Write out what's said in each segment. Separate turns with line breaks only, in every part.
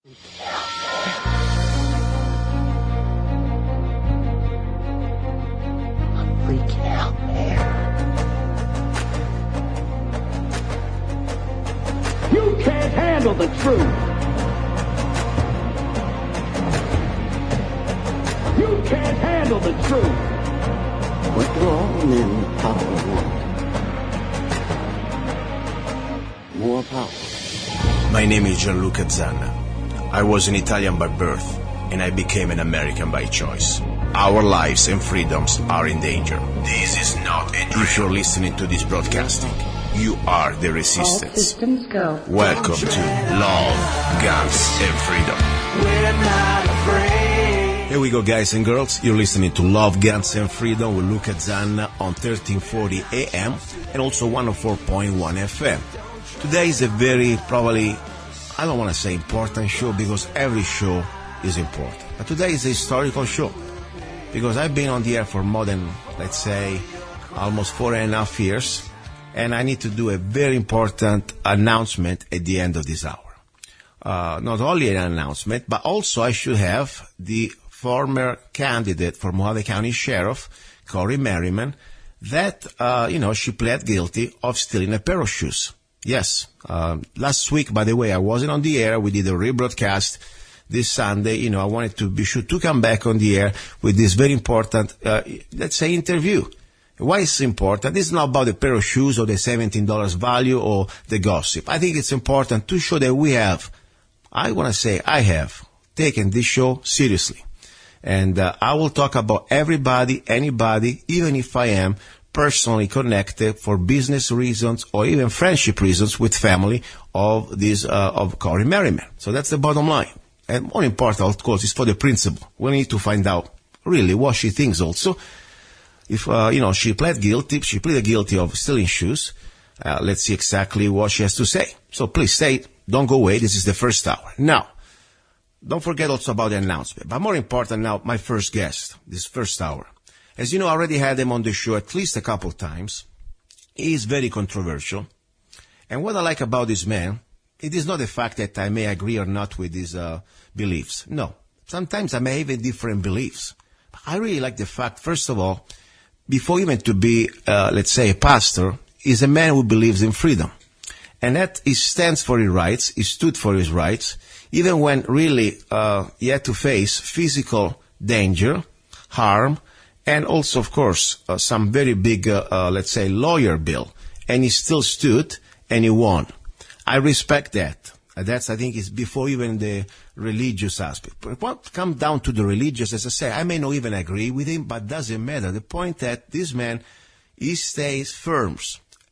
Freaking out, man. You can't handle the truth. You can't handle the truth.
What do all men power want? More power.
My name is luca-zanna. I was an Italian by birth, and I became an American by choice. Our lives and freedoms are in danger. This is not a dream. If you're listening to this broadcasting, you are the resistance.
All systems go.
Welcome to Love, Guns, and Freedom.
We're not afraid.
Here we go, guys and girls. You're listening to Love, Guns, and Freedom with luca-zanna on 1340 AM and also 104.1 FM. Today is a very, probably, I don't want to say important show because every show is important. But today is a historical show because I've been on the air for more than, let's say, almost 4.5 years. And I need to do a very important announcement at the end of this hour. Not only an announcement, but also I should have the former candidate for Mohave County Sheriff, Cori-Merryman, that, she pled guilty of stealing a pair of shoes. Yes. Last week, by the way, I wasn't on the air. We did a rebroadcast this Sunday. I wanted to be sure to come back on the air with this very important, let's say, interview. Why it's important? It's not about the pair of shoes or the $17 value or the gossip. I think it's important to show that I have taken this show seriously. And I will talk about everybody, anybody, even if I am personally connected for business reasons or even friendship reasons with family of Cori-Merryman. So that's the bottom line. And more important, of course, is for the principal. We need to find out really what she thinks also. If, she pleaded guilty of stealing shoes. Let's see exactly what she has to say. So please stay. Don't go away. This is the first hour. Now, don't forget also about the announcement. But more important now, my first guest, this first hour. As you know, I already had him on the show at least a couple of times. He is very controversial. And what I like about this man, it is not the fact that I may agree or not with his beliefs. No. Sometimes I may have different beliefs. But I really like the fact, first of all, before even to be, let's say, a pastor, is a man who believes in freedom. And that he stands for his rights, he stood for his rights, even when really he had to face physical danger, harm, and also, of course, some very big, let's say, lawyer bill. And he still stood, and he won. I respect that. That's, I think, is before even the religious aspect. But what comes down to the religious, as I say, I may not even agree with him, but doesn't matter. The point that this man, he stays firm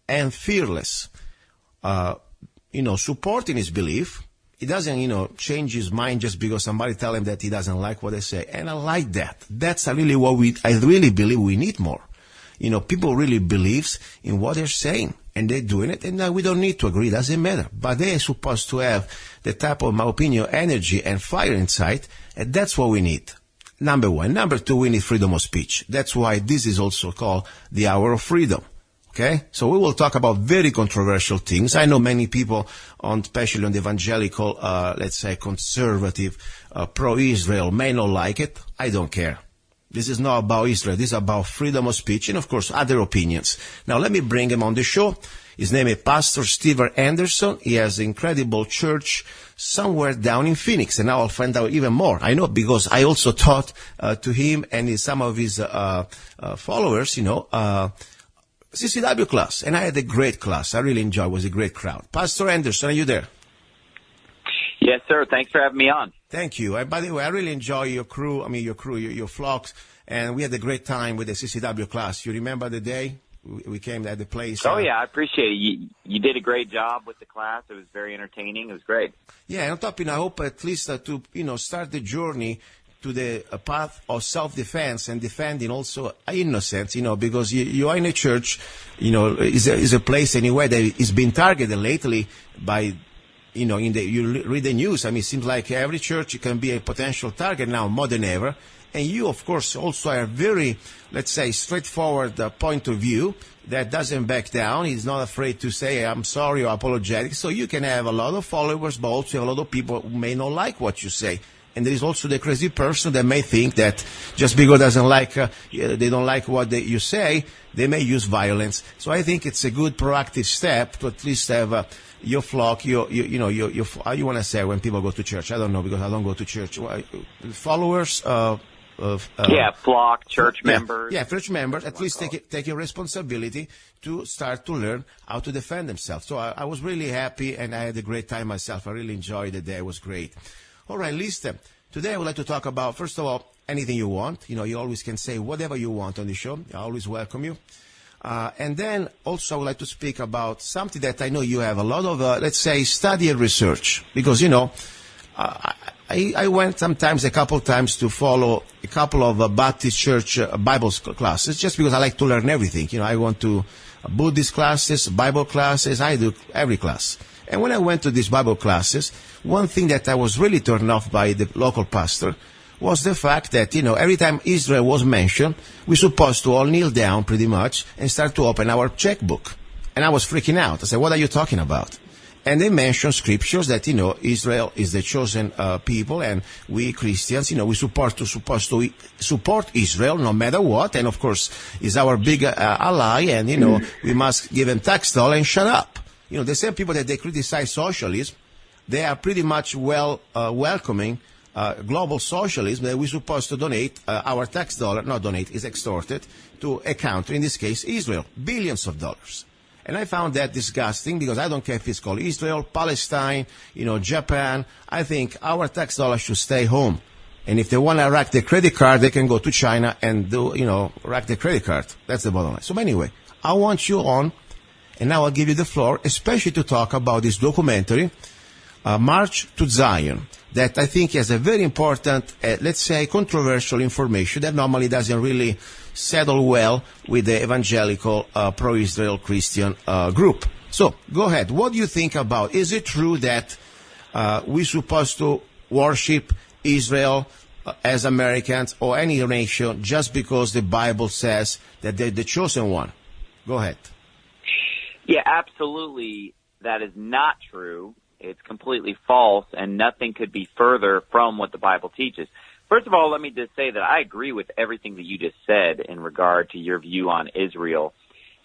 and fearless, supporting his belief. He doesn't, change his mind just because somebody tell him that he doesn't like what they say. And I like that. That's really what I really believe we need more. People really believes in what they're saying and they're doing it. And we don't need to agree. Doesn't matter. But they're supposed to have the type of, in my opinion, energy and fire inside. And that's what we need. Number one. Number two, we need freedom of speech. That's why this is also called the hour of freedom. Okay, so we will talk about very controversial things. I know many people, especially on the evangelical, let's say conservative, pro-Israel, may not like it. I don't care. This is not about Israel. This is about freedom of speech and, of course, other opinions. Now, let me bring him on the show. His name is Pastor Stephen Anderson. He has an incredible church somewhere down in Phoenix, and now I'll find out even more. I know because I also taught to him and some of his followers, CCW class, and I had a great class. I really enjoyed it. It was a great crowd. Pastor Anderson, are you there?
Yes, sir. Thanks for having me on.
Thank you. And by the way, I really enjoy your flocks, and we had a great time with the CCW class. You remember the day we came at the place?
Oh, yeah, I appreciate it. You did a great job with the class. It was very entertaining. It was great.
Yeah, and on top, I hope at least to, start the journey to the path of self-defense and defending also innocence, because you are in a church, is a place anyway that is being targeted lately by you read the news. I mean, it seems like every church can be a potential target now more than ever. And you, of course, also are very, let's say, straightforward point of view that doesn't back down. He's not afraid to say, I'm sorry or apologetic. So you can have a lot of followers, but also a lot of people who may not like what you say. And there is also the crazy person that may think that just because they don't like what you say, they may use violence. So I think it's a good proactive step to at least have your flock, your how you want to say when people go to church? I don't know because I don't go to church. Followers,
flock, church members.
Yeah, church members. At least take a responsibility to start to learn how to defend themselves. So I was really happy and I had a great time myself. I really enjoyed the day. It was great. All right, listen. Today I would like to talk about, first of all, anything you want. You always can say whatever you want on the show. I always welcome you. And then also I would like to speak about something that I know you have a lot of, let's say, study and research. Because, I went sometimes, a couple times to follow a couple of Baptist church Bible classes just because I like to learn everything. I went to Buddhist classes, Bible classes. I do every class. And when I went to these Bible classes, one thing that I was really turned off by the local pastor was the fact that, every time Israel was mentioned, we're supposed to all kneel down pretty much and start to open our checkbook. And I was freaking out. I said, what are you talking about? And they mentioned scriptures that, Israel is the chosen people, and we Christians, we're supposed to support Israel no matter what. And, of course, is our big ally, and, we must give them tax dollars and shut up. The same people that they criticize socialism, they are pretty much welcoming global socialism that we're supposed to donate our tax dollar, not donate, is extorted to a country, in this case Israel, billions of dollars. And I found that disgusting because I don't care if it's called Israel, Palestine, Japan. I think our tax dollar should stay home. And if they want to rack the credit card, they can go to China and rack the credit card. That's the bottom line. So anyway, I want you on, and now I'll give you the floor, especially to talk about this documentary, March to Zion, that I think has a very important, let's say, controversial information that normally doesn't really settle well with the evangelical pro-Israel Christian group. So, go ahead. What do you think about, is it true that we're supposed to worship Israel as Americans or any nation just because the Bible says that they're the chosen one? Go ahead.
Yeah, absolutely. That is not true. It's completely false, and nothing could be further from what the Bible teaches. First of all, let me just say that I agree with everything that you just said in regard to your view on Israel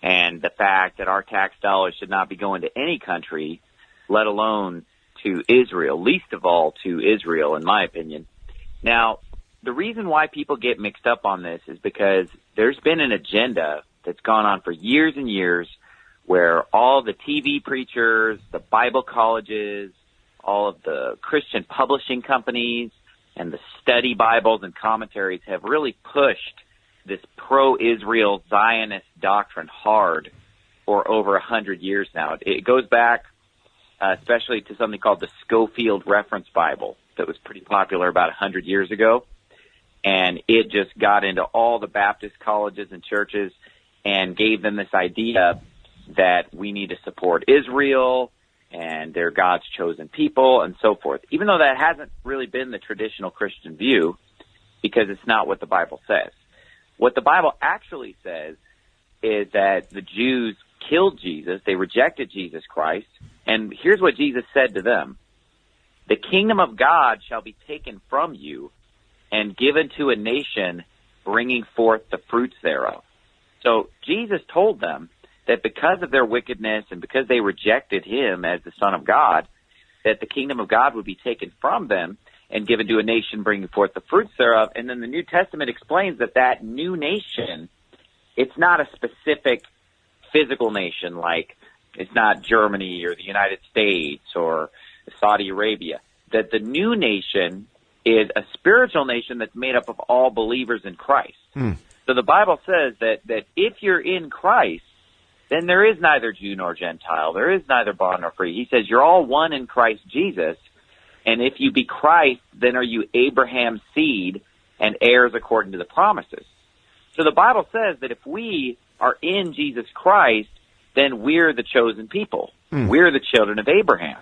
and the fact that our tax dollars should not be going to any country, let alone to Israel, least of all to Israel, in my opinion. Now, the reason why people get mixed up on this is because there's been an agenda that's gone on for years and years where all the TV preachers, the Bible colleges, all of the Christian publishing companies, and the study Bibles and commentaries have really pushed this pro-Israel Zionist doctrine hard for over 100 years now. It goes back especially to something called the Schofield Reference Bible that was pretty popular about 100 years ago. And it just got into all the Baptist colleges and churches and gave them this idea that we need to support Israel and they're God's chosen people and so forth, even though that hasn't really been the traditional Christian view because it's not what the Bible says. What the Bible actually says is that the Jews killed Jesus, they rejected Jesus Christ, and here's what Jesus said to them: the kingdom of God shall be taken from you and given to a nation bringing forth the fruits thereof. So Jesus told them that because of their wickedness and because they rejected him as the Son of God, that the kingdom of God would be taken from them and given to a nation bringing forth the fruits thereof. And then the New Testament explains that that new nation, it's not a specific physical nation, like it's not Germany or the United States or Saudi Arabia, that the new nation is a spiritual nation that's made up of all believers in Christ. So the Bible says that if you're in Christ, then there is neither Jew nor Gentile. There is neither bond nor free. He says you're all one in Christ Jesus. And if you be Christ, then are you Abraham's seed and heirs according to the promises. So the Bible says that if we are in Jesus Christ, then we're the chosen people. We're the children of Abraham.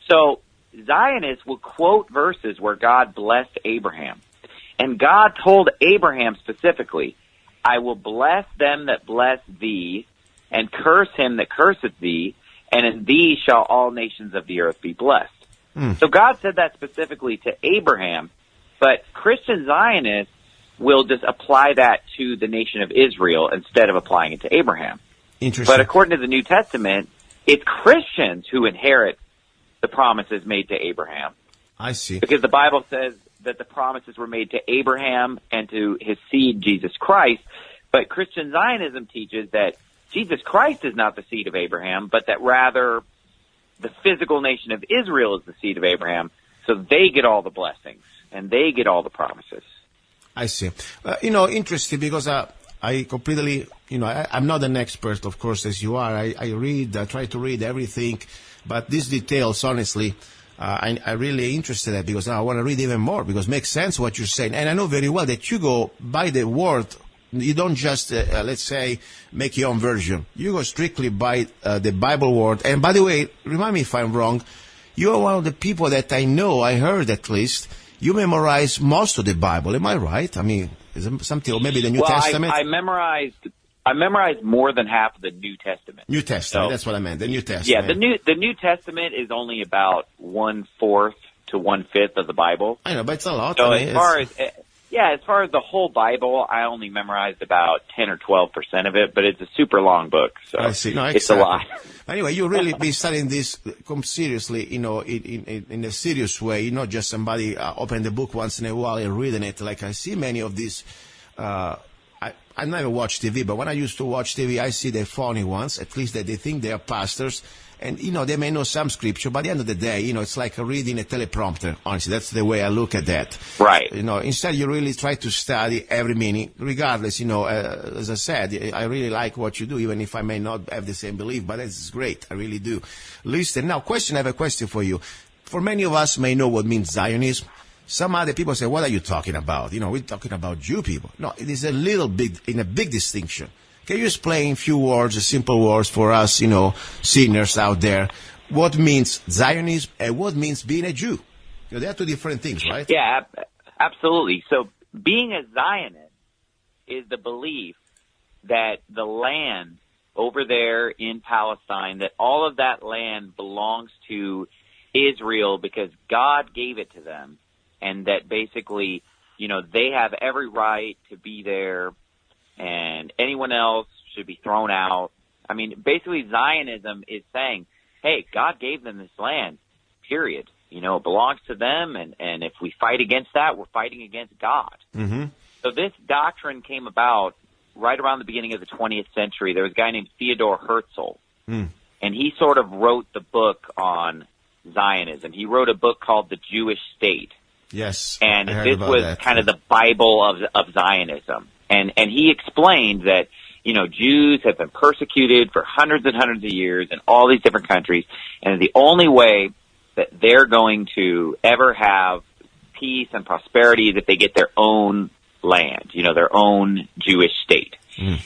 So Zionists will quote verses where God blessed Abraham. And God told Abraham specifically, I will bless them that bless thee, and curse him that curseth thee, and in thee shall all nations of the earth be blessed. So God said that specifically to Abraham, but Christian Zionists will just apply that to the nation of Israel instead of applying it to Abraham.
Interesting.
But according to the New Testament, it's Christians who inherit the promises made to Abraham.
I see.
Because the Bible says that the promises were made to Abraham and to his seed, Jesus Christ. But Christian Zionism teaches that Jesus Christ is not the seed of Abraham, but that rather the physical nation of Israel is the seed of Abraham, so they get all the blessings and they get all the promises.
I see. Interesting, because I completely, I'm not an expert, of course, as you are. I try to read everything, but these details, honestly, I really interested in, because I want to read even more, because it makes sense what you're saying. And I know very well that you go by the word. You don't just, let's say, make your own version. You go strictly by the Bible word. And by the way, remind me if I'm wrong, you are one of the people that I heard at least, you memorize most of the Bible. Am I right? I mean, is it something, or maybe the New Testament?
I memorized more than half of the New Testament.
New Testament,
so,
that's what I meant. The New Testament.
Yeah, the New Testament is only about 1/4 to 1/5 of the Bible.
I know, but it's a lot.
So as far as the whole Bible, I only memorized about 10 or 12% of it, but it's a super long book, so
I see. No,
it's a lot.
Anyway, you really be studying this seriously, in a serious way, not just somebody open the book once in a while and reading it. Like I see many of these, I never watch TV, but when I used to watch TV, I see the phony ones, at least that they think they are pastors. And, they may know some scripture, but at the end of the day, it's like reading a teleprompter. Honestly, that's the way I look at that.
Right.
Instead you really try to study every meaning, regardless, as I said, I really like what you do, even if I may not have the same belief, but it's great. I really do. Listen, now, I have a question for you. For many of us may know what means Zionism. Some other people say, what are you talking about? We're talking about Jew people. No, it is a big distinction. Can you explain in a few words, simple words for us, sinners out there, what means Zionism and what means being a Jew? They are two different things, right?
Yeah, absolutely. So being a Zionist is the belief that the land over there in Palestine, that all of that land belongs to Israel because God gave it to them, and that basically, they have every right to be there, and anyone else should be thrown out. I mean, basically Zionism is saying, hey, God gave them this land, period. It belongs to them, and if we fight against that, we're fighting against God. Mm-hmm. So this doctrine came about right around the beginning of the 20th century. There was a guy named Theodor Herzl, and he sort of wrote the book on Zionism. He wrote a book called The Jewish State.
Yes,
and this was kind of the Bible of Zionism. And he explained that, Jews have been persecuted for hundreds and hundreds of years in all these different countries, and the only way that they're going to ever have peace and prosperity is if they get their own land, their own Jewish state.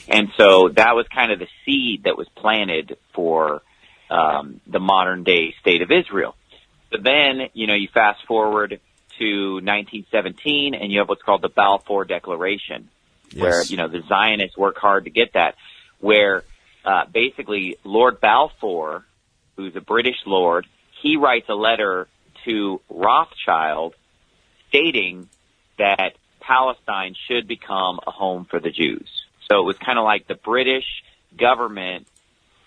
And so that was kind of the seed that was planted for the modern-day state of Israel. So then, you fast forward to 1917, and you have what's called the Balfour Declaration. Yes. Where, the Zionists work hard to get that, where basically Lord Balfour, who's a British lord, he writes a letter to Rothschild stating that Palestine should become a home for the Jews. So it was kind of like the British government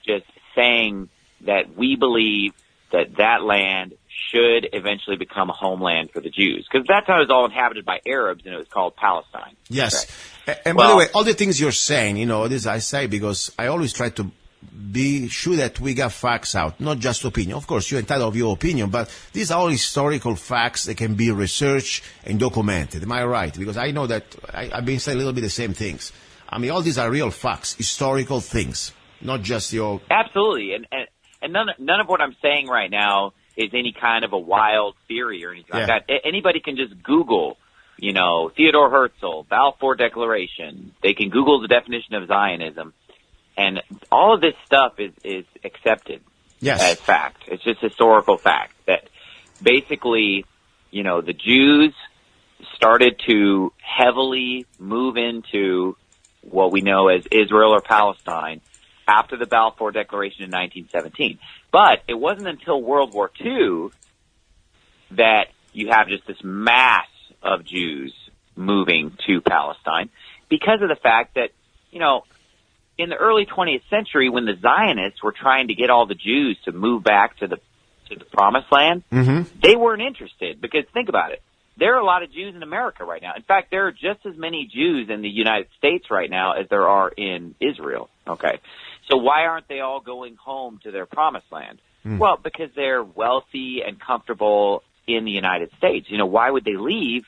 just saying that we believe that land should eventually become a homeland for the Jews. Because that time it was all inhabited by Arabs, and it was called Palestine.
Yes. Right? And by the way, all the things you're saying, this I say because I always try to be sure that we got facts out, not just opinion. Of course, you're entitled to your opinion, but these are all historical facts that can be researched and documented. Am I right? Because I know that I've been saying a little bit the same things. I mean, all these are real facts, historical things, not just your...
Absolutely. And none of what I'm saying right now is any kind of a wild theory or anything like that. Anybody can just Google, Theodor Herzl, Balfour Declaration. They can Google the definition of Zionism, and all of this stuff is accepted.
Yes.
as fact. It's just historical fact that basically, the Jews started to heavily move into what we know as Israel or Palestine after the Balfour Declaration in 1917. But it wasn't until World War II that you have just this mass of Jews moving to Palestine because of the fact that, in the early 20th century, when the Zionists were trying to get all the Jews to move back to the Promised Land, they weren't interested because think about it. There are a lot of Jews in America right now. In fact, there are just as many Jews in the United States right now as there are in Israel. Okay. So why aren't they all going home to their Promised Land? Well, because they're wealthy and comfortable in the United States. Why would they leave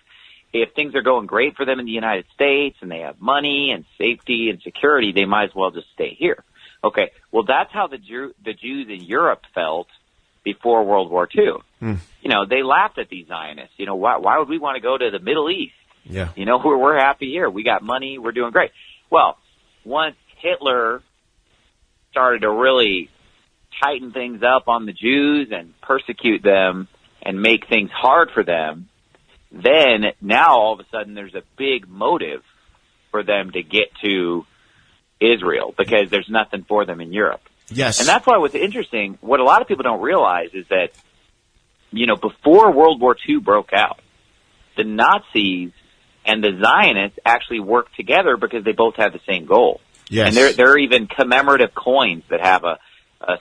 if things are going great for them in the United States and they have money and safety and security? They might as well just stay here. Okay. Well, that's how the Jews in Europe felt before World War II. They laughed at these Zionists. Why would we want to go to the Middle East?
Yeah.
We're happy here. We got money. We're doing great. Well, once Hitler started to really tighten things up on the Jews and persecute them and make things hard for them, then now all of a sudden there's a big motive for them to get to Israel because there's nothing for them in Europe.
Yes.
And that's why what's interesting, what a lot of people don't realize is that, before World War II broke out, the Nazis and the Zionists actually worked together because they both had the same goal.
Yes.
And there are even commemorative coins that have a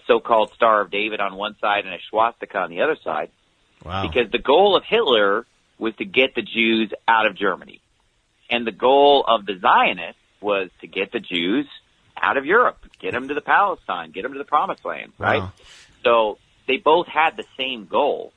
so-called Star of David on one side and a swastika on the other side.
Wow.
Because the goal of Hitler was to get the Jews out of Germany. And the goal of the Zionists was to get the Jews out of Europe, get them to the Palestine, get them to the Promised Land, right?
Wow.
So they both had the same goal.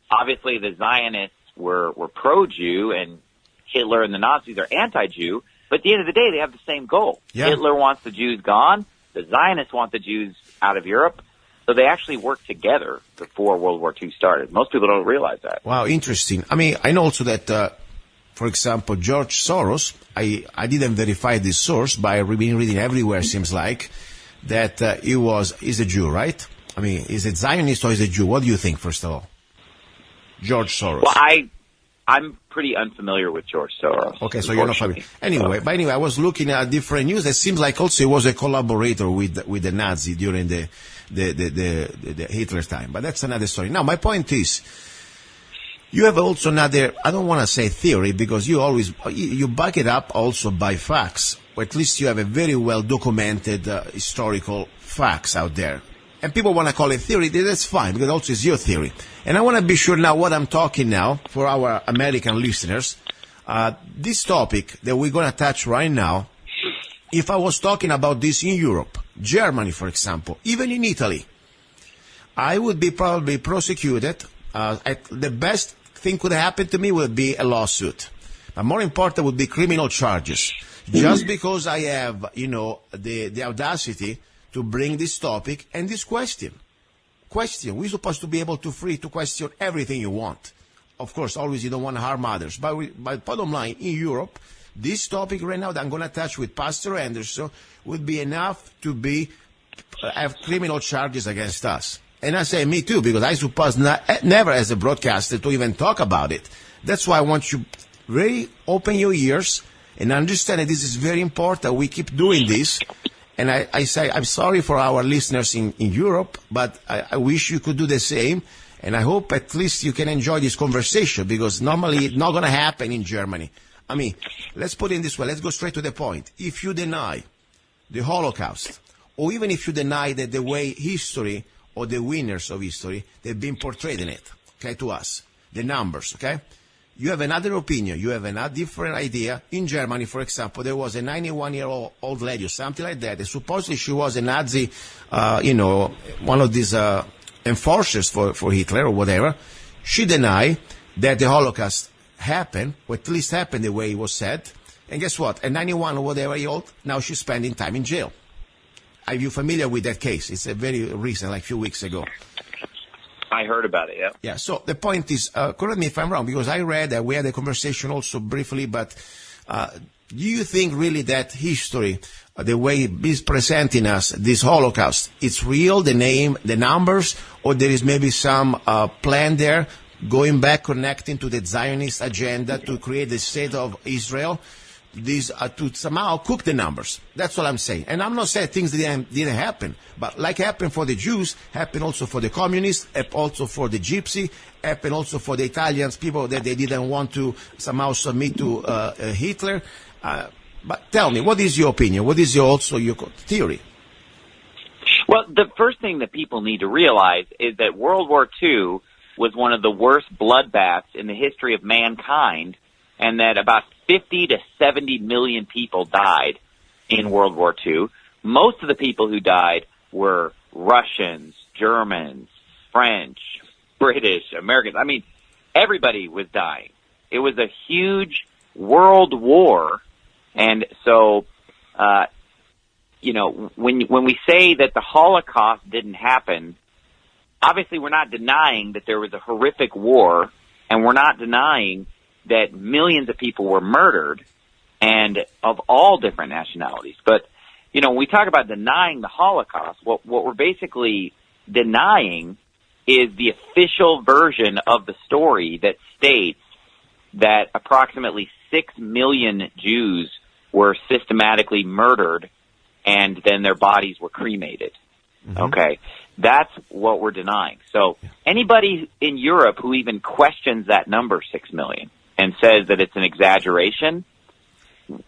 Obviously, the Zionists were pro-Jew, and Hitler and the Nazis are anti-Jew, but at the end of the day, they have the same goal.
Yeah.
Hitler wants the Jews gone, the Zionists want the Jews out of Europe, so they actually worked together before World War II started. Most people don't realize that.
Wow, interesting. I know also that, for example, George Soros, I didn't verify this source, but I've been reading everywhere, seems like, that he's a Jew, right? Is it Zionist or is it Jew? What do you think, first of all? George Soros.
Well, I'm pretty unfamiliar with George Soros.
Okay, so you're not familiar. Anyway, I was looking at different news. It seems like also he was a collaborator with the Nazi during the Hitler time. But that's another story. Now, my point is, you have also another, I don't want to say theory, because you back it up also by facts, or at least you have a very well documented historical facts out there. And people want to call it theory, that's fine, because also it's your theory. And I want to be sure now what I'm talking now for our American listeners. This topic that we're going to touch right now, if I was talking about this in Europe, Germany, for example, even in Italy, I would be probably prosecuted. The best thing could happen to me would be a lawsuit. But more important would be criminal charges. Just because I have, the audacity to bring this topic and this question. We're supposed to be able to free to question everything you want. Of course, always you don't want to harm others. But bottom line, in Europe, this topic right now that I'm going to touch with Pastor Anderson would be enough to have criminal charges against us. And I say me too, because I suppose never as a broadcaster to even talk about it. That's why I want you really open your ears and understand that this is very important. We keep doing this. And I say, I'm sorry for our listeners in Europe, but I wish you could do the same. And I hope at least you can enjoy this conversation, because normally it's not going to happen in Germany. Let's put it this way. Let's go straight to the point. If you deny the Holocaust, or even if you deny that the way history or the winners of history, they've been portrayed in it, okay, to us, the numbers, okay? You have another opinion. You have a different idea. In Germany, for example, there was a 91-year-old lady or something like that. And supposedly she was a Nazi, one of these enforcers for Hitler or whatever. She denied that the Holocaust happened, or at least happened the way it was said. And guess what? A 91 or whatever-year-old, now she's spending time in jail. Are you familiar with that case? It's a very recent, like a few weeks ago.
I heard about it, yeah.
Yeah, so the point is, correct me if I'm wrong, because I read that we had a conversation also briefly, but do you think really that history the way he's presenting us this Holocaust, it's real, the name, the numbers, or there is maybe some plan there going back, connecting to the Zionist agenda to create the state of Israel, these to somehow cook the numbers. That's what I'm saying. And I'm not saying things didn't happen, but like happened for the Jews, happened also for the communists, also for the Gypsy, happened also for the Italians, people that they didn't want to somehow submit to Hitler. But tell me, what is your opinion? What is your theory?
Well, the first thing that people need to realize is that World War II was one of the worst bloodbaths in the history of mankind, and that about 50 to 70 million people died in World War II. Most of the people who died were Russians, Germans, French, British, Americans. I mean, everybody was dying. It was a huge world war, and so, when we say that the Holocaust didn't happen, obviously we're not denying that there was a horrific war, and we're not denying that millions of people were murdered, and of all different nationalities. But, when we talk about denying the Holocaust, what we're basically denying is the official version of the story that states that approximately 6 million Jews were systematically murdered and then their bodies were cremated. Mm-hmm. Okay? That's what we're denying. So anybody in Europe who even questions that number, 6 million, and says that it's an exaggeration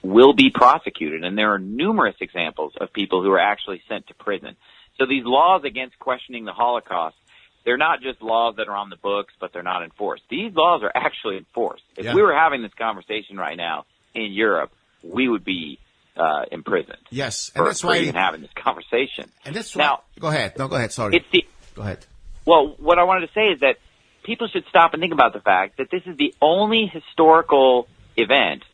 will be prosecuted. And there are numerous examples of people who are actually sent to prison. So these laws against questioning the Holocaust, they're not just laws that are on the books, but they're not enforced. These laws are actually enforced. If we were having this conversation right now in Europe, we would be imprisoned.
Yes, and that's why
even having this conversation.
And that's why. Now, go ahead. No, go ahead. Sorry. Go ahead.
Well, what I wanted to say is that people should stop and think about the fact that this is the only historical event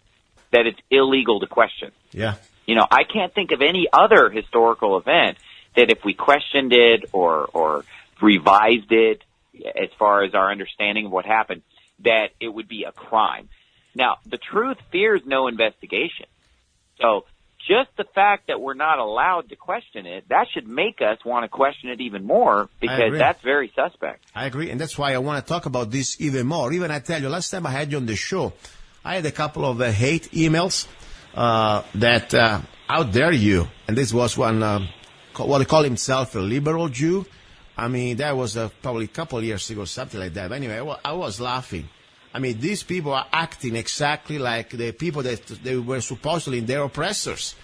that it's illegal to question.
Yeah.
I can't think of any other historical event that if we questioned it or revised it as far as our understanding of what happened, that it would be a crime. Now, the truth fears no investigation. So just the fact that we're not allowed to question it, that should make us want to question it even more, because that's very suspect.
I agree, and that's why I want to talk about this even more. Even I tell you, last time I had you on the show, I had a couple of hate emails that how dare you, and this was one, what he called himself a liberal Jew. I mean, that was probably a couple of years ago, something like that. But anyway, I was laughing. I mean, these people are acting exactly like the people that they were supposedly their oppressors.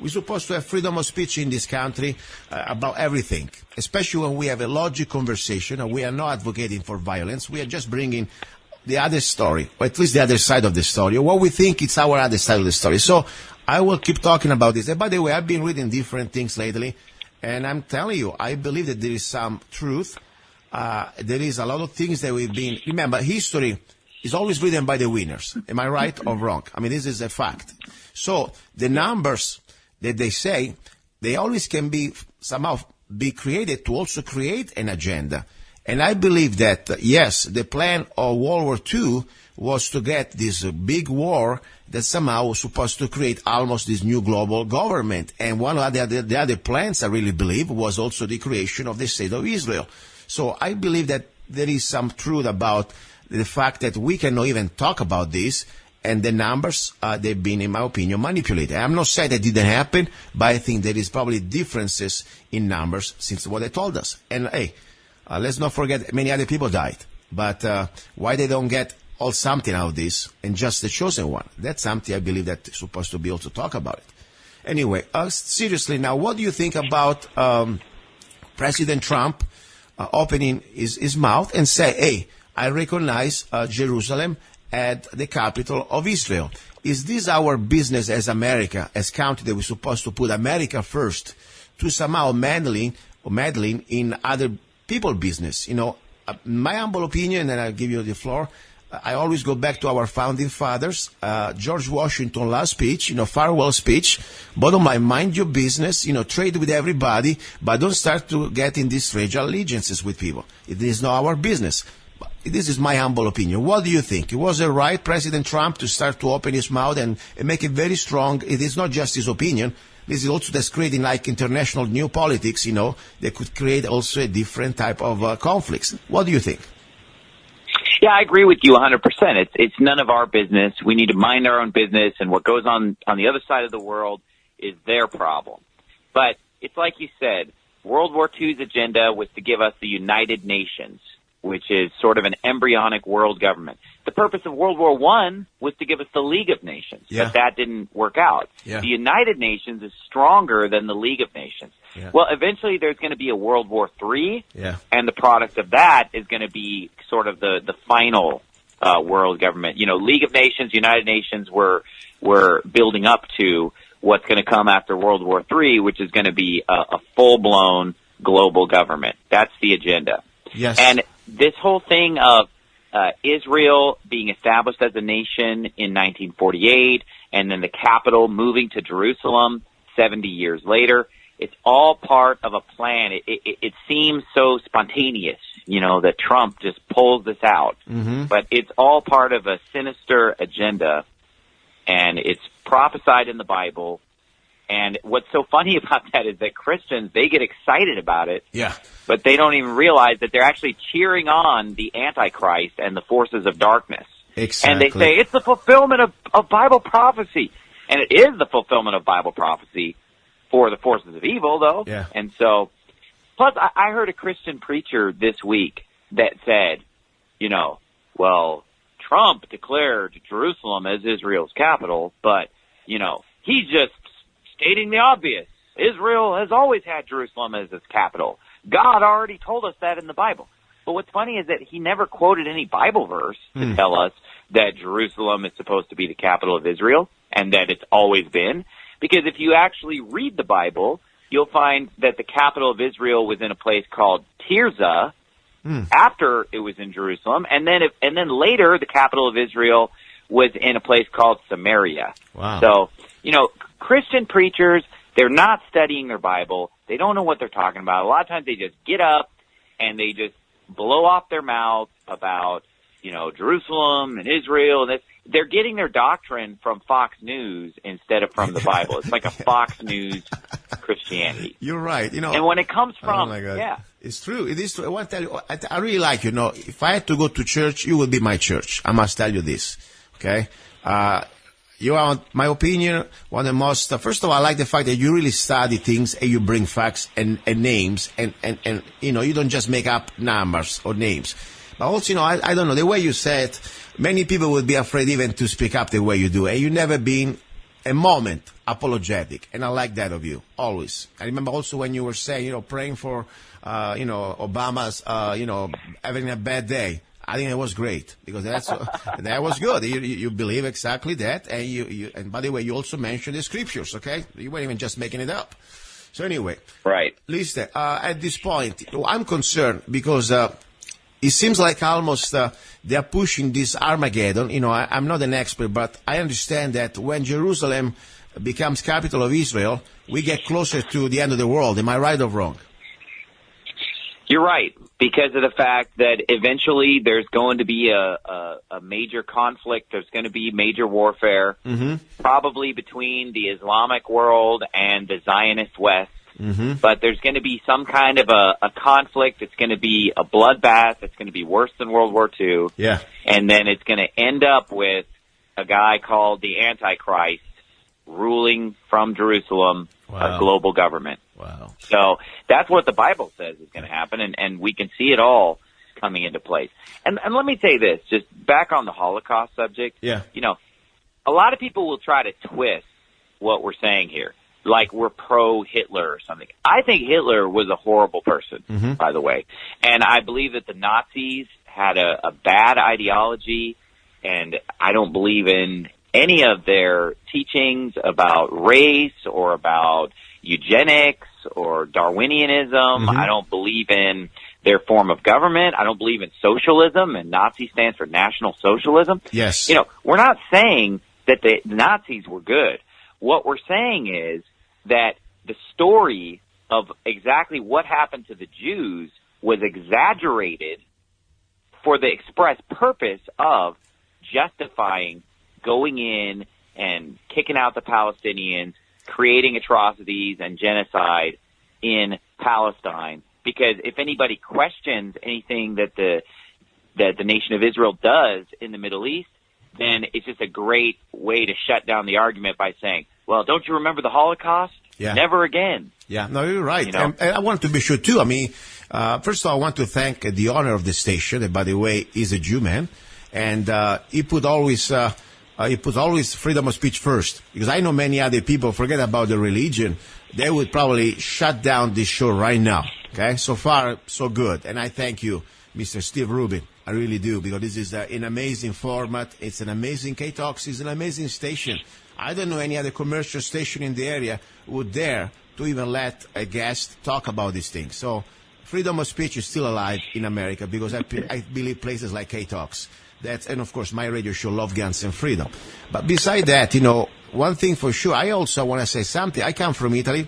We're supposed to have freedom of speech in this country about everything, especially when we have a logical conversation and we are not advocating for violence. We are just bringing the other story, or at least the other side of the story, or what we think it's our other side of the story. So I will keep talking about this. And by the way, I've been reading different things lately, and I'm telling you, I believe that there is some truth. There is a lot of things that we've been... Remember, history is always written by the winners. Am I right or wrong? I mean, this is a fact. So the numbers that they say, they always can be somehow be created to also create an agenda. And I believe that, yes, the plan of World War II was to get this big war that somehow was supposed to create almost this new global government. And one of the other plans, I really believe, was also the creation of the State of Israel. So I believe that there is some truth about the fact that we cannot even talk about this, and the numbers, they've been, in my opinion, manipulated. I'm not saying that didn't happen, but I think there is probably differences in numbers since what they told us. And hey, let's not forget many other people died. But why they don't get all something out of this and just the chosen one? That's something I believe that's supposed to be also talk about it. Anyway, seriously, now what do you think about President Trump opening his mouth and say, hey, I recognize Jerusalem as the capital of Israel. Is this our business as America, as country that we're supposed to put America first, to somehow meddling in other people's business? My humble opinion, and I'll give you the floor, I always go back to our founding fathers, George Washington last speech, farewell speech, bottom line, mind your business, trade with everybody, but don't start to get in these strange allegiances with people. It is not our business. This is my humble opinion. What do you think? Was it right, President Trump, to start to open his mouth and make it very strong? It is not just his opinion, this is also that's creating like international new politics, they could create also a different type of conflicts. What do you think?
Yeah, I agree with you 100%. It's none of our business. We need to mind our own business, and what goes on the other side of the world is their problem. But it's like you said, World War II's agenda was to give us the United Nations, which is sort of an embryonic world government. The purpose of World War I was to give us the League of Nations, but that didn't work out.
Yeah.
The United Nations is stronger than the League of Nations. Yeah. Well, eventually there's going to be a World War III, and the product of that is going to be sort of the final world government. League of Nations, United Nations, we're building up to what's going to come after World War III, which is going to be a full-blown global government. That's the agenda.
Yes.
And this whole thing of Israel being established as a nation in 1948, and then the capital moving to Jerusalem 70 years later, it's all part of a plan. It seems so spontaneous, that Trump just pulls this out. Mm-hmm. But it's all part of a sinister agenda, and it's prophesied in the Bible. And what's so funny about that is that Christians, they get excited about it, but they don't even realize that they're actually cheering on the Antichrist and the forces of darkness.
Exactly.
And they say, it's the fulfillment of Bible prophecy. And it is the fulfillment of Bible prophecy for the forces of evil, though.
Yeah.
And so, plus, I heard a Christian preacher this week that said, well, Trump declared Jerusalem as Israel's capital, but, he's just stating the obvious. Israel has always had Jerusalem as its capital. God already told us that in the Bible. But what's funny is that he never quoted any Bible verse to tell us that Jerusalem is supposed to be the capital of Israel and that it's always been. Because if you actually read the Bible, you'll find that the capital of Israel was in a place called Tirzah after it was in Jerusalem, and then later the capital of Israel was in a place called Samaria.
Wow.
So, Christian preachers, they're not studying their Bible. They don't know what they're talking about. A lot of times they just get up and they just blow off their mouth about, Jerusalem and Israel. And they're getting their doctrine from Fox News instead of from the Bible. It's like a Fox News Christianity.
You're right.
And when it comes from,
oh my God. It's true. It is true. I want to tell you, I really like, if I had to go to church, you will be my church. I must tell you this. Okay? You are, my opinion, one of the most, first of all, I like the fact that you really study things and you bring facts and names and, you don't just make up numbers or names. But also, I don't know, the way you said, many people would be afraid even to speak up the way you do. And you never been a moment apologetic. And I like that of you, always. I remember also when you were saying, praying for, Obama's, having a bad day. I think it was great because that was good. You believe exactly that, and and by the way, you also mentioned the scriptures. Okay, you weren't even just making it up. So anyway,
right.
Listen, at this point, I'm concerned because it seems like almost they are pushing this Armageddon. I'm not an expert, but I understand that when Jerusalem becomes capital of Israel, we get closer to the end of the world. Am I right or wrong?
You're right, because of the fact that eventually there's going to be a major conflict. There's going to be major warfare, probably between the Islamic world and the Zionist West. But there's going to be some kind of a conflict. It's going to be a bloodbath. It's going to be worse than World War II.
Yeah.
And then it's going to end up with a guy called the Antichrist ruling from Jerusalem, a global government.
Wow.
So that's what the Bible says is going to happen, and we can see it all coming into place. And let me say this, just back on the Holocaust subject.
Yeah.
A lot of people will try to twist what we're saying here, like we're pro-Hitler or something. I think Hitler was a horrible person, by the way. And I believe that the Nazis had a bad ideology, and I don't believe in any of their teachings about race or about eugenics or Darwinianism. I don't believe in their form of government. I don't believe in socialism, and Nazi stands for National Socialism.
Yes.
We're not saying that the Nazis were good. What we're saying is that the story of exactly what happened to the Jews was exaggerated for the express purpose of justifying going in and kicking out the Palestinians, creating atrocities and genocide in Palestine. Because if anybody questions anything that the nation of Israel does in the Middle East, then it's just a great way to shut down the argument by saying, well, don't you remember the Holocaust?
Yeah.
Never again.
Yeah, no, you're right.
You know?
And I want to be sure, too. I mean, first of all, I want to thank the owner of the station, that, by the way, is a Jew man. And he put always freedom of speech first. Because I know many other people, forget about the religion, they would probably shut down this show right now. Okay? So far, so good. And I thank you, Mr. Steve Rubin. I really do, because this is an amazing format. It's an amazing KTOX. It's an amazing station. I don't know any other commercial station in the area would dare to even let a guest talk about these things. So freedom of speech is still alive in America, because I believe places like KTOX. And of course, my radio show, Love, Guns, and Freedom. But beside that, one thing for sure, I also want to say something. I come from Italy,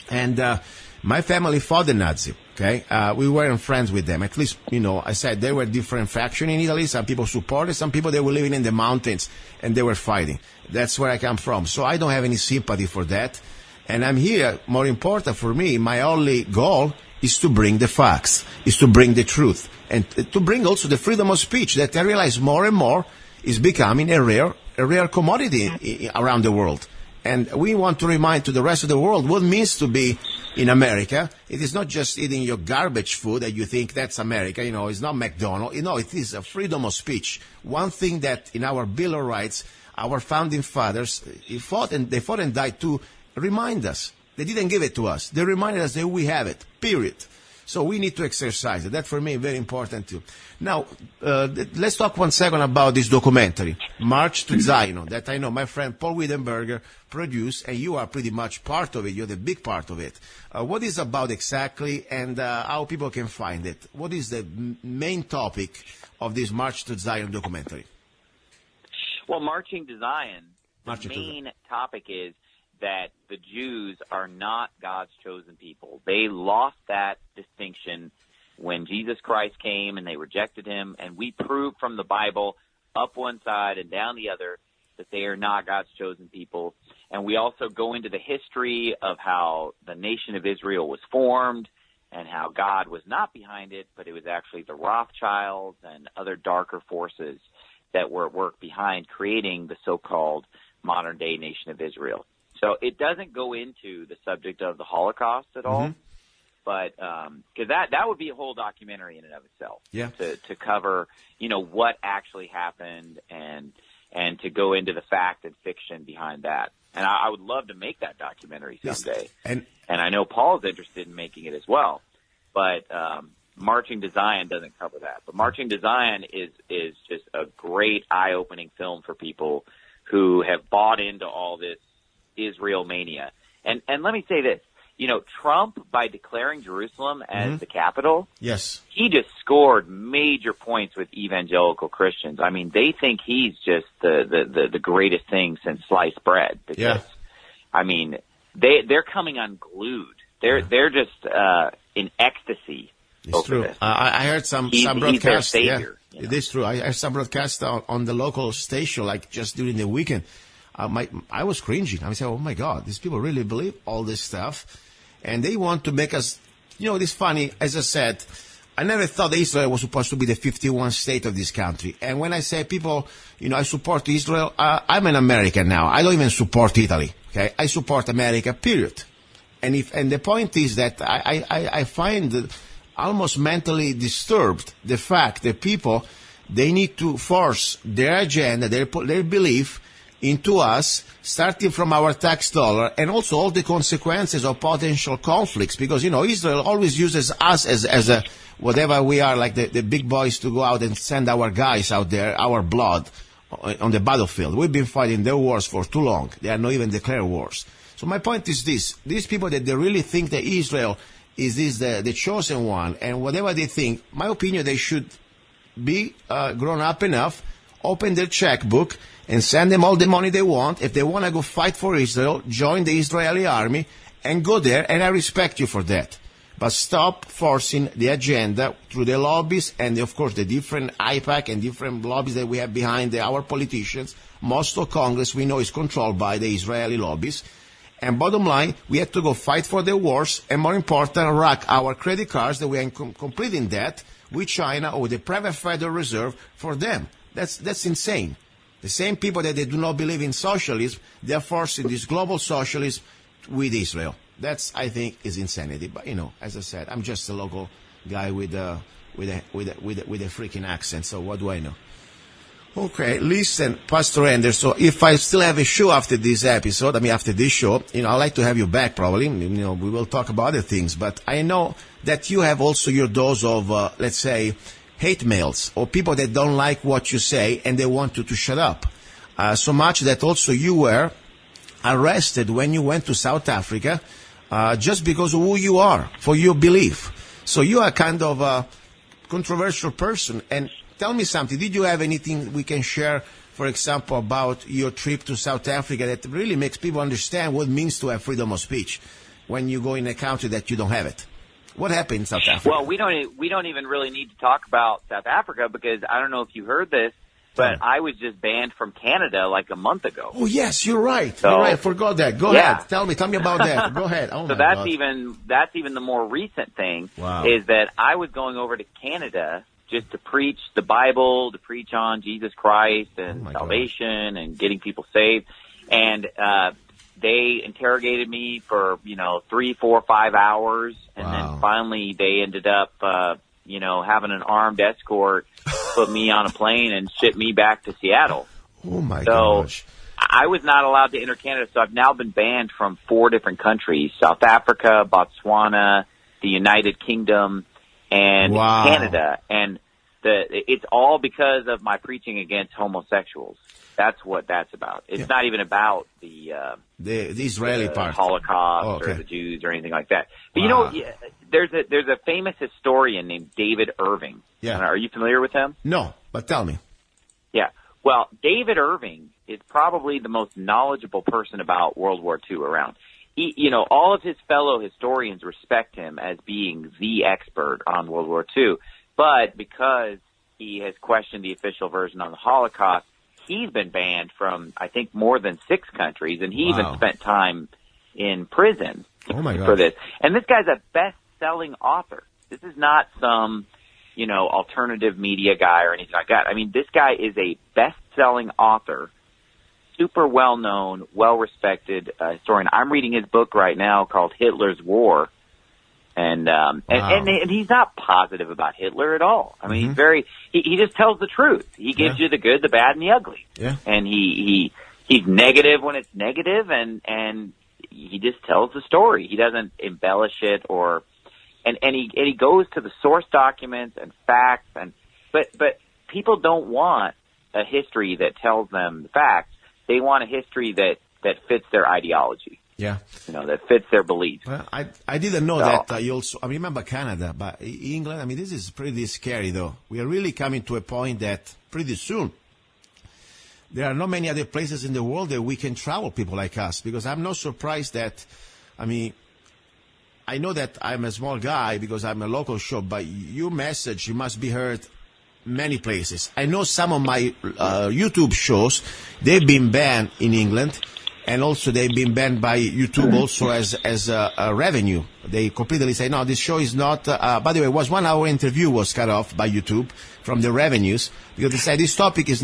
and my family fought the Nazi. Okay, we weren't friends with them. At least, I said there were different factions in Italy. Some people supported, some people, they were living in the mountains and they were fighting. That's where I come from. So I don't have any sympathy for that. And I'm here, more important for me, my only goal is to bring the facts, is to bring the truth, and to bring also the freedom of speech that I realize more and more is becoming a rare commodity around the world. And we want to remind to the rest of the world what it means to be in America. It is not just eating your garbage food that you think that's America. It's not McDonald's. It is a freedom of speech. One thing that in our Bill of Rights, our founding fathers, they fought and died to remind us. They didn't give it to us. They reminded us that we have it, period. So we need to exercise it. That, for me, is very important, too. Now, let's talk 1 second about this documentary, March to Zion, that I know my friend Paul Wittenberger produced, and you are pretty much part of it. You're the big part of it. What is it about exactly, and how people can find it? What is the main topic of this March to Zion documentary?
Well, Marching to Zion, the main topic is that the Jews are not God's chosen people. They lost that distinction when Jesus Christ came and they rejected him, and we prove from the Bible up one side and down the other that they are not God's chosen people. And we also go into the history of how the nation of Israel was formed and how God was not behind it, but it was actually the Rothschilds and other darker forces that were at work behind creating the so-called modern-day nation of Israel. So it doesn't go into the subject of the Holocaust at all, but because that would be a whole documentary in and of itself.
Yeah.
To cover what actually happened and to go into the fact and fiction behind that. And I would love to make that documentary someday.
Yes.
And I know Paul's interested in making it as well. But Marching to Zion doesn't cover that. But Marching to Zion is just a great eye-opening film for people who have bought into all this Israel mania. And let me say this, Trump, by declaring Jerusalem as the capital,
yes,
he just scored major points with evangelical Christians. I mean, they think he's just the greatest thing since sliced bread. Because, I mean, they're coming unglued. They're just in ecstasy.
It's true.
This.
I heard some broadcasts.
He's their savior.
Yeah, it is true. I heard some broadcast on the local station, like just during the weekend. I was cringing. I said, oh my God, these people really believe all this stuff. And they want to make us, it's funny, as I said, I never thought that Israel was supposed to be the 51st state of this country. And when I say people, I support Israel, I'm an American now. I don't even support Italy. Okay. I support America, period. And the point is that I find almost mentally disturbed the fact that people, they need to force their agenda, their belief into us, starting from our tax dollar, and also all the consequences of potential conflicts. Because, Israel always uses us as a, whatever we are, like the big boys to go out and send our guys out there, our blood, on the battlefield. We've been fighting their wars for too long. They are not even declared wars. So my point is this. These people that they really think that Israel is the chosen one, and whatever they think, my opinion, they should be grown up enough, open their checkbook, and send them all the money they want. If they want to go fight for Israel, join the Israeli army and go there, and I respect you for that. But stop forcing the agenda through the lobbies and, of course, the different IPAC and different lobbies that we have behind our politicians. Most of Congress, we know, is controlled by the Israeli lobbies. And bottom line, we had to go fight for the wars, and more important, rack our credit cards that we are in complete in debt with China or the private Federal Reserve for them. That's insane. The same people that they do not believe in socialism, they are forcing this global socialism with Israel. That's, I think, is insanity. But as I said, I'm just a local guy with a freaking accent. So what do I know? Okay, listen, Pastor Anders. So if I still have a show after this episode, after this show, I'd like to have you back probably. We will talk about other things. But I know that you have also your dose of, let's say, hate mails or people that don't like what you say and they want you to shut up. So much that also you were arrested when you went to South Africa just because of who you are, for your belief. So you are kind of a controversial person. And tell me something. Did you have anything we can share, for example, about your trip to South Africa that really makes people understand what it means to have freedom of speech when you go in a country that you don't have it? What happened in South Africa?
Well, we don't even really need to talk about South Africa because I don't know if you heard this, but I was just banned from Canada like a month ago.
Oh yes, you're right.
So,
you're right. I forgot that. Go ahead. Tell me about that. Go ahead. Oh,
so that's even the more recent thing is that I was going over to Canada just to preach the Bible, to preach on Jesus Christ and salvation and getting people saved. And they interrogated me for 3, 4, 5 hours, and then finally they ended up having an armed escort put me on a plane and ship me back to Seattle.
Oh my gosh.
I was not allowed to enter Canada, so I've now been banned from 4 different countries: South Africa, Botswana, the United Kingdom, and Canada. And it's all because of my preaching against homosexuals. That's what that's about. It's not even about the
Israeli part,
Holocaust or the Jews or anything like that. But there's a famous historian named David Irving. Yeah. Are you familiar with him?
No, but tell me.
Yeah. Well, David Irving is probably the most knowledgeable person about World War II around. All of his fellow historians respect him as being the expert on World War II. But because he has questioned the official version on the Holocaust, he's been banned from, I think, more than 6 countries, and he even spent time in prison for this. And this guy's a best-selling author. This is not some, alternative media guy or anything like that. I mean, this guy is a best-selling author, super well-known, well-respected historian. I'm reading his book right now called Hitler's War. And he's not positive about Hitler at all. I mean, he just tells the truth. He gives you the good, the bad, and the ugly. Yeah. And he's negative when it's negative, and he just tells the story. He doesn't embellish it and he goes to the source documents and facts, but people don't want a history that tells them the facts. They want a history that fits their ideology.
Yeah.
That fits their beliefs.
Well, I didn't know that you also, I remember Canada, but England, this is pretty scary though. We are really coming to a point that pretty soon there are not many other places in the world that we can travel, people like us, because I'm not surprised that, I know that I'm a small guy because I'm a local show, but your message, you must be heard many places. I know some of my YouTube shows, they've been banned in England. And also they've been banned by YouTube also as a revenue. They completely say, no, this show is not, by the way, it was 1 hour interview was cut off by YouTube from the revenues because they said this topic is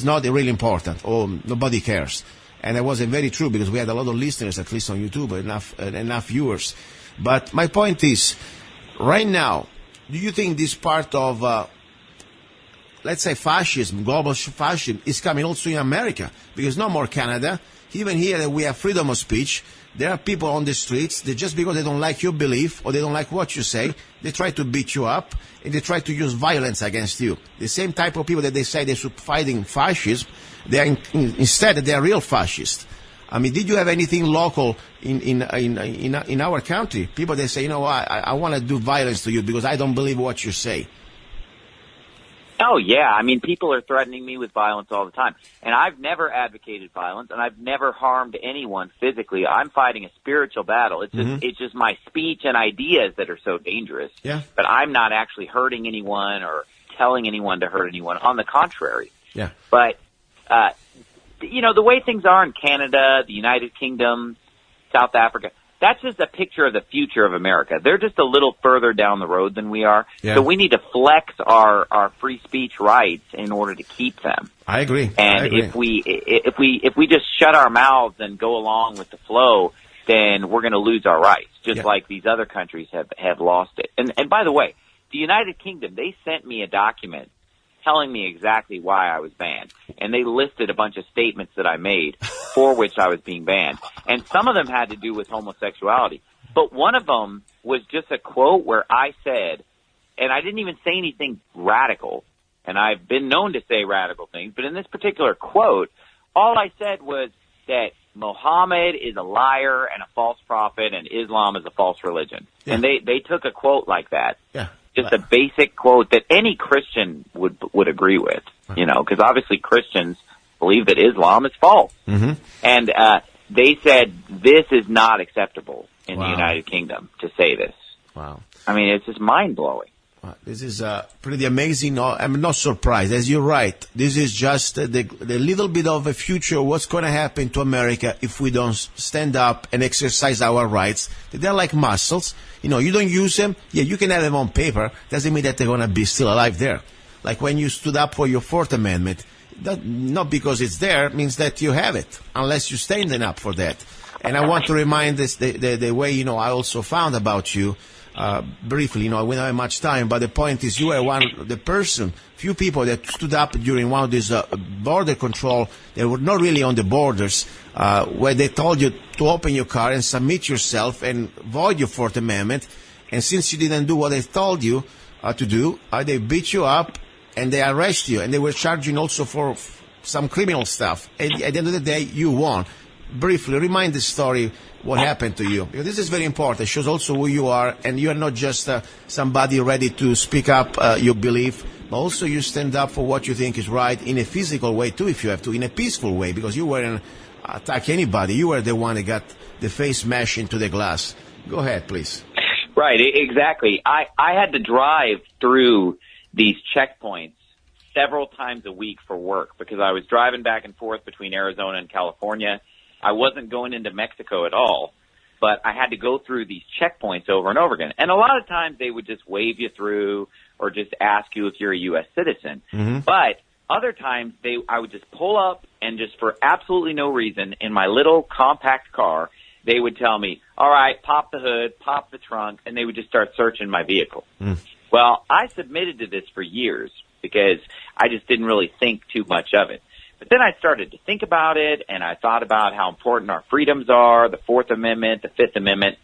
not really important or nobody cares. And it wasn't very true because we had a lot of listeners, at least on YouTube, enough viewers. But my point is, right now, do you think this part of, let's say fascism, global fascism is coming also in America? Because no more Canada. Even here that we have freedom of speech, there are people on the streets that just because they don't like your belief or they don't like what you say, they try to beat you up and they try to use violence against you. The same type of people that they say they're fighting fascism, instead they are real fascists. Did you have anything local in our country? People that say, I want to do violence to you because I don't believe what you say.
Oh, yeah. People are threatening me with violence all the time. And I've never advocated violence, and I've never harmed anyone physically. I'm fighting a spiritual battle. It's just my speech and ideas that are so dangerous. Yeah. But I'm not actually hurting anyone or telling anyone to hurt anyone. On the contrary. Yeah. But, the way things are in Canada, the United Kingdom, South Africa. That's just a picture of the future of America. They're just a little further down the road than we are.
Yeah.
So we need to flex our free speech rights in order to keep them.
I agree.
And
I agree.
if we just shut our mouths and go along with the flow, then we're going to lose our rights, just like these other countries have lost it. And by the way, the United Kingdom, they sent me a document telling me exactly why I was banned. And they listed a bunch of statements that I made for which I was being banned. And some of them had to do with homosexuality. But one of them was just a quote where I said, and I didn't even say anything radical, and I've been known to say radical things, but in this particular quote, all I said was that Muhammad is a liar and a false prophet and Islam is a false religion. Yeah. And they took a quote like that. Yeah. Just a basic quote that any Christian would agree with, you know, because obviously Christians believe that Islam is false. Mm-hmm. And they said this is not acceptable in the United Kingdom to say this. Wow. I mean, it's just mind-blowing.
This is pretty amazing. I'm not surprised. As you're right, this is just the little bit of a future of what's going to happen to America if we don't stand up and exercise our rights. They're like muscles. You know, you don't use them. Yeah, you can have them on paper. Doesn't mean that they're going to be still alive there. Like when you stood up for your Fourth Amendment, not because it's there means that you have it, unless you're standing up for that. And I want to remind this the way, you know, I also found about you. Briefly, you know, we don't have much time, but the point is you were few people that stood up during one of these border control. They were not really on the borders, where they told you to open your car and submit yourself and void your Fourth Amendment. And since you didn't do what they told you to do, they beat you up and they arrest you. And they were charging also for some criminal stuff. And at the end of the day, you won. Briefly, remind the story what happened to you. Because this is very important. It shows also who you are, and you are not just somebody ready to speak up your belief, but also you stand up for what you think is right in a physical way too, if you have to, in a peaceful way, because you weren't attack anybody. You were the one that got the face smashed into the glass. Go ahead, please.
Right, exactly. I had to drive through these checkpoints several times a week for work because I was driving back and forth between Arizona and California. I wasn't going into Mexico at all, but I had to go through these checkpoints over and over again. And a lot of times they would just wave you through or just ask you if you're a U.S. citizen. Mm-hmm. But other times I would just pull up and just for absolutely no reason in my little compact car, they would tell me, all right, pop the hood, pop the trunk, and they would just start searching my vehicle. Mm. Well, I submitted to this for years because I just didn't really think too much of it. But then I started to think about it, and I thought about how important our freedoms are, the Fourth Amendment, the Fifth Amendment.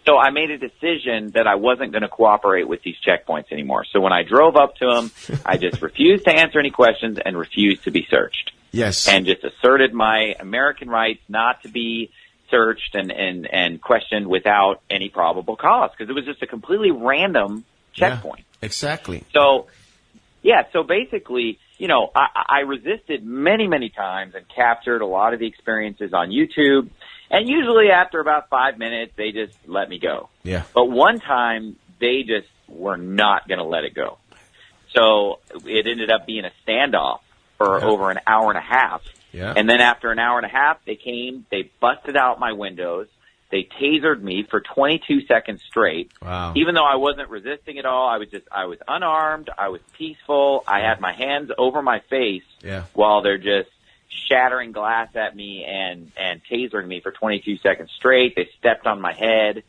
So I made a decision that I wasn't going to cooperate with these checkpoints anymore. So when I drove up to them, I just refused to answer any questions and refused to be searched.
Yes.
And just asserted my American rights not to be searched and questioned without any probable cause, because it was just a completely random checkpoint.
Yeah, exactly.
So, yeah, so basically, you know, I resisted many, many times and captured a lot of the experiences on YouTube. And usually after about 5 minutes, they just let me go. Yeah. But one time, they just were not going to let it go. So it ended up being a standoff for over an hour and a half. Yeah. And then after an hour and a half, they came, they busted out my windows. They tasered me for 22 seconds straight. Wow. Even though I wasn't resisting at all, I was unarmed, I was peaceful, I had my hands over my face while they're just shattering glass at me and tasering me for 22 seconds straight. They stepped on my head,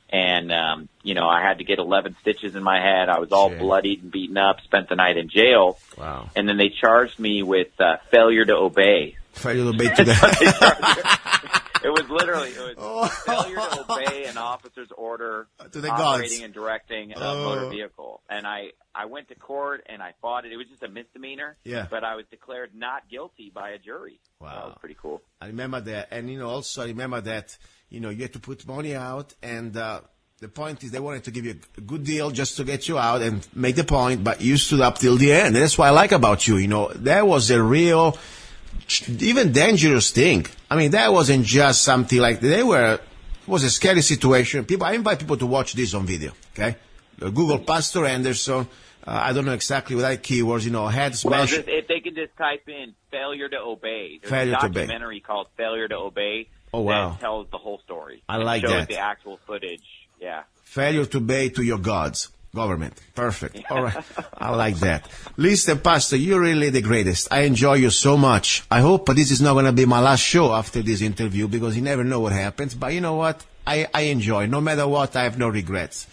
and, you know, I had to get 11 stitches in my head. I was all bloodied and beaten up, spent the night in jail. Wow. And then they charged me with failure to obey.
Failure to obey to that.
It was literally failure to obey an officer's order
to the
operating and directing a motor vehicle. And I went to court and I fought it. It was just a misdemeanor, but I was declared not guilty by a jury. Wow. That was pretty cool.
I remember that. And, you know, also I remember that, you know, you had to put money out, and the point is they wanted to give you a good deal just to get you out and make the point, but you stood up till the end. And that's what I like about you. You know, that was a real, even dangerous thing. I mean, that wasn't just something like it was a scary situation. I invite people to watch this on video, okay? Google Pastor Anderson. I don't know exactly what that keywords, you know, head smash.
Well, if they can just type in failure to obey. There's a documentary called Failure to Obey.
Oh, wow.
that tells the whole story.
I like
shows
that.
the actual footage. Yeah.
Failure to obey to your gods. Government. Perfect. All right. I like that. Listen, Pastor, you're really the greatest. I enjoy you so much. I hope this is not going to be my last show after this interview because you never know what happens. But you know what? I enjoy. No matter what, I have no regrets.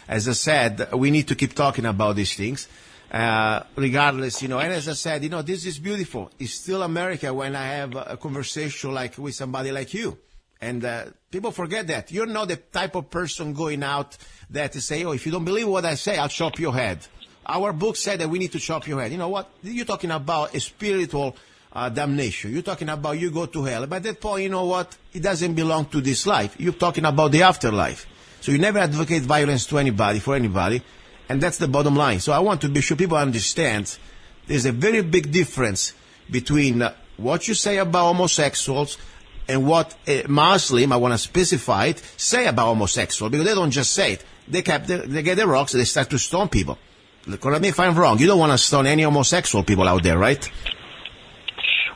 As I said, we need to keep talking about these things. Regardless, and as I said, this is beautiful. It's still America when I have a conversation like with somebody like you. And people forget that. You're not the type of person going out there to say, oh, if you don't believe what I say, I'll chop your head. Our book said that we need to chop your head. You know what? You're talking about a spiritual damnation. You're talking about you go to hell. But at that point, you know what? It doesn't belong to this life. You're talking about the afterlife. So you never advocate violence to anybody, for anybody. And that's the bottom line. So I want to be sure people understand there's a very big difference between what you say about homosexuals and what a Muslim, I want to specify it, say about homosexual, because they don't just say it. They get the rocks and they start to stone people. Correct me if I'm wrong. You don't want to stone any homosexual people out there, right?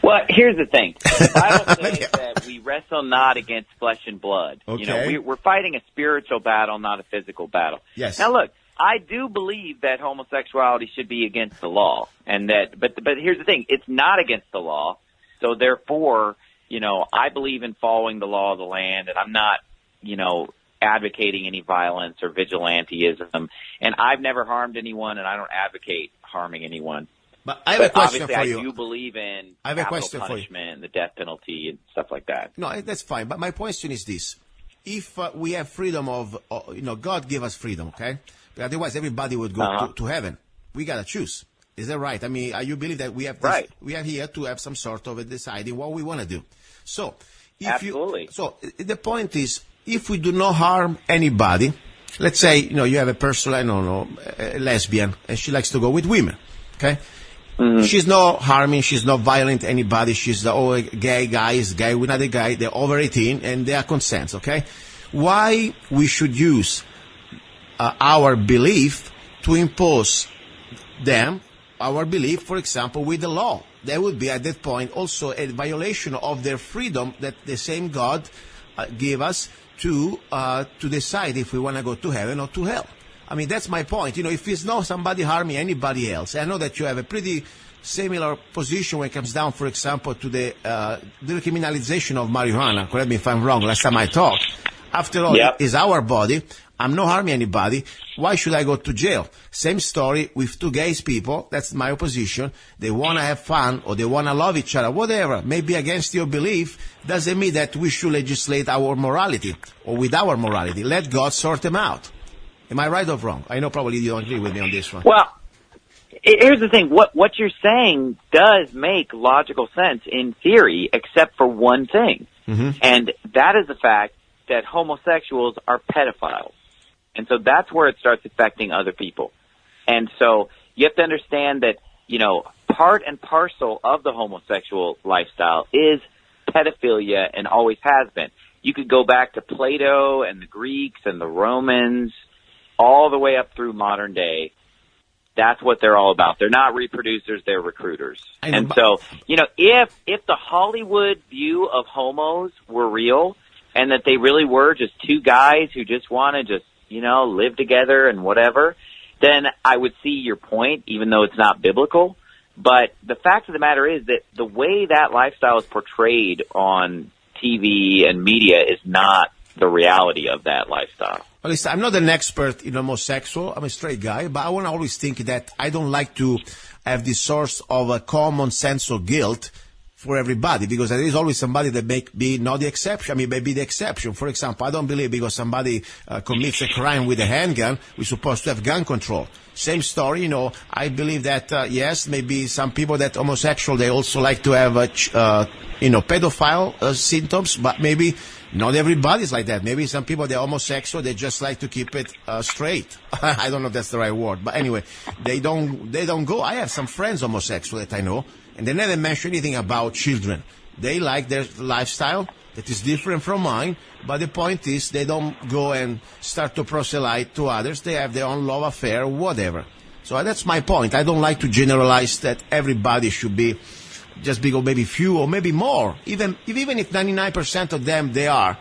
Well, here's the thing. The Bible says that we wrestle not against flesh and blood.
Okay.
We're fighting a spiritual battle, not a physical battle.
Yes.
Now, look, I do believe that homosexuality should be against the law, and that. But here's the thing: it's not against the law. So therefore, I believe in following the law of the land, and I'm not, advocating any violence or vigilantism. And I've never harmed anyone, and I don't advocate harming anyone.
But I have a question
obviously,
for you.
I do believe in
I have a
capital
question for you.
punishment and the death penalty and stuff like that.
No, that's fine. But my question is this. If we have freedom of, God give us freedom, okay? But otherwise, everybody would go to heaven. We got to choose. Is that right? I mean, you believe that we have this,
right.
We are here to have some sort of a deciding what we want to do. So,
Absolutely.
The point is, if we do not harm anybody, let's say, you have a person, I don't know, a lesbian, and she likes to go with women, okay? Mm-hmm. She's not harming, she's not violent to anybody, she's a gay guy, is gay with another guy, they're over 18, and they are consents, okay? Why we should use our belief to impose them, our belief, for example, with the law? There would be, at that point, also a violation of their freedom that the same God gave us to decide if we want to go to heaven or to hell. I mean, that's my point. If it's not somebody harming anybody else, I know that you have a pretty similar position when it comes down, for example, to the decriminalization of marijuana. Correct me if I'm wrong. Last time I talked. After all, It's our body. I'm not harming anybody. Why should I go to jail? Same story with two gay people. That's my opposition. They want to have fun or they want to love each other, whatever. Maybe against your belief doesn't mean that we should legislate our morality or with our morality. Let God sort them out. Am I right or wrong? I know probably you don't agree with me on this one.
Well, here's the thing. What you're saying does make logical sense in theory, except for one thing. Mm-hmm. And that is the fact that homosexuals are pedophiles. And so that's where it starts affecting other people. And so you have to understand that, part and parcel of the homosexual lifestyle is pedophilia and always has been. You could go back to Plato and the Greeks and the Romans all the way up through modern day. That's what they're all about. They're not reproducers, they're recruiters. And so, if the Hollywood view of homos were real and that they really were just two guys who just want to live together and whatever, then I would see your point, even though it's not biblical. But the fact of the matter is that the way that lifestyle is portrayed on TV and media is not the reality of that lifestyle.
Well, listen, I'm not an expert in homosexual. I'm a straight guy, but I want to always think that I don't like to have this source of a common sense of guilt for everybody, because there is always somebody that may be not the exception, may be the exception. For example, I don't believe because somebody commits a crime with a handgun, we're supposed to have gun control. Same story, I believe that, yes, maybe some people that homosexual, they also like to have, pedophile symptoms, but maybe not everybody's like that. Maybe some people, they're homosexual, they just like to keep it straight. I don't know if that's the right word, but anyway, they don't go. I have some friends homosexual that I know, and they never mention anything about children. They like their lifestyle that is different from mine, but the point is they don't go and start to proselyte to others. They have their own love affair, whatever. So that's my point. I don't like to generalize that everybody should be just because maybe few or maybe more, even if 99% of them they are,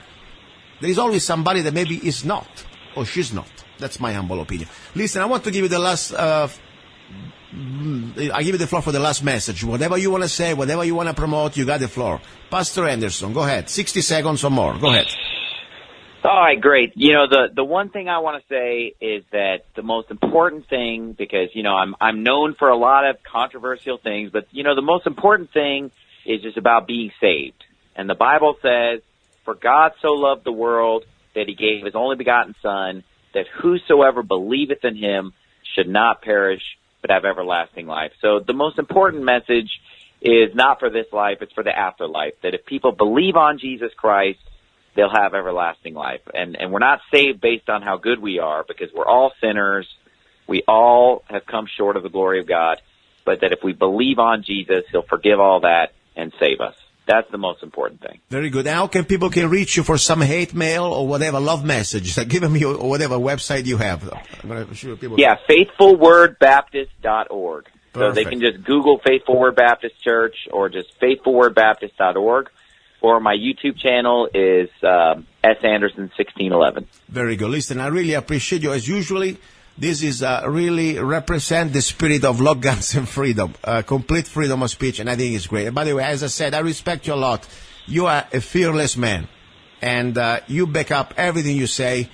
there is always somebody that maybe is not or she's not. That's my humble opinion. Listen, I want to give you the last. I give you the floor for the last message. Whatever you want to say, whatever you want to promote, you got the floor. Pastor Anderson, go ahead. 60 seconds or more. Go ahead.
All right, great. You know, the one thing I want to say is that the most important thing, because, you know, I'm known for a lot of controversial things, but, you know, the most important thing is just about being saved. And the Bible says, for God so loved the world that he gave his only begotten Son, that whosoever believeth in him should not perish, but have everlasting life. So the most important message is not for this life, it's for the afterlife, that if people believe on Jesus Christ, they'll have everlasting life. And we're not saved based on how good we are, because we're all sinners. We all have come short of the glory of God. But that if we believe on Jesus, he'll forgive all that and save us. That's the most important thing.
Very good. How can people reach you for some hate mail or whatever, love message? Give me whatever website you have. I'm going to show people.
Yeah, faithfulwordbaptist.org.
Perfect.
So they can just Google Faithful Word Baptist Church or just faithfulwordbaptist.org. Or my YouTube channel is S. Anderson 1611.
Very good. Listen, I really appreciate you. As usually, this is really represent the spirit of love, guns, and freedom, complete freedom of speech, and I think it's great. And by the way, as I said, I respect you a lot. You are a fearless man, and you back up everything you say,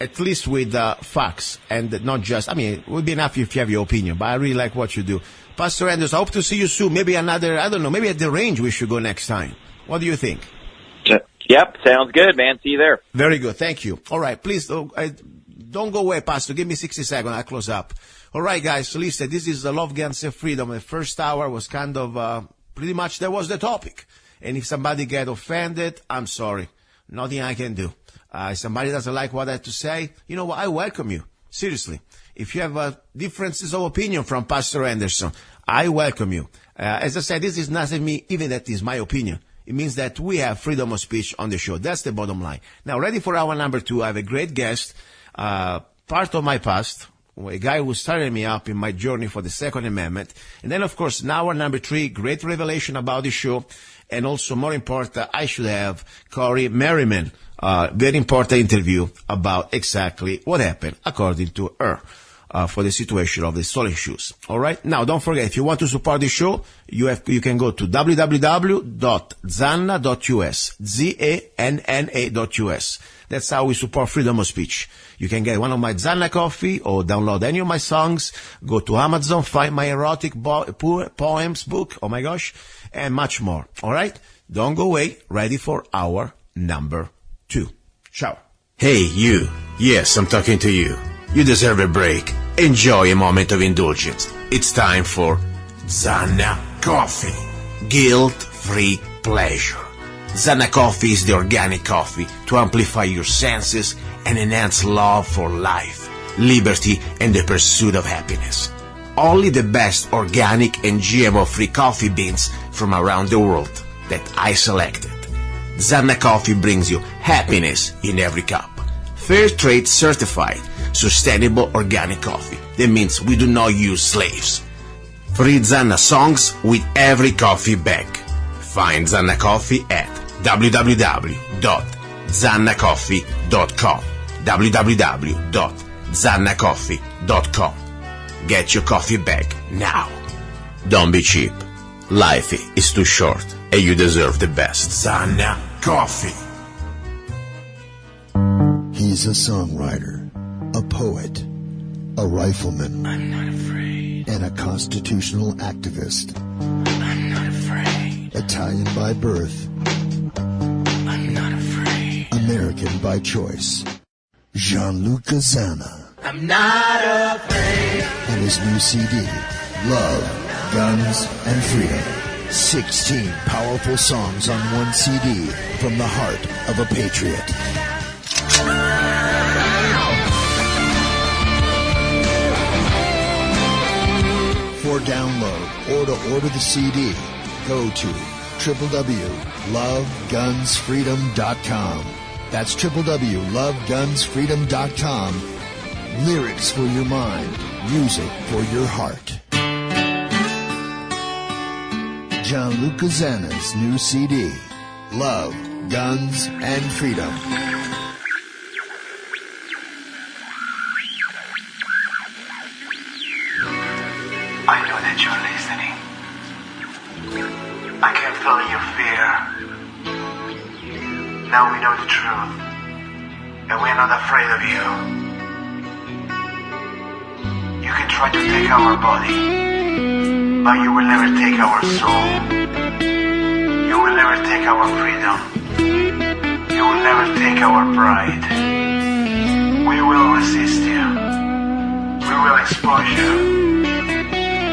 at least with facts, and not just, I mean, it would be enough if you have your opinion, but I really like what you do. Pastor Anderson, I hope to see you soon. Maybe another, I don't know, maybe at the range we should go next time. What do you think?
Yep, sounds good, man. See you there.
Very good. Thank you. All right, please don't go away, Pastor. Give me 60 seconds. I'll close up. All right, guys. So listen, this is the Love, Guns, and Freedom. The first hour was kind of pretty much that was the topic. And if somebody get offended, I'm sorry. Nothing I can do. If somebody doesn't like what I have to say, you know what? I welcome you. Seriously. If you have differences of opinion from Pastor Anderson, I welcome you. As I said, this is nothing me, even that is my opinion. It means that we have freedom of speech on the show. That's the bottom line. Now, ready for hour number 2, I have a great guest, part of my past, a guy who started me up in my journey for the Second Amendment. And then, of course, in hour number 3, great revelation about the show. And also, more important, I should have cori-merryman, very important interview about exactly what happened, according to her. For the situation of the stolen shoes. All right. Now, don't forget, if you want to support the show, you can go to www.zanna.us, ZANNA.us. That's how we support freedom of speech. You can get one of my Zanna coffee or download any of my songs. Go to Amazon, find my erotic poems book. Oh my gosh. And much more. All right. Don't go away. Ready for hour number 2. Ciao. Hey, you. Yes, I'm talking to you. You deserve a break. Enjoy a moment of indulgence. It's time for Zanna Coffee. Guilt-free pleasure. Zanna Coffee is the organic coffee to amplify your senses and enhance love for life, liberty, and the pursuit of happiness. Only the best organic and GMO-free coffee beans from around the world that I selected. Zanna Coffee brings you happiness in every cup. Fair trade certified. Sustainable organic coffee. That means we do not use slaves. Free Zanna songs with every coffee bag. Find Zanna Coffee at www.zannacoffee.com. www.zannacoffee.com. Get your coffee bag now. Don't be cheap. Life is too short and you deserve the best. Zanna Coffee.
He's a songwriter, a poet, a rifleman,
I'm not afraid.
and a constitutional activist.
I'm not afraid.
Italian by birth,
I'm not afraid.
American by choice. Luca-Zanna
I'm not afraid.
and his new CD, Love, Guns, and Freedom. 16 powerful songs on one CD from the heart of a patriot. For download or to order the CD, go to www.lovegunsfreedom.com. That's www.lovegunsfreedom.com. Lyrics for your mind, music for your heart. Luca-Zanna's new CD, Love, Guns, and Freedom.
I know that you're listening. I can feel your fear. Now we know the truth, and we're not afraid of you. You can try to take our body, but you will never take our soul. You will never take our freedom. You will never take our pride. We will resist you. We will expose you.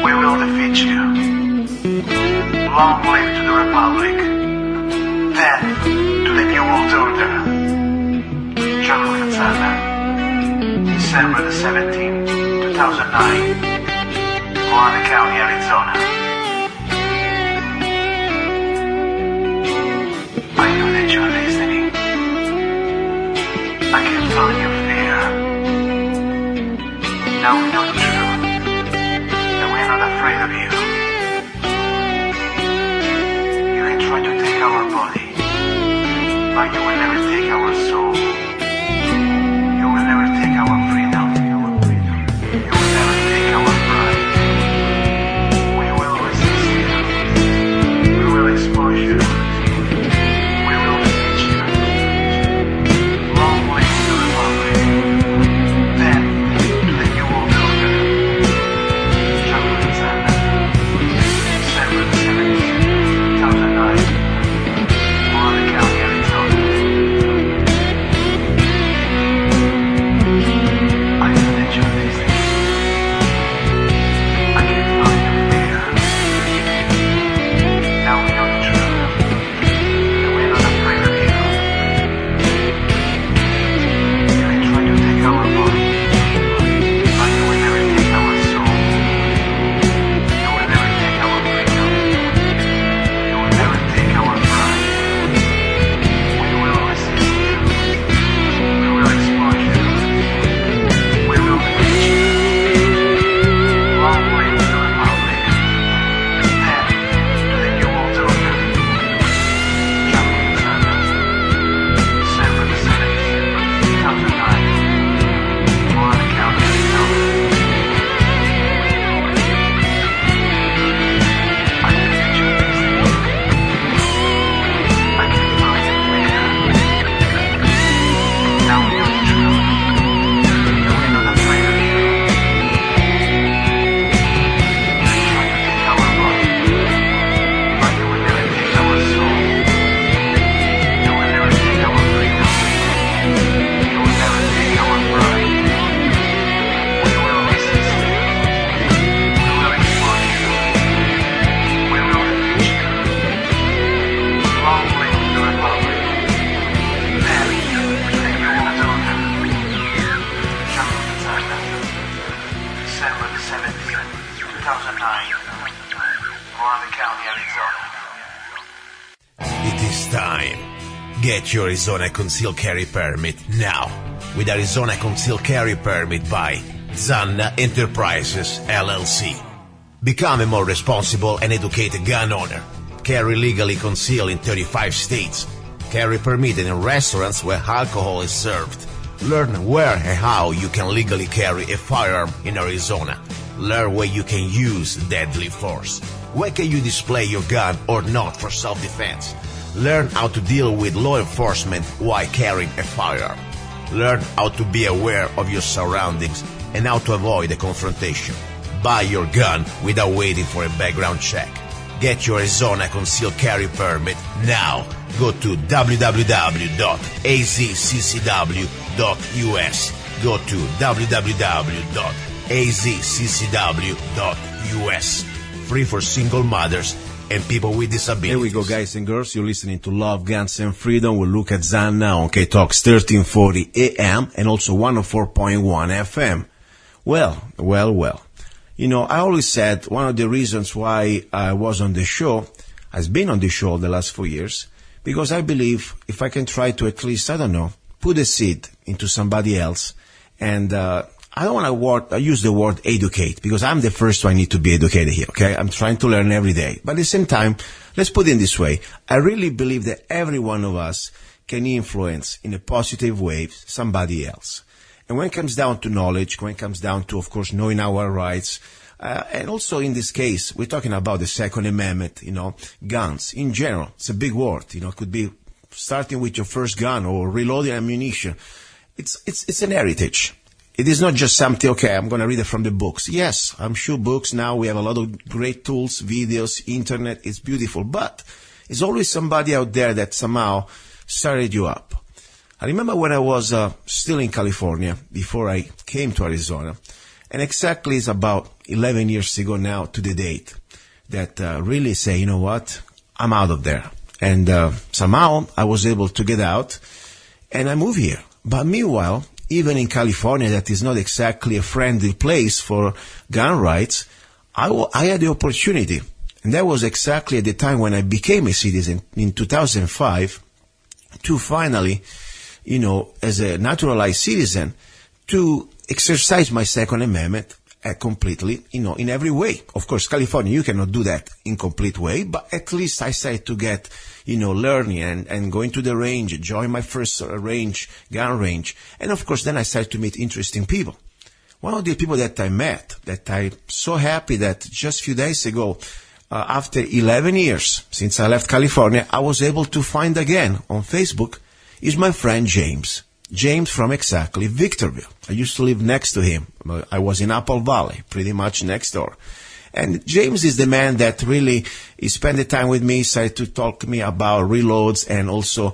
We will defeat you. Long live to the Republic. Death to the New World Order. Luca-Zanna. December the 17th, 2009. Moana County, Arizona. I know that you're listening. I can feel your fear. Now we know the truth, and we're not afraid of you. You can try to take our body, but you will never take our soul. You will never take our freedom. You will never take our pride. We will resist you. We will expose you. We will defeat you. Long live the Republic. Then to the New World Order. Luca-Zanna. December 17th, 2009. Moana County, Arizona. I know that you're listening. I can feel your fear. Now we know the truth, and we're not afraid of you. You can try to take our body, but you will never take our soul. You will never take our freedom. You will never take our pride. We will resist you. We will expose you. We will defeat you. Long live the Republic. Death to the New World Order. Luca-Zanna. December the 17th, 2009. Moana County, Arizona. I know that you're listening. I can feel your fear. Now we know the truth, and we're not afraid of you. You can try to take our body, but you will never take our soul. You will never take our freedom. You will never take our pride. We will resist you. We will expose you. We will defeat you. Long live the Republic. Death to the New World Order. Luca-Zanna. December the 17th, 2009. Moana County, Arizona.
It is time. Get your Arizona Concealed Carry Permit now with Arizona Concealed Carry Permit by Zanna Enterprises, LLC. Become a more responsible and educated gun owner. Carry legally concealed in 35 states. Carry permitted in restaurants where alcohol is served. Learn where and how you can legally carry a firearm in Arizona. Learn where you can use deadly force. Where can you display your gun or not for self-defense? Learn how to deal with law enforcement while carrying a firearm. Learn how to be aware of your surroundings and how to avoid a confrontation. Buy your gun without waiting for a background check. Get your Arizona Concealed Carry Permit now. Go to www.azccw.us. Go to www.azccw.us. Free for single mothers and people with disabilities. Here we go, guys and girls. You're listening to Love, Guns, and Freedom with Luca-Zanna on KTOX 1340 AM and also 104.1 FM. Well. You know, I always said one of the reasons why I was on the show, has been on the show the last 4 years, because I believe if I can try to at least, I don't know, put a seed into somebody else and I don't want to use the word educate, because I'm the first one I need to be educated here, okay? I'm trying to learn every day. But at the same time, let's put it in this way. I really believe that every one of us can influence in a positive way somebody else. And when it comes down to knowledge, when it comes down to, of course, knowing our rights, and also in this case, we're talking about the Second Amendment, guns in general. It's a big word, it could be starting with your first gun or reloading ammunition. It's an heritage. It is not just something, okay, I'm going to read it from the books. Yes, I'm sure books now, we have a lot of great tools, videos, internet, it's beautiful. But there's always somebody out there that somehow started you up. I remember when I was still in California, before I came to Arizona, and exactly it's about 11 years ago now to the date, that really say, you know what, I'm out of there. And somehow I was able to get out, and I moved here. But meanwhile, even in California, that is not exactly a friendly place for gun rights, I had the opportunity. And that was exactly at the time when I became a citizen in 2005, to finally, as a naturalized citizen, to exercise my Second Amendment completely, in every way. Of course, California, you cannot do that in complete way, but at least I started to get, learning and going to the range, join my first gun range. And of course, then I started to meet interesting people. One of the people that I met, that I'm so happy that just a few days ago, after 11 years since I left California, I was able to find again on Facebook, is my friend James. James from exactly Victorville. I used to live next to him. I was in Apple Valley, pretty much next door. And James is the man that really spent the time with me, started to talk to me about reloads and also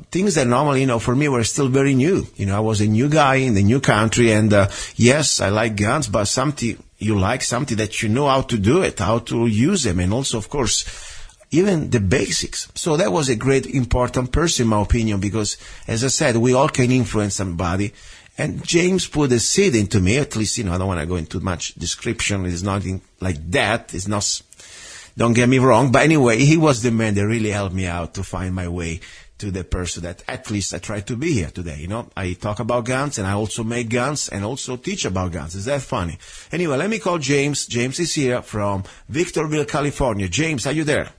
things that normally, for me were still very new. I was a new guy in the new country, and yes, I like guns, but something you like, something that you know how to do it, how to use them, and also, of course, even the basics. So that was a great, important person, in my opinion, because, as I said, we all can influence somebody. And James put a seed into me, at least, I don't want to go into much description. It's nothing like that. It's not, don't get me wrong. But anyway, he was the man that really helped me out to find my way to the person that at least I try to be here today. I talk about guns, and I also make guns and also teach about guns. Is that funny? Anyway, let me call James. James is here from Victorville, California. James, are you there?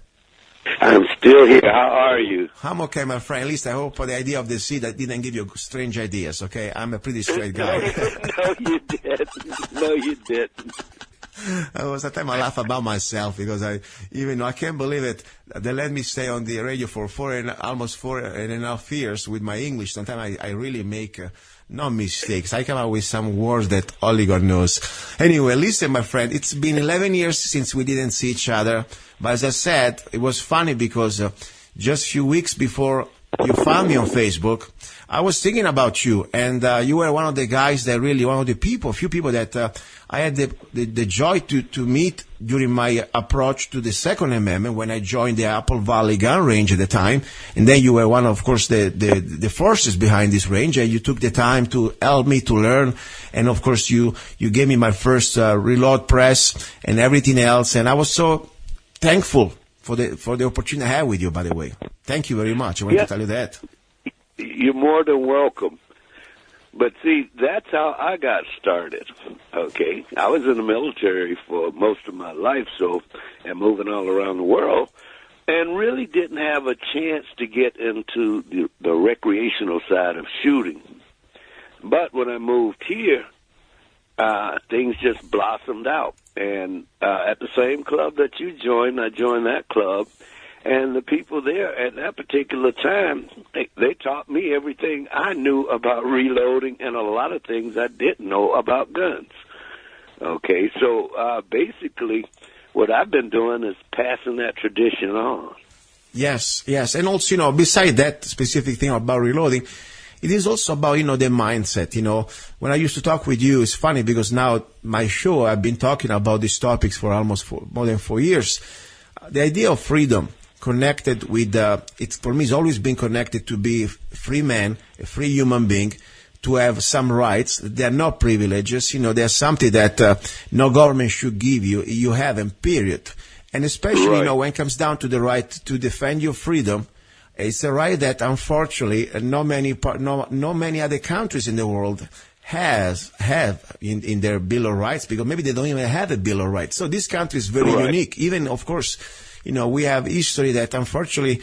I'm still here. How are you?
I'm okay, my friend. At least I hope for the idea of the seed that didn't give you strange ideas, okay? I'm a pretty straight guy.
No, you didn't. No, you didn't.
Sometimes I laugh about myself because I can't believe it. They let me stay on the radio for almost 4.5 years with my English. Sometimes I really make no mistakes. I come out with some words that only God knows. Anyway, listen, my friend, it's been 11 years since we didn't see each other. But as I said, it was funny because just a few weeks before you found me on Facebook, I was thinking about you, and you were one of the guys that really, one of the few people that I had the joy to meet during my approach to the Second Amendment when I joined the Apple Valley gun range at the time. And then you were one of course, the forces behind this range, and you took the time to help me to learn. And of course, you gave me my first reload press and everything else. And I was so thankful for the opportunity I had with you, by the way. Thank you very much. I want to tell you that.
You're more than welcome. But see, that's how I got started, okay? I was in the military for most of my life, and moving all around the world, and really didn't have a chance to get into the recreational side of shooting. But when I moved here, things just blossomed out. And at the same club that you joined, I joined that club. And the people there at that particular time, they taught me everything I knew about reloading and a lot of things I didn't know about guns. Okay, so basically what I've been doing is passing that tradition on.
Yes. And also, beside that specific thing about reloading, it is also about, the mindset. When I used to talk with you, it's funny because now my show, I've been talking about these topics for more than 4 years. The idea of freedom connected with, for me, it's always been connected to be a free man, a free human being, to have some rights. They're not privileges. They're something that no government should give you. You have them, period. And especially, when it comes down to the right to defend your freedom, it's a right that, unfortunately, not many other countries in the world have in their Bill of Rights, because maybe they don't even have a Bill of Rights. So this country is very unique. Even, of course, we have history that unfortunately,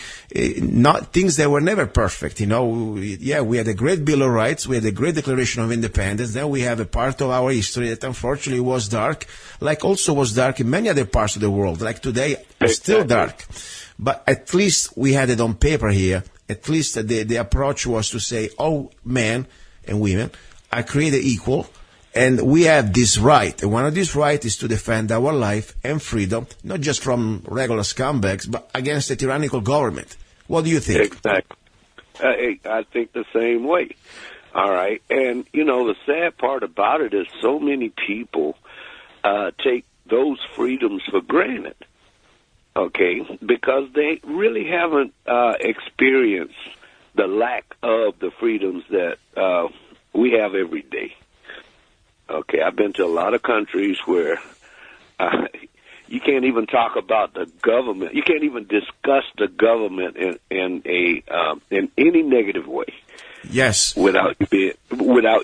not things that were never perfect. We had a great Bill of Rights, we had a great Declaration of Independence. Then we have a part of our history that unfortunately was dark, like also was dark in many other parts of the world. Like today, it's still dark. But at least we had it on paper here. At least the approach was to say, oh, men and women are created equal, and we have this right. And one of these rights is to defend our life and freedom, not just from regular scumbags, but against a tyrannical government. What do you think?
Exactly. I think the same way. All right. And, the sad part about it is so many people take those freedoms for granted, okay, because they really haven't experienced the lack of the freedoms that we have every day. Okay, I've been to a lot of countries where you can't even talk about the government. You can't even discuss the government in any negative way.
Yes.
Without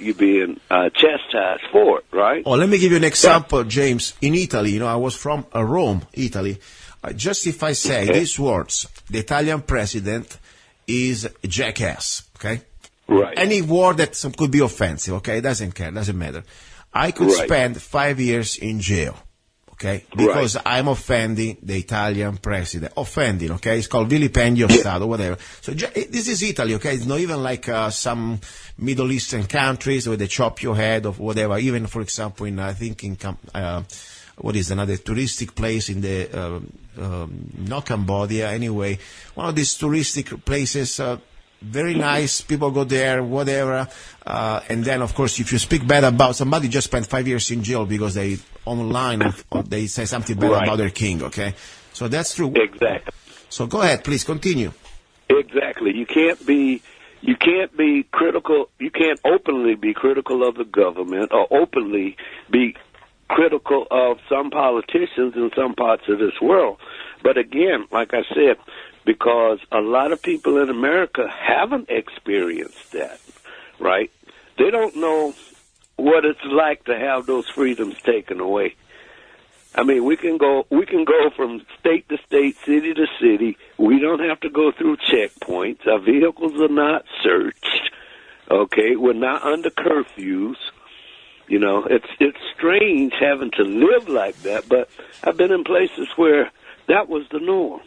you being chastised for it, right?
Oh, let me give you an example, James. In Italy, I was from Rome, Italy. Just if I say these words, the Italian president is a jackass, okay?
Right.
Any word that could be offensive, okay? Doesn't matter. I could spend 5 years in jail, okay? Because I'm offending the Italian president. Offending, okay? It's called vilipendio Stato, whatever. So this is Italy, okay? It's not even like some Middle Eastern countries where they chop your head or whatever. Even, for example, what is another touristic place in the, not Cambodia, anyway. One of these touristic places, very nice, people go there, whatever, and then, of course, if you speak bad about somebody, just spent 5 years in jail because they online or they say something bad about their king, okay? So that's true.
Exactly.
So go ahead, please, continue.
Exactly. You can't be critical, you can't openly be critical of the government or openly be critical of some politicians in some parts of this world. But again, like I said, because a lot of people in America haven't experienced that, right? They don't know what it's like to have those freedoms taken away. I mean, we can go from state to state, city to city. We don't have to go through checkpoints. Our vehicles are not searched. Okay, we're not under curfews. It's strange having to live like that, but I've been in places where that was the norm.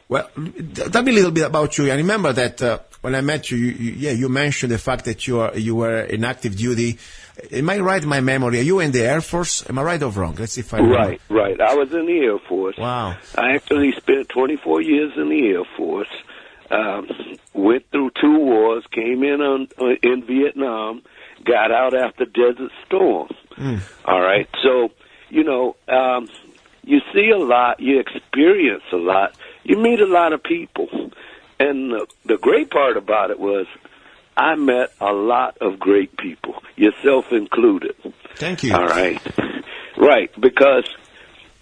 Well, tell me a little bit about you. I remember that when I met you, you mentioned the fact that you were in active duty. Am I right in my memory? Are you in the Air Force? Am I right or wrong? Let's see if I remember.
Right. I was in the Air Force.
Wow.
I actually spent 24 years in the Air Force. Went through 2 wars, came in Vietnam, got out after Desert Storm. All right. So, you see a lot, you experience a lot, you meet a lot of people. And the great part about it was I met a lot of great people, yourself included.
Thank you.
All right. Right, because,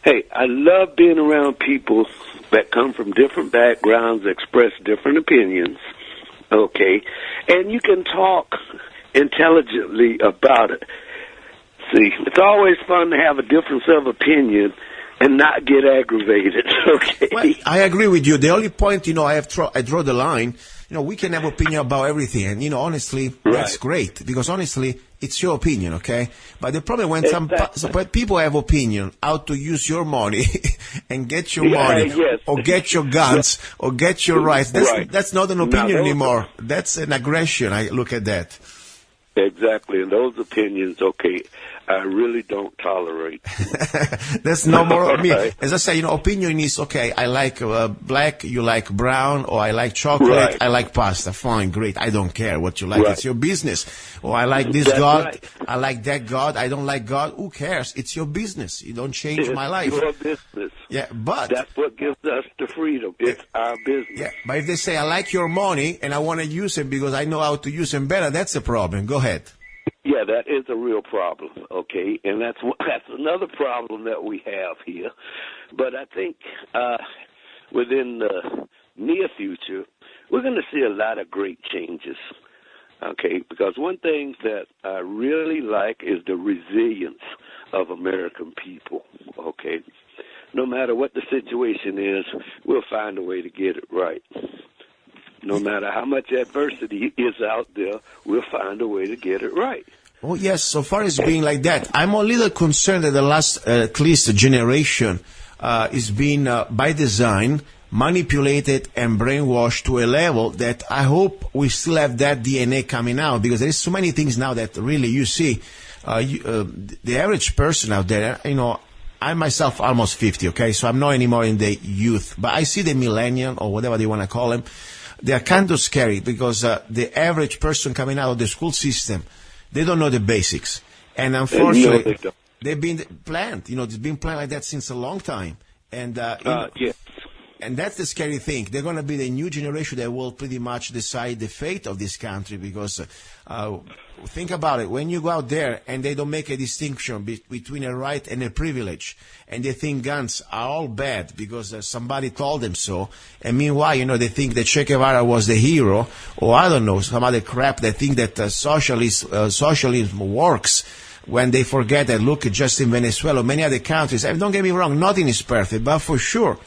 hey, I love being around people that come from different backgrounds, express different opinions, okay? And you can talk intelligently about it. See, it's always fun to have a difference of opinion and not get aggravated, okay?
Well, I agree with you. The only point, I draw the line, we can have opinion about everything, and, honestly, that's great, because honestly, it's your opinion, okay? But the problem when but people have opinion, how to use your money and get your money, or get your guns, or get your rights, that's not an opinion anymore. That's an aggression. I look at that.
Exactly, and those opinions, okay, I really don't tolerate.
That's no more of me. As I say, opinion is, okay, I like black, you like brown, or I like chocolate, I like pasta. Fine, great, I don't care what you like. It's your business. Or I like this God, I like that God, I don't like God. Who cares? It's your business. You don't change my life.
It's your business.
Yeah, but
that's what gives us the freedom. It's our business.
Yeah, but if they say, I like your money, and I want to use it because I know how to use them better, that's a problem. Go ahead.
Yeah, that is a real problem, okay? And that's another problem that we have here. But I think within the near future, we're going to see a lot of great changes. Okay, because one thing that I really like is the resilience of American people. Okay, no matter what the situation is, we'll find a way to get it right. No matter how much adversity is out there, we'll find a way to get it right.
Oh, yes, so far it's being like that. I'm a little concerned that the last, at least, generation is being, by design, manipulated and brainwashed to a level that I hope we still have that DNA coming out, because there's so many things now that really you see. The average person out there, I myself almost 50, okay, so I'm not anymore in the youth, but I see the millennial or whatever they want to call them. They are kind of scary because the average person coming out of the school system, they don't know the basics. And unfortunately, they've been planned. It's been planned like that since a long time. And
yes.
And that's the scary thing. They're going to be the new generation that will pretty much decide the fate of this country, because think about it. When you go out there and they don't make a distinction between a right and a privilege, and they think guns are all bad because somebody told them so, and meanwhile, they think that Che Guevara was the hero, or I don't know, some other crap. They think that socialism works, when they forget that, look, just in Venezuela, many other countries, and don't get me wrong, nothing is perfect, but for sure,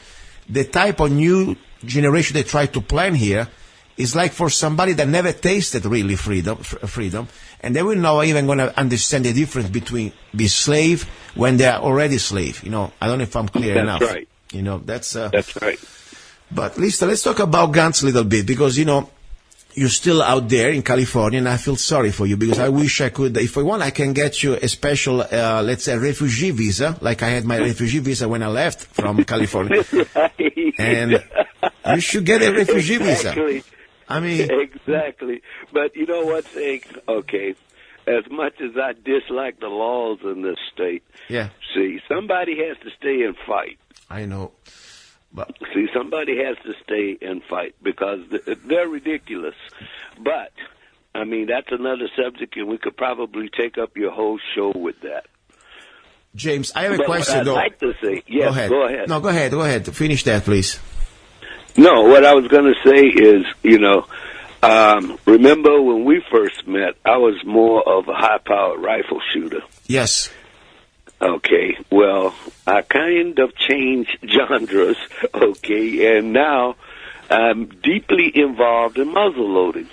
the type of new generation they try to plan here is like for somebody that never tasted really freedom, and they will not even going to understand the difference between be slave when they are already slave. I don't know if I'm clear enough.
That's right.
That's
right.
But listen, let's talk about guns a little bit, because you're still out there in California, and I feel sorry for you, because I wish I could, if I want, I can get you a special, let's say, refugee visa, like I had my refugee visa when I left from California.
Right.
And you should get a refugee
Exactly.
visa. I mean...
Exactly. But you know what, okay, as much as I dislike the laws in this state,
yeah.
See, somebody has to stay and fight.
I know. But
see, somebody has to stay and fight, because they're ridiculous. But, that's another subject, and we could probably take up your whole show with that.
James, I have a question,
I'd
though.
like to say, yes, go ahead.
No, go ahead. Finish that, please.
No, what I was going to say is, remember when we first met, I was more of a high-powered rifle shooter.
Yes.
Okay, well, I kind of changed genres, okay, and now I'm deeply involved in muzzle loading.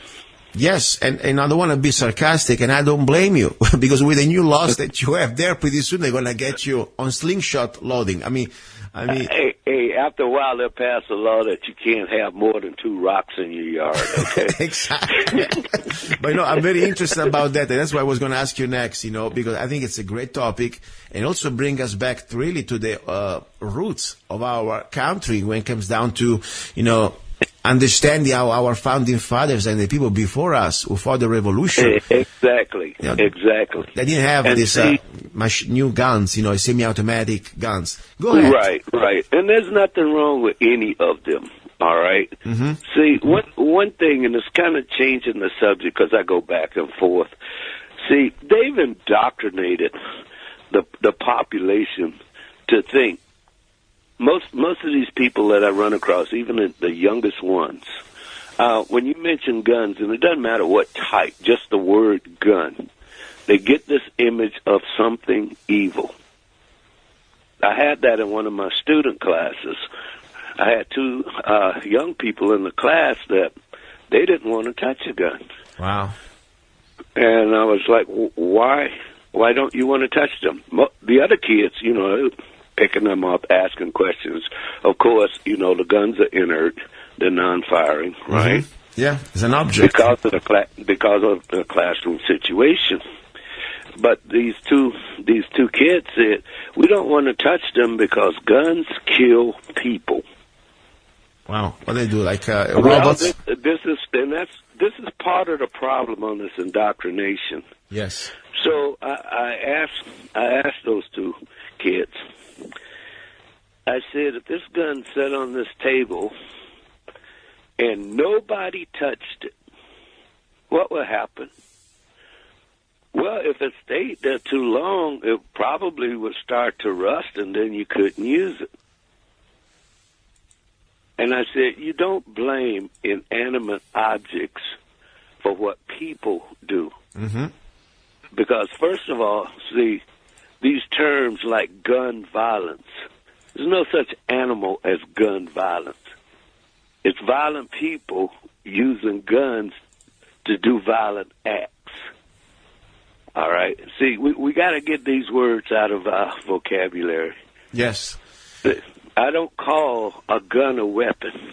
Yes, and I don't want to be sarcastic, and I don't blame you, because with the new laws that you have there, pretty soon they're going to get you on slingshot loading.
Hey, after a while they'll pass a law that you can't have more than 2 rocks in your yard, okay?
Exactly. But, I'm very interested about that, and that's why I was going to ask you next, because I think it's a great topic, and also bring us back to the roots of our country when it comes down to, understanding how our founding fathers and the people before us who fought the revolution.
Exactly. Exactly.
They didn't have new guns, semi-automatic guns. Go ahead.
Right. And there's nothing wrong with any of them. All right.
Mm-hmm.
See, one thing, and it's kind of changing the subject because I go back and forth. See, they've indoctrinated the population to think. Most of these people that I run across, even the youngest ones, when you mention guns, and it doesn't matter what type, just the word gun, they get this image of something evil. I had that in one of my student classes. I had 2 young people in the class that they didn't want to touch a gun.
Wow.
And I was like, why don't you want to touch them? The other kids, picking them up, asking questions. Of course, the guns are inert; they're non-firing, right?
Mm-hmm. Yeah, it's an object
because of the classroom situation. But these two kids said, "We don't want to touch them because guns kill people."
Wow, what do they do? Like robots?
This is part of the problem on this indoctrination.
Yes.
So I asked those 2 kids. I said, if this gun sat on this table and nobody touched it, what would happen? Well, if it stayed there too long, it probably would start to rust, and then you couldn't use it. And I said, you don't blame inanimate objects for what people do.
Mm-hmm.
Because, first of all, see, these terms like gun violence, there's no such animal as gun violence. It's violent people using guns to do violent acts. All right? See, we got to get these words out of our vocabulary.
Yes.
I don't call a gun a weapon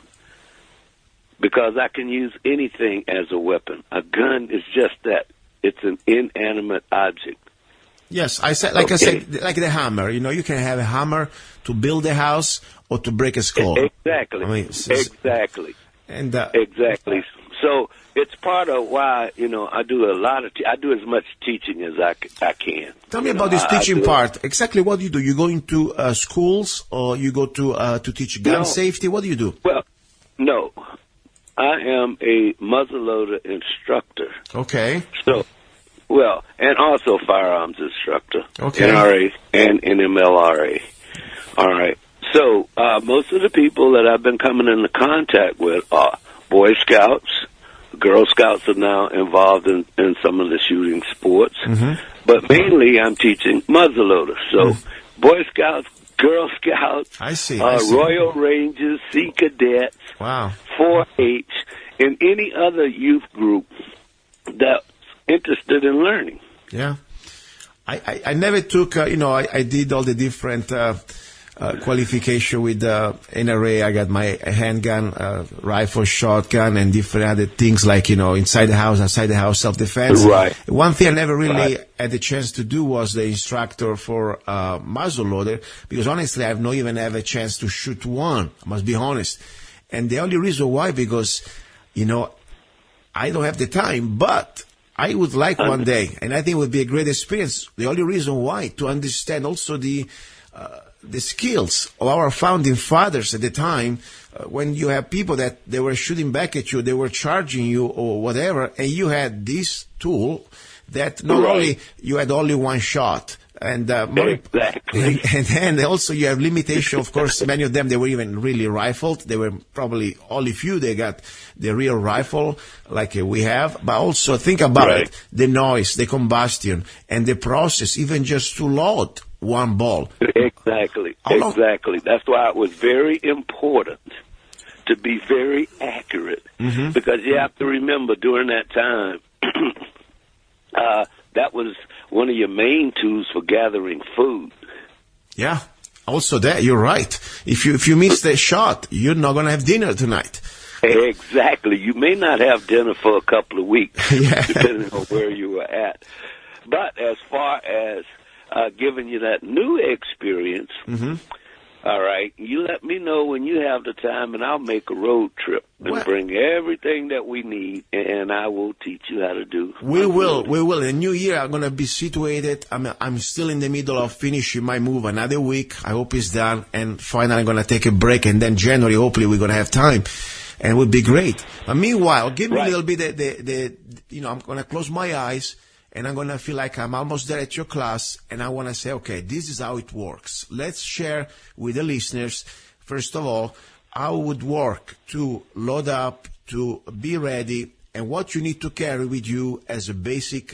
because I can use anything as a weapon. A gun is just that. It's an inanimate object.
Yes, I said, like I said, like the hammer. You know, you can have a hammer to build a house or to break a skull.
Exactly.
I mean,
exactly.
And
exactly. So it's part of why I do a lot of. I do as much teaching as I can.
Tell me about this teaching part. Exactly, what do you do? You go into schools, or you go to teach gun safety? What do you do?
Well, no, I am a muzzleloader instructor.
Okay.
So. Well, and also firearms instructor,
okay.
NRA and NMLRA. All right. So most of the people that I've been coming into contact with are Boy Scouts. Girl Scouts are now involved in some of the shooting sports.
Mm-hmm.
But mainly I'm teaching muzzleloaders. So Boy Scouts, Girl Scouts,
I see.
Royal Rangers, Sea Cadets,
wow,
4-H, and any other youth group that interested in learning.
Yeah. I never took, I did all the different qualification with NRA. I got my handgun, rifle, shotgun, and different other things like, inside the house, outside the house, self-defense.
Right.
One thing I never really had the chance to do was the instructor for muzzleloader, because honestly, I've not even have a chance to shoot one. I must be honest. And the only reason why, because, I don't have the time, but I would like one day, and I think it would be a great experience. The only reason why, to understand also the skills of our founding fathers at the time, when you have people that they were shooting back at you, they were charging you or whatever, and you had this tool that not only you had only one shot, and
exactly.
And then also you have limitation. Of course, many of them, they were even really rifled. They were probably only few. They got the real rifle like we have. But also think about it: the noise, the combustion, and the process, even just to load one ball.
Exactly. Exactly. That's why it was very important to be very accurate, because you have to remember during that time, that was one of your main tools for gathering food.
Yeah. Also that, you're right. If you miss the shot, you're not going to have dinner tonight.
Exactly. You may not have dinner for a couple of weeks, depending on where you were at. But as far as giving you that new experience, all right, you let me know when you have the time, and I'll make a road trip and bring everything that we need, and I will teach you how to do.
We will. In the new year, I'm going to be situated. I'm still in the middle of finishing my move. Another week, I hope it's done, and finally I'm going to take a break, and then January, hopefully we're going to have time, and it would be great. But meanwhile, give me a little bit I'm going to close my eyes, and I'm going to feel like I'm almost there at your class, and I want to say, okay, this is how it works. Let's share with the listeners, first of all, how it would work to load up, to be ready, and what you need to carry with you as a basic,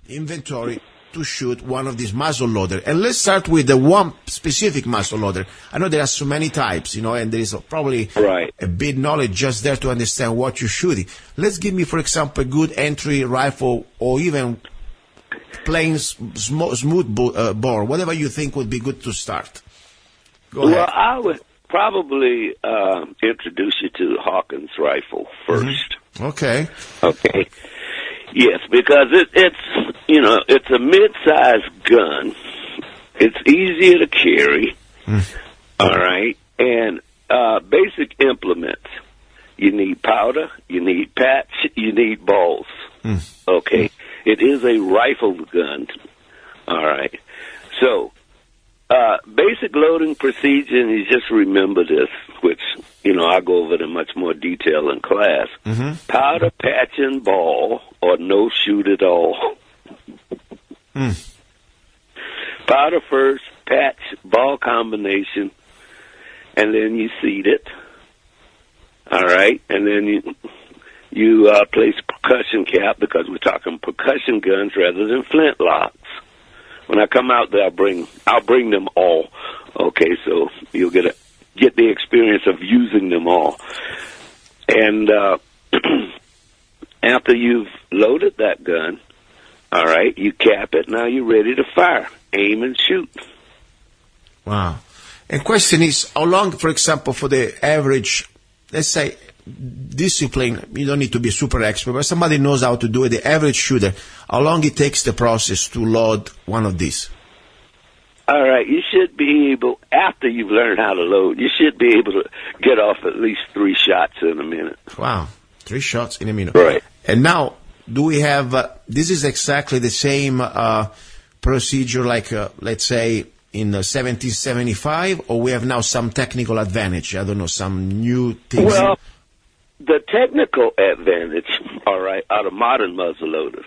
inventory to shoot one of these muzzle loader. And let's start with the one specific muzzle loader. I know there are so many types, and there is probably a big knowledge just there to understand what you're shooting. Let's give me, for example, a good entry rifle, or even plain smooth bore, whatever you think would be good to start. Go ahead.
Well, I would probably introduce you to the Hawkins rifle first.
Okay.
Okay. Yes, because it's a mid-sized gun. It's easier to carry. All right, and basic implements. You need powder, you need patch, you need balls. Okay, it is a rifle gun. All right, so basic loading procedure, and you just remember this, which I go over it in much more detail in class. Powder, patch, and ball, or no shoot at all. Powder first, patch, ball combination, and then you seed it. All right, and then you place percussion cap because we're talking percussion guns rather than flintlocks. When I come out there, I'll bring them all. Okay, so you'll get the experience of using them all. And after you've loaded that gun, all right, you cap it. Now you're ready to fire, aim, and shoot.
Wow. And question is, how long, for example, for the average, let's say, discipline, you don't need to be a super expert, but somebody knows how to do it, the average shooter, how long it takes the process to load one of these?
All right, you should be able, after you've learned how to load, you should be able to get off at least 3 shots in a minute.
Wow, 3 shots in a minute.
Right.
And now, do we have, this is exactly the same procedure like, let's say, in 1775, or we have now some technical advantage? I don't know, some new things?
Well, the technical advantage, all right, are the modern muzzle loaders.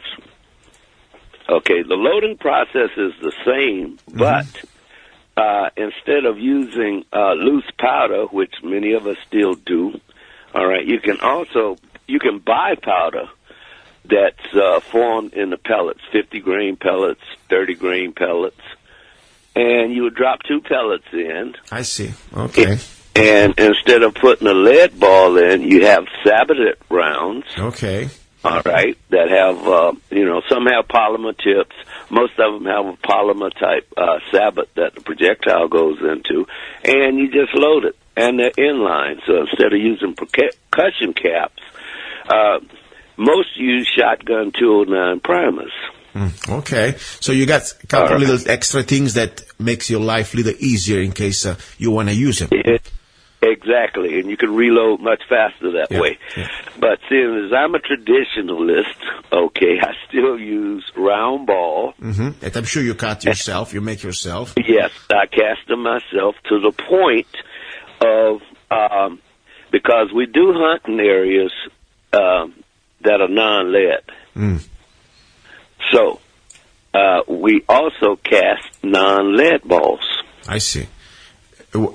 Okay, the loading process is the same, but instead of using loose powder, which many of us still do, all right, you can buy powder that's formed in the pellets, 50-grain pellets, 30-grain pellets, and you would drop 2 pellets in.
I see. Okay.
And instead of putting a lead ball in, you have saboted rounds.
Okay.
All right, that have, some have polymer tips. Most of them have a polymer-type sabot that the projectile goes into, and you just load it, and they're inline. So instead of using percussion caps, most use shotgun 209 primers.
Okay, so you got a couple little extra things that makes your life a little easier in case you want to use them.
Exactly, and you can reload much faster that way. Yeah. But seeing as I'm a traditionalist, okay, I still use round ball.
Mm-hmm. And I'm sure you cut yourself, you make yourself.
Yes, I cast them myself to the point of, because we do hunt in areas that are non-lead. So, we also cast non-lead balls.
I see.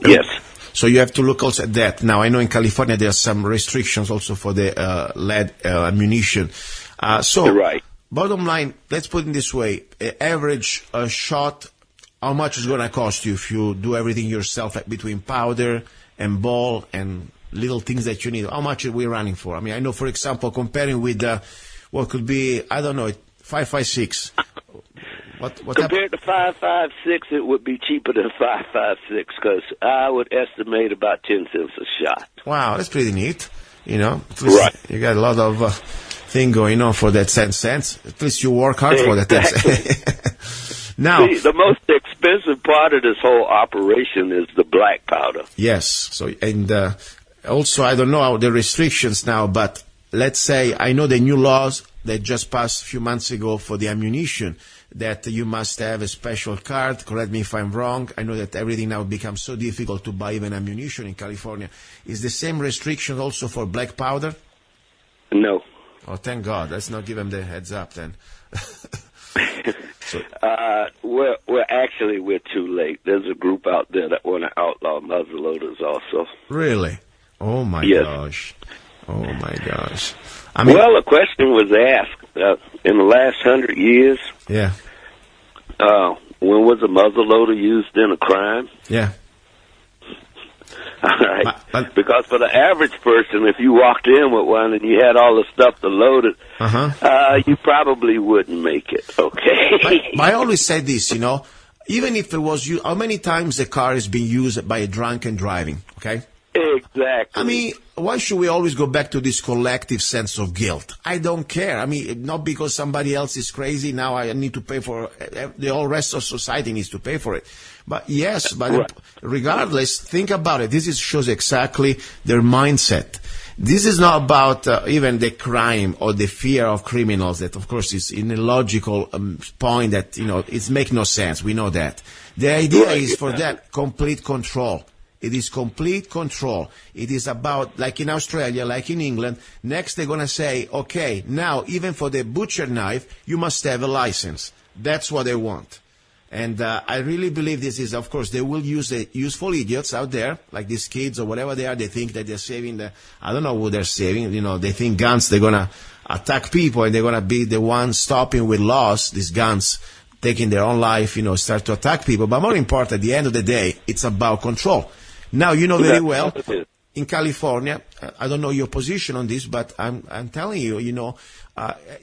Yes.
So you have to look also at that. Now, I know in California there are some restrictions also for the lead ammunition.
Right.
Bottom line, let's put it this way. Average shot, how much is going to cost you if you do everything yourself, like between powder and ball and little things that you need? How much are we running for? I mean, I know, for example, comparing with what could be, I don't know, 5.56. What
compared to 5.56, it would be cheaper than 5.56 because I would estimate about 10 cents a shot.
Wow, that's pretty neat.
Right.
You got a lot of thing going on for that 10 cents. At least you work hard for that 10 cents. Now,
see, the most expensive part of this whole operation is the black powder.
Yes. So, and also, I don't know how the restrictions now, but let's say I know the new laws that just passed a few months ago for the ammunition, that you must have a special card. Correct me if I'm wrong. I know that everything now becomes so difficult to buy even ammunition in California. Is the same restriction also for black powder?
No.
Oh, thank God. Let's not give them the heads up then.
We're too late. There's a group out there that want to outlaw muzzleloaders also.
Really? Oh, my gosh. Oh, my gosh.
A question was asked in the last 100 years.
Yeah.
When was a muzzleloader used in a crime?
Yeah.
All right. Because for the average person, if you walked in with one and you had all the stuff to load it, you probably wouldn't make it. Okay.
But I always say this, even if it was you, how many times a car is being used by a drunken driving? Okay.
Exactly.
I mean, why should we always go back to this collective sense of guilt? I don't care. I mean, not because somebody else is crazy, now I need to pay for it. The whole rest of society needs to pay for it. But yes, regardless, think about it. This shows exactly their mindset. This is not about even the crime or the fear of criminals that, of course, is an illogical point that, it's make no sense. We know that. The idea is for that complete control. It is complete control. It is about, like in Australia, like in England, next they're going to say, okay, now even for the butcher knife, you must have a license. That's what they want. And I really believe this is, of course, they will use the useful idiots out there, like these kids or whatever they are. They think that they're saving I don't know who they're saving. They think guns, they're going to attack people and they're going to be the ones stopping with laws, these guns taking their own life, start to attack people. But more important, at the end of the day, it's about control. Now, very well, in California, I don't know your position on this, but I'm telling you,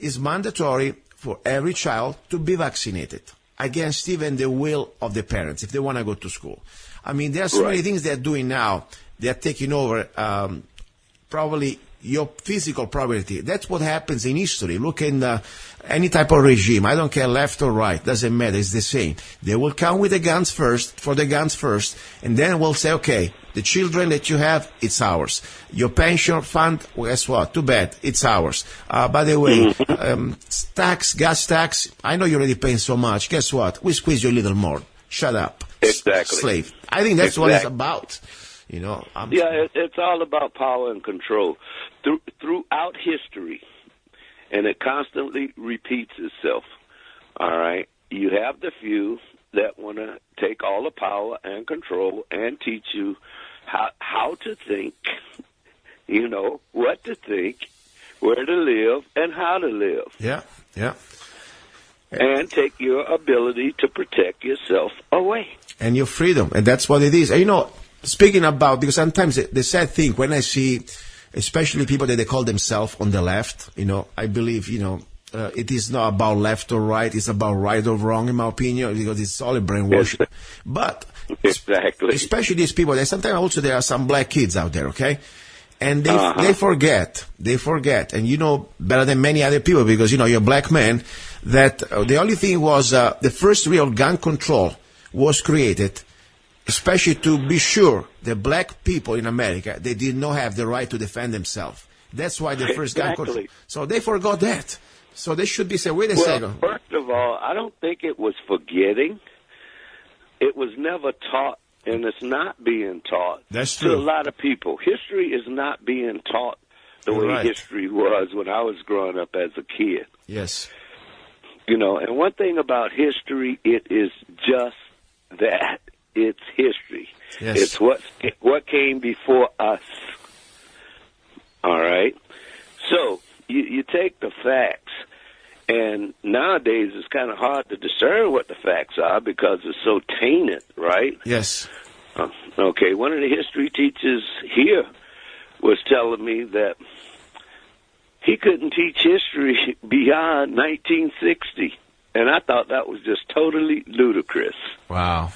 it's mandatory for every child to be vaccinated against even the will of the parents if they want to go to school. I mean, there are so many things they're doing now. They're taking over probably your physical property. That's what happens in history. Look in any type of regime. I don't care left or right. Doesn't matter. It's the same. They will come with the guns first, and then we'll say, okay, the children that you have, it's ours. Your pension fund, well, guess what? Too bad. It's ours. By the way, gas tax, I know you're already paying so much. Guess what? We squeeze you a little more. Shut up.
Exactly.
Slave. I think that's what it's about.
It's all about power and control. Throughout history, and it constantly repeats itself, all right? You have the few that want to take all the power and control and teach you how to think, what to think, where to live, and how to live.
Yeah.
And take your ability to protect yourself away.
And your freedom, and that's what it is. Speaking about, because sometimes the sad thing, when I see, especially people that they call themselves on the left, I believe, it is not about left or right, it's about right or wrong, in my opinion, because it's all a brainwashing. But,
exactly.
Especially these people, sometimes also there are some black kids out there, okay? And they forget, and better than many other people, because, you're a black man, that the only thing was the first real gun control was created especially to be sure the black people in America, they did not have the right to defend themselves. That's why the first gun control. So they forgot that. So they should be saying, wait a second.
First of all, I don't think it was forgetting. It was never taught, and it's not being taught.
That's true.
To a lot of people. History is not being taught the way history was when I was growing up as a kid.
Yes.
And one thing about history, it is just that. It's history.
Yes.
It's what came before us. All right? So you take the facts, and nowadays it's kind of hard to discern what the facts are because it's so tainted, right?
Yes.
Okay, one of the history teachers here was telling me that he couldn't teach history beyond 1960, and I thought that was just totally ludicrous.
Wow.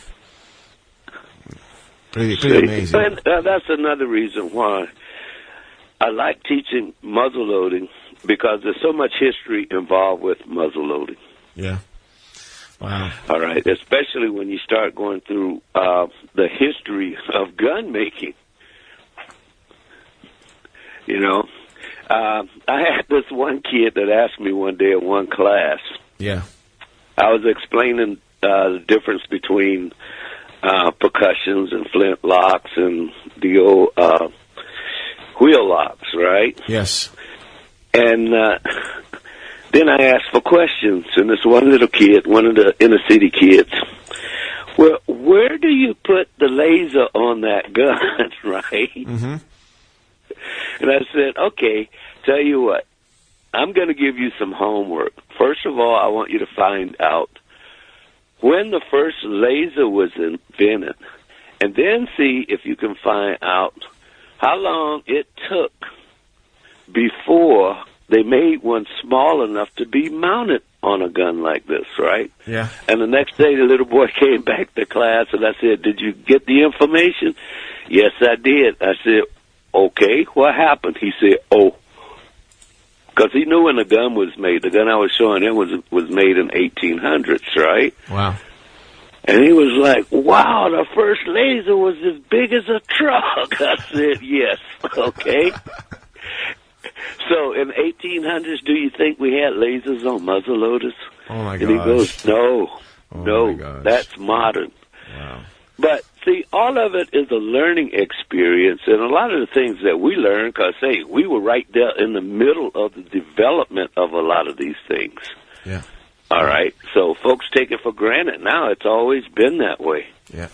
Pretty amazing.
And that's another reason why I like teaching muzzle loading, because there's so much history involved with muzzle loading.
Yeah. Wow.
All right, especially when you start going through the history of gun making. I had this one kid that asked me one day in one class.
Yeah.
I was explaining the difference between percussions and flint locks and the old wheel locks, right?
Yes.
And then I asked for questions, and this one little kid, one of the inner city kids, well, where do you put the laser on that gun, right?
Mm-hmm.
And I said, okay, tell you what, I'm going to give you some homework. First of all, I want you to find out when the first laser was invented, and then see if you can find out how long it took before they made one small enough to be mounted on a gun like this, right?
Yeah.
And the next day, the little boy came back to class, and I said, did you get the information? Yes, I did. I said, okay, what happened? He said, because he knew when the gun was made. The gun I was showing him was made in 1800s, right?
Wow.
And he was like, wow, the first laser was as big as a truck. I said, yes, okay. So in 1800s, do you think we had lasers on muzzle loaders?
Oh, my
gosh. And he goes, no, that's modern.
Wow.
But, see, all of it is a learning experience, and a lot of the things that we learn, because, hey, we were right there in the middle of the development of a lot of these things.
Yeah.
All right. So folks take it for granted now. It's always been that way.
Yeah.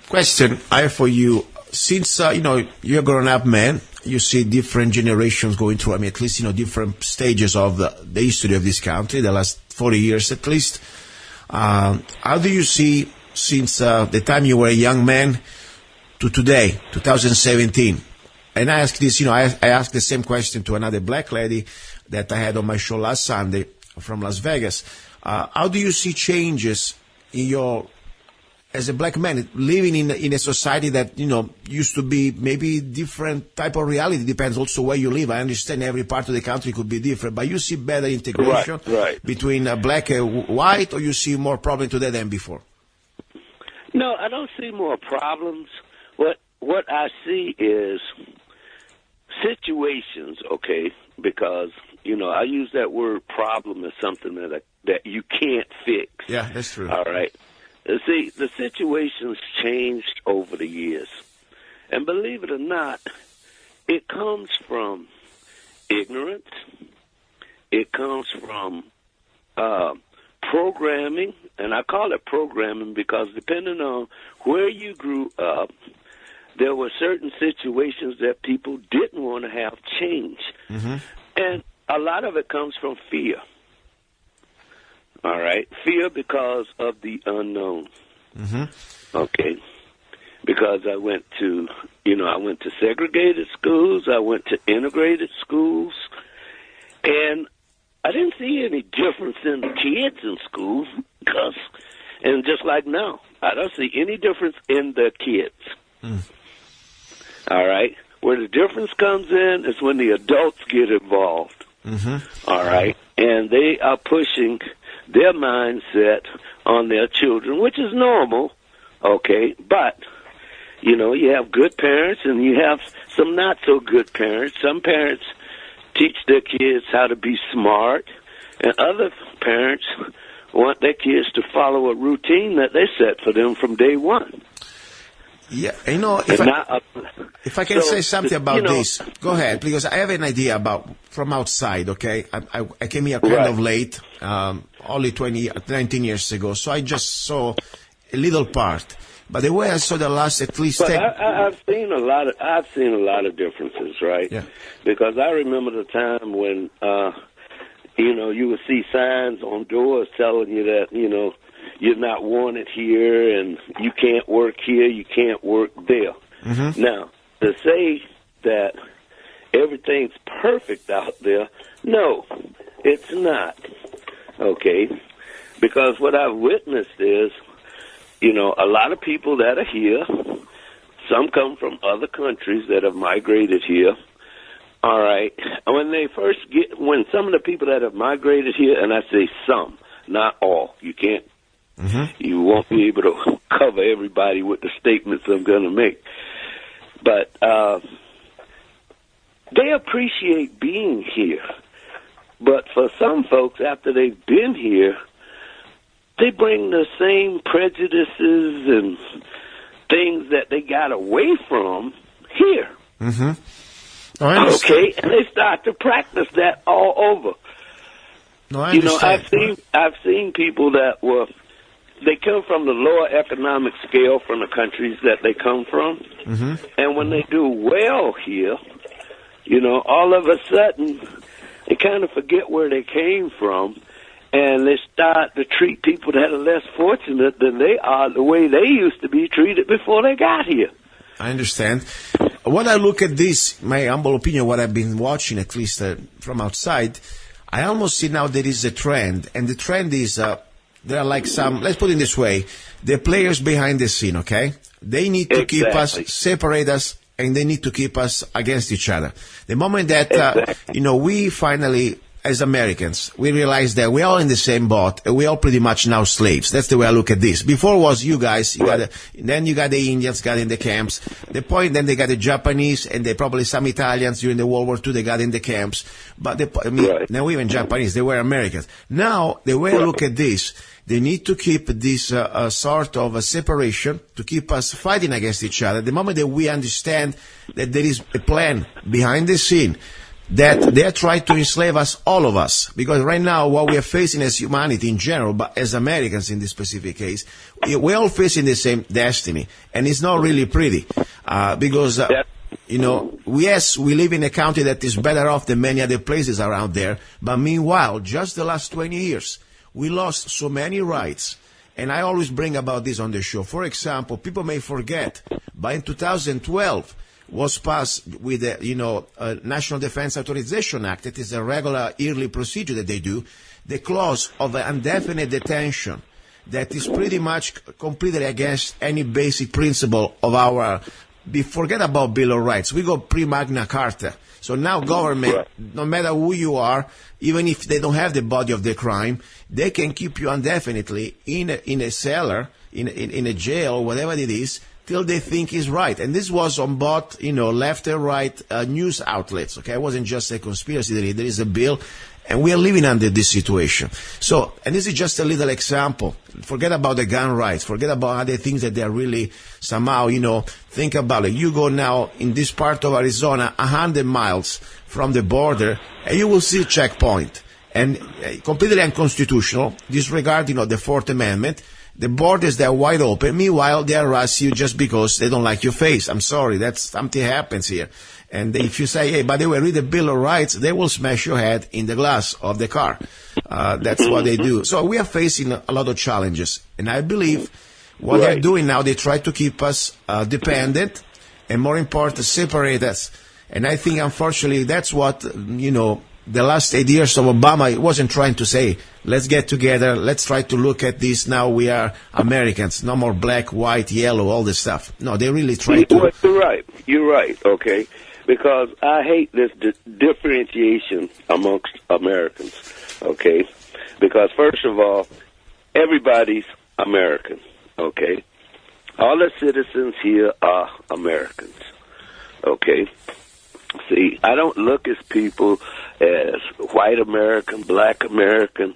Question I have for you. Since, you're a grown-up man, you see different generations going through, at least, different stages of the history of this country, the last 40 years at least. How do you see, since the time you were a young man to today, 2017? And I ask this, I asked the same question to another black lady that I had on my show last Sunday from Las Vegas. How do you see changes in as a black man, living in a society that, used to be maybe different type of reality, depends also where you live. I understand every part of the country could be different, but you see better integration between black and white, or you see more problem today than before?
No, I don't see more problems. What I see is situations, okay, because, I use that word problem as something that you can't fix.
Yeah, that's true.
All right. See, the situation's changed over the years. And believe it or not, it comes from ignorance. It comes from programming. And I call it programming because depending on where you grew up, there were certain situations that people didn't want to have change. Mm-hmm. And a lot of it comes from fear. All right. Fear because of the unknown. Mm-hmm. Okay. Because I went to segregated schools. I went to integrated schools. And I didn't see any difference in the kids in school and just like now, I don't see any difference in the kids. Mm. All right. Where the difference comes in is when the adults get involved. Mm-hmm. All right. And they are pushing their mindset on their children, which is normal, okay, but, you have good parents and you have some not so good parents. Some parents teach their kids how to be smart, and other parents want their kids to follow a routine that they set for them from day one.
Yeah, if I can say something about this, go ahead, because I have an idea from outside, okay? I came here kind of late, only 19 years ago, so I just saw a little part. But the way I saw the last at least... But
I've seen a lot of differences, right? Yeah. Because I remember the time when, you would see signs on doors telling you that, you're not wanted here, and you can't work here, you can't work there. Mm-hmm. Now, to say that everything's perfect out there, no, it's not. Okay? Because what I've witnessed is, a lot of people that are here, some come from other countries that have migrated here. All right. When some of the people that have migrated here, and I say some, not all, you can't. Mm-hmm. You won't be able to cover everybody with the statements I'm going to make. But they appreciate being here. But for some folks, after they've been here, they bring the same prejudices and things that they got away from here. Mm-hmm. Okay? And they start to practice that all over.
No, I understand.
I've seen people that they come from the lower economic scale from the countries that they come from. Mm-hmm. And when they do well here, all of a sudden, they kind of forget where they came from, and they start to treat people that are less fortunate than they are the way they used to be treated before they got here.
I understand. When I look at this, my humble opinion, what I've been watching, at least from outside, I almost see now there is a trend, and the trend is... there are like some, let's put it this way, the players behind the scene, okay? They need to keep us, separate us, and they need to keep us against each other. The moment that, we finally, as Americans, we realize that we're all in the same boat, and we're all pretty much now slaves. That's the way I look at this. Before was you guys, then you got the Indians got in the camps. Then they got the Japanese, and probably some Italians during the World War II, they got in the camps. But now even Japanese, they were Americans. Now, the way I look at this, they need to keep this sort of separation to keep us fighting against each other. The moment that we understand that there is a plan behind the scene, that they are trying to enslave us, all of us. Because right now, what we are facing as humanity in general, but as Americans in this specific case, we're all facing the same destiny. And it's not really pretty. Because, you know, yes, we live in a country that is better off than many other places around there. But meanwhile, just the last 20 years, we lost so many rights. And I always bring about this on the show. For example, people may forget, but in 2012, was passed with the, National Defense Authorization Act. It is a regular yearly procedure that they do. The clause of indefinite detention that is pretty much completely against any basic principle of our, forget about Bill of Rights. We go pre-Magna Carta. So now government, no matter who you are, even if they don't have the body of the crime, they can keep you indefinitely in a cellar, in a jail, whatever it is, till they think is right. And this was on both, left and right news outlets. Okay, it wasn't just a conspiracy theory. There is a bill, and we are living under this situation. So, and this is just a little example. Forget about the gun rights. Forget about other things that they are really somehow, think about it. You go now in this part of Arizona, 100 miles from the border, and you will see a checkpoint. And completely unconstitutional, disregarding the Fourth Amendment. The borders, they're wide open. Meanwhile, they arrest you just because they don't like your face. I'm sorry, that's something happens here. And if you say, hey, by the way, read the Bill of Rights, they will smash your head in the glass of the car. That's what they do. So we are facing a lot of challenges. And I believe what they're doing now, they try to keep us dependent and, more important, separate us. And I think, unfortunately, that's what, the last 8 years of Obama wasn't trying to say, let's get together, let's try to look at this, now we are Americans, no more black, white, yellow, all this stuff. No, they really try to...
Well, you're right, okay? Because I hate this differentiation amongst Americans, okay? Because, first of all, everybody's American, okay? All the citizens here are Americans, okay? See, I don't look at people as white American, black American,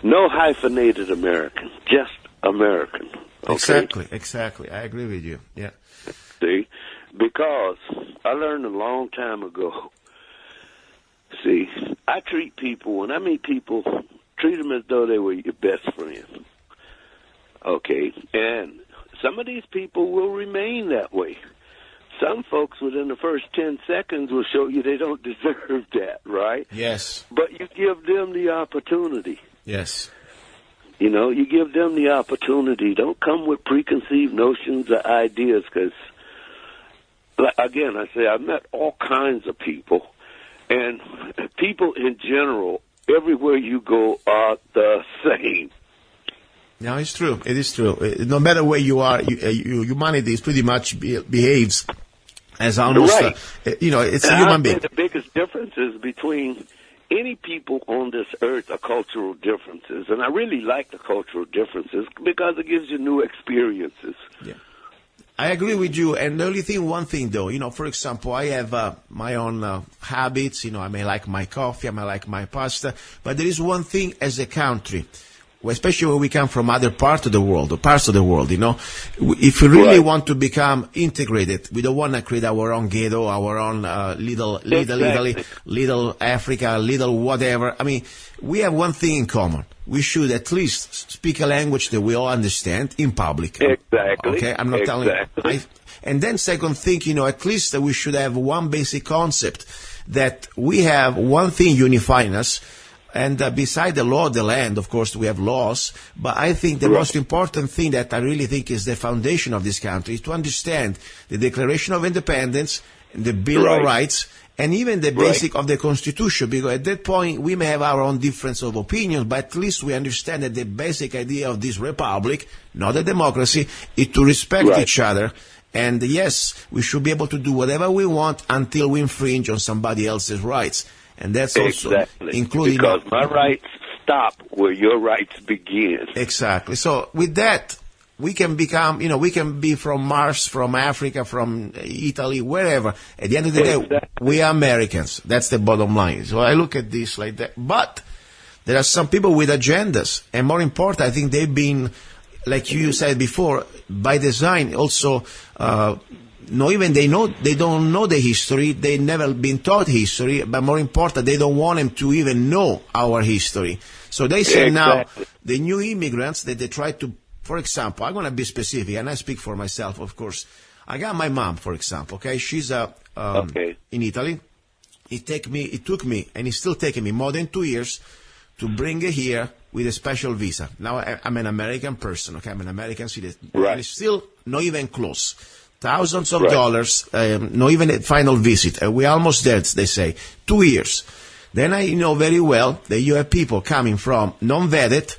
no hyphenated American, just American. Okay?
Exactly. I agree with you. Yeah.
See, because I learned a long time ago. See, I treat people, when I meet people, treat them as though they were your best friend. Okay, and some of these people will remain that way. Some folks within the first 10 seconds will show you they don't deserve that, right?
Yes.
But you give them the opportunity.
Yes.
You give them the opportunity. Don't come with preconceived notions or ideas because, again, I say I've met all kinds of people. And people in general, everywhere you go, are the same.
No, it's true. It is true. No matter where you are, humanity is pretty much behaves as almost, it's a human being.
The biggest differences between any people on this earth are cultural differences. And I really like the cultural differences because it gives you new experiences.
Yeah. I agree with you. And the only thing, one thing though, for example, I have my own habits. I may like my coffee, I may like my pasta. But there is one thing as a country, especially when we come from other parts of the world, if we really want to become integrated, we don't want to create our own ghetto, our own little Italy, little Africa, little whatever. I mean, we have one thing in common. We should at least speak a language that we all understand in public.
Exactly.
Okay, I'm not telling you. And then second thing, at least we should have one basic concept that we have one thing unifying us. And beside the law of the land, of course, we have laws. But I think the most important thing that I really think is the foundation of this country is to understand the Declaration of Independence, the Bill of Rights, and even the basic of the Constitution. Because at that point, we may have our own difference of opinions, but at least we understand that the basic idea of this republic, not a democracy, is to respect each other. And yes, we should be able to do whatever we want until we infringe on somebody else's rights. And that's also including...
Because my rights stop where your rights begin.
Exactly. So with that, we can become, we can be from Mars, from Africa, from Italy, wherever. At the end of the day, we are Americans. That's the bottom line. So I look at this like that. But there are some people with agendas. And more important, I think they've been, like you said before, by design also no, even they don't know the history. They never been taught history, but more important, they don't want them to even know our history. So they say now the new immigrants that they try to, for example, I'm going to be specific, and I speak for myself, of course. I got my mom, for example. Okay, she's in Italy. It took me, and it's still taking me more than 2 years to bring her here with a special visa. Now I'm an American person. Okay, I'm an American citizen.
Right.
And it's still not even close. Thousands of dollars, not even a final visit. We're almost there, they say. 2 years. Then I know very well that you have people coming from non-vetted,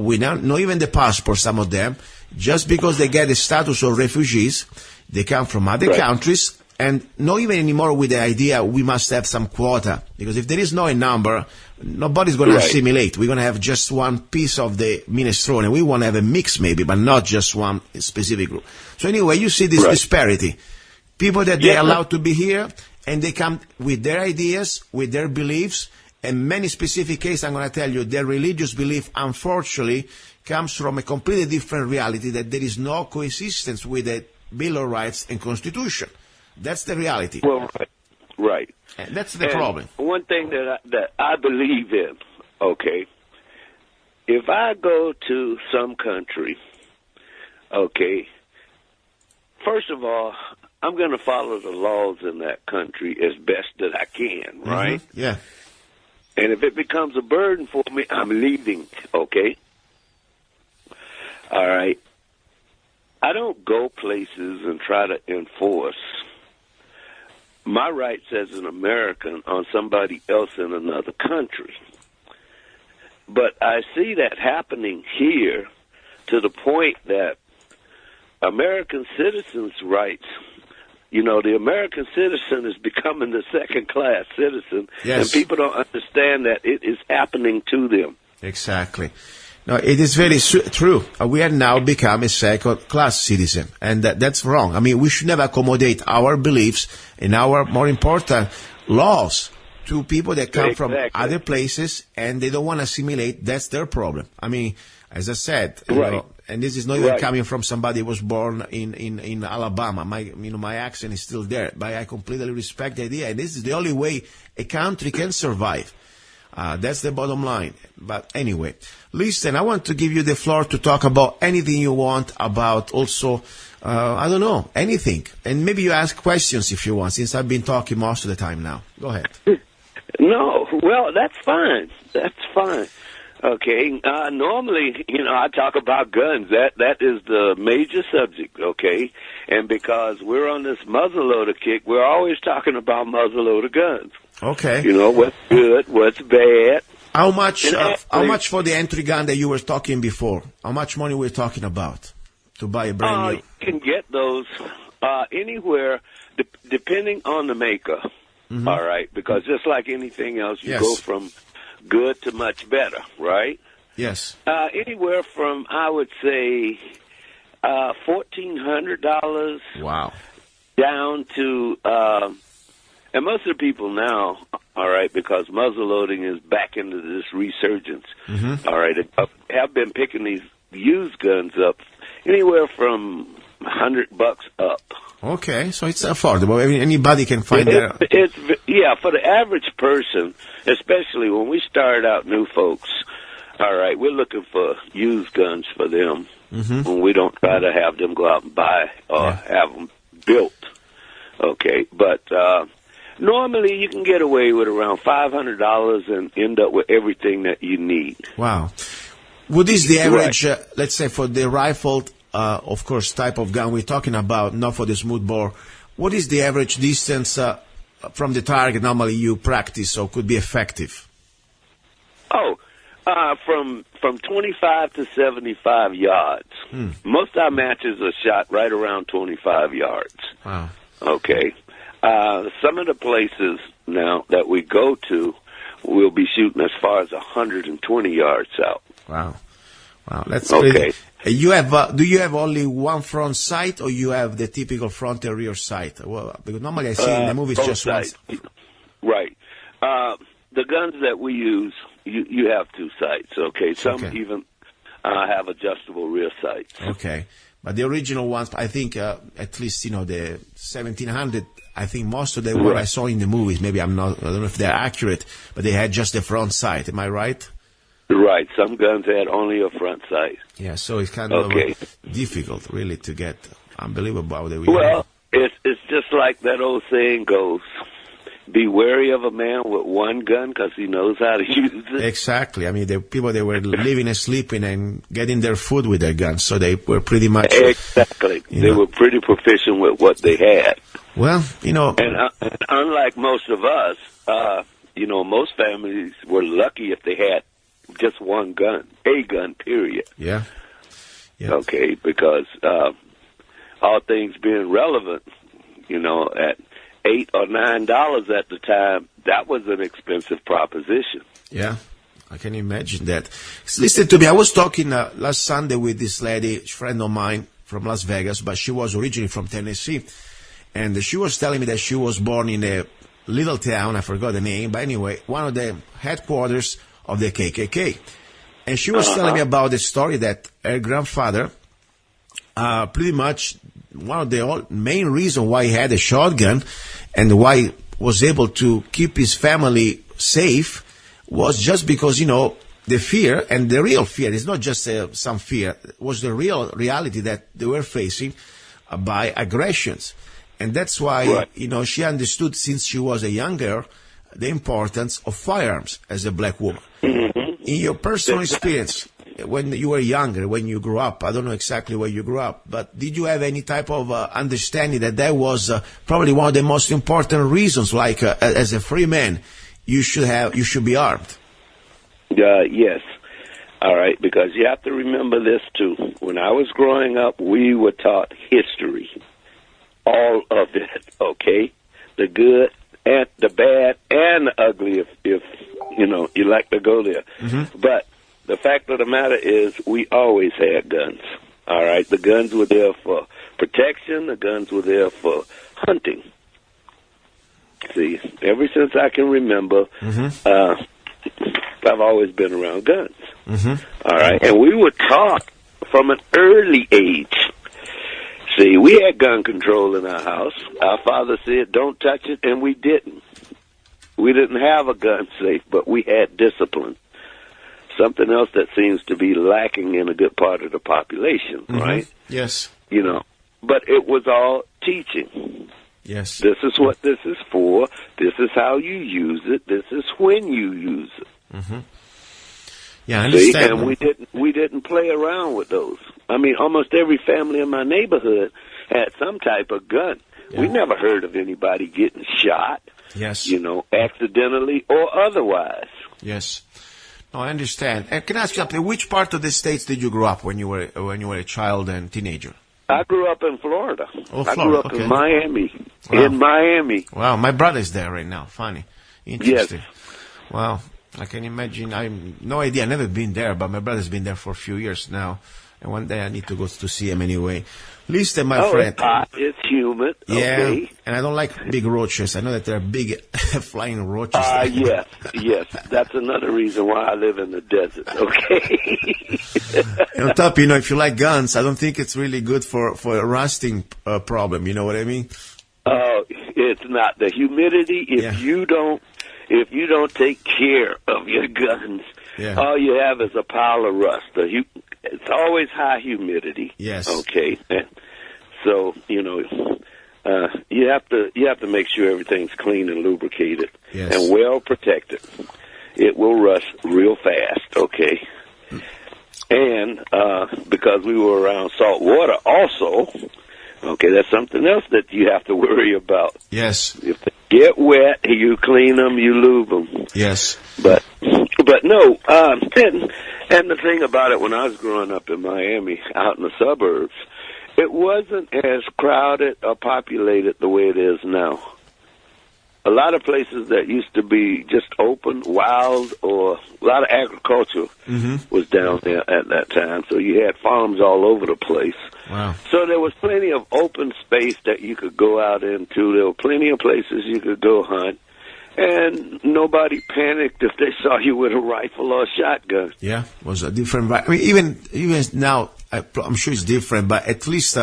without not even the passport, some of them, just because they get the status of refugees. They come from other countries, and not even anymore with the idea we must have some quota. Because if there is no number, nobody's going to assimilate. We're going to have just one piece of the minestrone. We want to have a mix maybe, but not just one specific group. So anyway, you see this disparity. People that they're allowed to be here, and they come with their ideas, with their beliefs, and many specific cases, I'm going to tell you, their religious belief, unfortunately, comes from a completely different reality, that there is no coexistence with the Bill of Rights and Constitution. That's the reality.
Well, right.
And that's the problem.
One thing that I believe in, okay, if I go to some country, okay, first of all, I'm going to follow the laws in that country as best that I can, right?
Yeah.
And if it becomes a burden for me, I'm leaving, okay? All right. I don't go places and try to enforce my rights as an American on somebody else in another country. But I see that happening here to the point that American citizens' rights, you know, the American citizen is becoming the second-class citizen, and people don't understand that it is happening to them.
Exactly. No, it is very true. We are now become a second-class citizen, and that's wrong. I mean, we should never accommodate our beliefs and our, more important, laws to people that come from other places, and they don't want to assimilate. That's their problem. I mean, as I said, you know, and this is not even coming from somebody who was born in Alabama. My accent is still there, but I completely respect the idea, and this is the only way a country can survive. That's the bottom line. But anyway, listen, I want to give you the floor to talk about anything you want about also, I don't know, anything. And maybe you ask questions if you want, since I've been talking most of the time now. Go ahead.
No, well, that's fine. That's fine. Okay. Normally, you know, I talk about guns. That is the major subject, okay? And because we're on this muzzleloader kick, we're always talking about muzzleloader guns.
Okay.
You know, what's good, what's bad.
How much for the entry gun that you were talking before? How much money we're talking about to buy a brand new?
You can get those anywhere, depending on the maker. Mm-hmm. All right, because just like anything else, you go from good to much better, right?
Yes.
Anywhere from, I would say, $1,400.
Wow.
Down to, and most of the people now, all right, because muzzleloading is back into this resurgence, all right, have been picking these used guns up anywhere from $100 up.
Okay, so it's affordable. Anybody can find it.
Yeah, for the average person, especially when we start out new folks, all right, we're looking for used guns for them when we don't try to have them go out and buy or have them built. Okay, but normally you can get away with around $500 and end up with everything that you need.
Wow. What is the average, let's say, for the rifled, of course, type of gun we're talking about, not for the smoothbore? What is the average distance from the target normally you practice or could be effective?
Oh, from 25 to 75 yards. Most of our matches are shot right around 25 yards.
Wow.
Okay. Some of the places now that we go to, we'll be shooting as far as 120 yards out.
Wow. Wow, that's okay. You have, do you have only one front sight, or you have the typical front and rear sight? Well, because normally I see in the movies just one.
Right. The guns that we use, you have two sights. Okay. Some even have adjustable rear sights.
Okay. But the original ones, I think, at least, the 1700, I think most of them what I saw in the movies, maybe I don't know if they're accurate, but they had just the front sight. Am I right?
Right. Some guns had only a front sight.
Yeah, so it's kind of difficult, really, to get. Unbelievable how they
Well, it's just like that old saying goes, be wary of a man with one gun because he knows how to use it.
Exactly. I mean, the people, they were living and sleeping and getting their food with their guns, so they were pretty much...
Exactly. They were pretty proficient with what they had.
Well,
And unlike most of us, most families were lucky if they had just one gun, a gun, period.
Yeah.
Okay, because all things being relevant, at $8 or $9 at the time, that was an expensive proposition.
Yeah, I can imagine that. Listen to me, I was talking last Sunday with this lady, friend of mine from Las Vegas, but she was originally from Tennessee, and she was telling me that she was born in a little town, I forgot the name, but anyway, one of the headquarters of the KKK. And she was telling me about the story that her grandfather, pretty much one of the main reasons why he had a shotgun and why he was able to keep his family safe was just because, the fear, and the real fear, it's not just some fear, it was the real reality that they were facing by aggressions. And that's why, she understood since she was a young girl the importance of firearms as a black woman. Mm-hmm. In your personal experience, when you were younger, when you grew up, I don't know exactly where you grew up, but did you have any type of understanding that was probably one of the most important reasons, like as a free man, you should be armed?
Yes. All right, because you have to remember this too. When I was growing up, we were taught history. All of it, okay? The good and the bad and the ugly, if you like to go there. Mm-hmm. But the fact of the matter is we always had guns, all right? The guns were there for protection. The guns were there for hunting. See, ever since I can remember, I've always been around guns, all right? And we were taught from an early age. See, we had gun control in our house. Our father said, don't touch it, and we didn't. We didn't have a gun safe, but we had discipline. Something else that seems to be lacking in a good part of the population, right?
Yes.
But it was all teaching.
Yes.
This is what this is for. This is how you use it. This is when you use it.
Mm-hmm. Yeah, I understand.
See, and we didn't play around with those. I mean, almost every family in my neighborhood had some type of gun. Yeah. We never heard of anybody getting shot.
Yes.
Accidentally or otherwise.
Yes. No, I understand. And can I ask you something? Which part of the States did you grow up when you were a child and teenager?
I grew up in Florida.
Oh, Florida.
I grew up in Miami. Wow. In Miami.
Wow, my brother's there right now. Funny. Interesting. Yes. Wow. I can imagine. I have no idea. I've never been there, but my brother's been there for a few years now. And one day I need to go to see him anyway. Listen, my friend.
It's hot. It's humid.
Yeah,
okay.
And I don't like big roaches. I know that there are big flying roaches.
Yes. That's another reason why I live in the desert, okay?
And on top, if you like guns, I don't think it's really good for a rusting problem. You know what I mean?
It's not. The humidity, if you don't take care of your guns, all you have is a pile of rust. It's always high humidity.
Yes.
Okay. So, you have to make sure everything's clean and lubricated and well protected. It will rust real fast, okay? And because we were around salt water also, okay, that's something else that you have to worry about.
Yes.
If they get wet, you clean them, you lube them.
Yes.
But no, and the thing about it, when I was growing up in Miami, out in the suburbs, it wasn't as crowded or populated the way it is now. A lot of places that used to be just open, wild, or a lot of agriculture was down there at that time. So you had farms all over the place.
Wow.
So there was plenty of open space that you could go out into. There were plenty of places you could go hunt. And nobody panicked if they saw you with a rifle or a shotgun.
Yeah, it was a different... I mean, even now, I'm sure it's different, but at least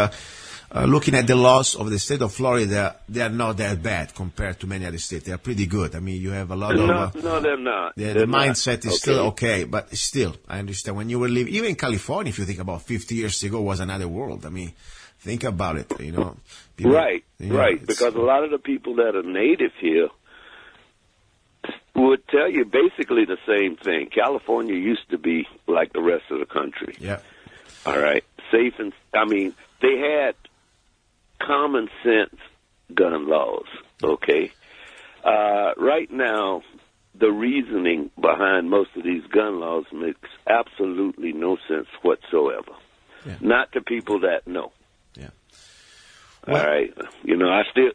looking at the laws of the state of Florida, they are not that bad compared to many other states. They are pretty good. I mean, you have a lot of...
No, they're not.
The mindset is still okay, but still, I understand. When you were living, even in California, if you think about 50 years ago, was another world. I mean, think about it, you know. People,
right, because a lot of the people that are native here would tell you basically the same thing. California used to be like the rest of the country.
Yeah.
All right. Safe and, I mean, they had common sense gun laws, okay? Right now, the reasoning behind most of these gun laws makes absolutely no sense whatsoever.
Yeah.
Not to people that know.
Yeah.
All right, you know, I still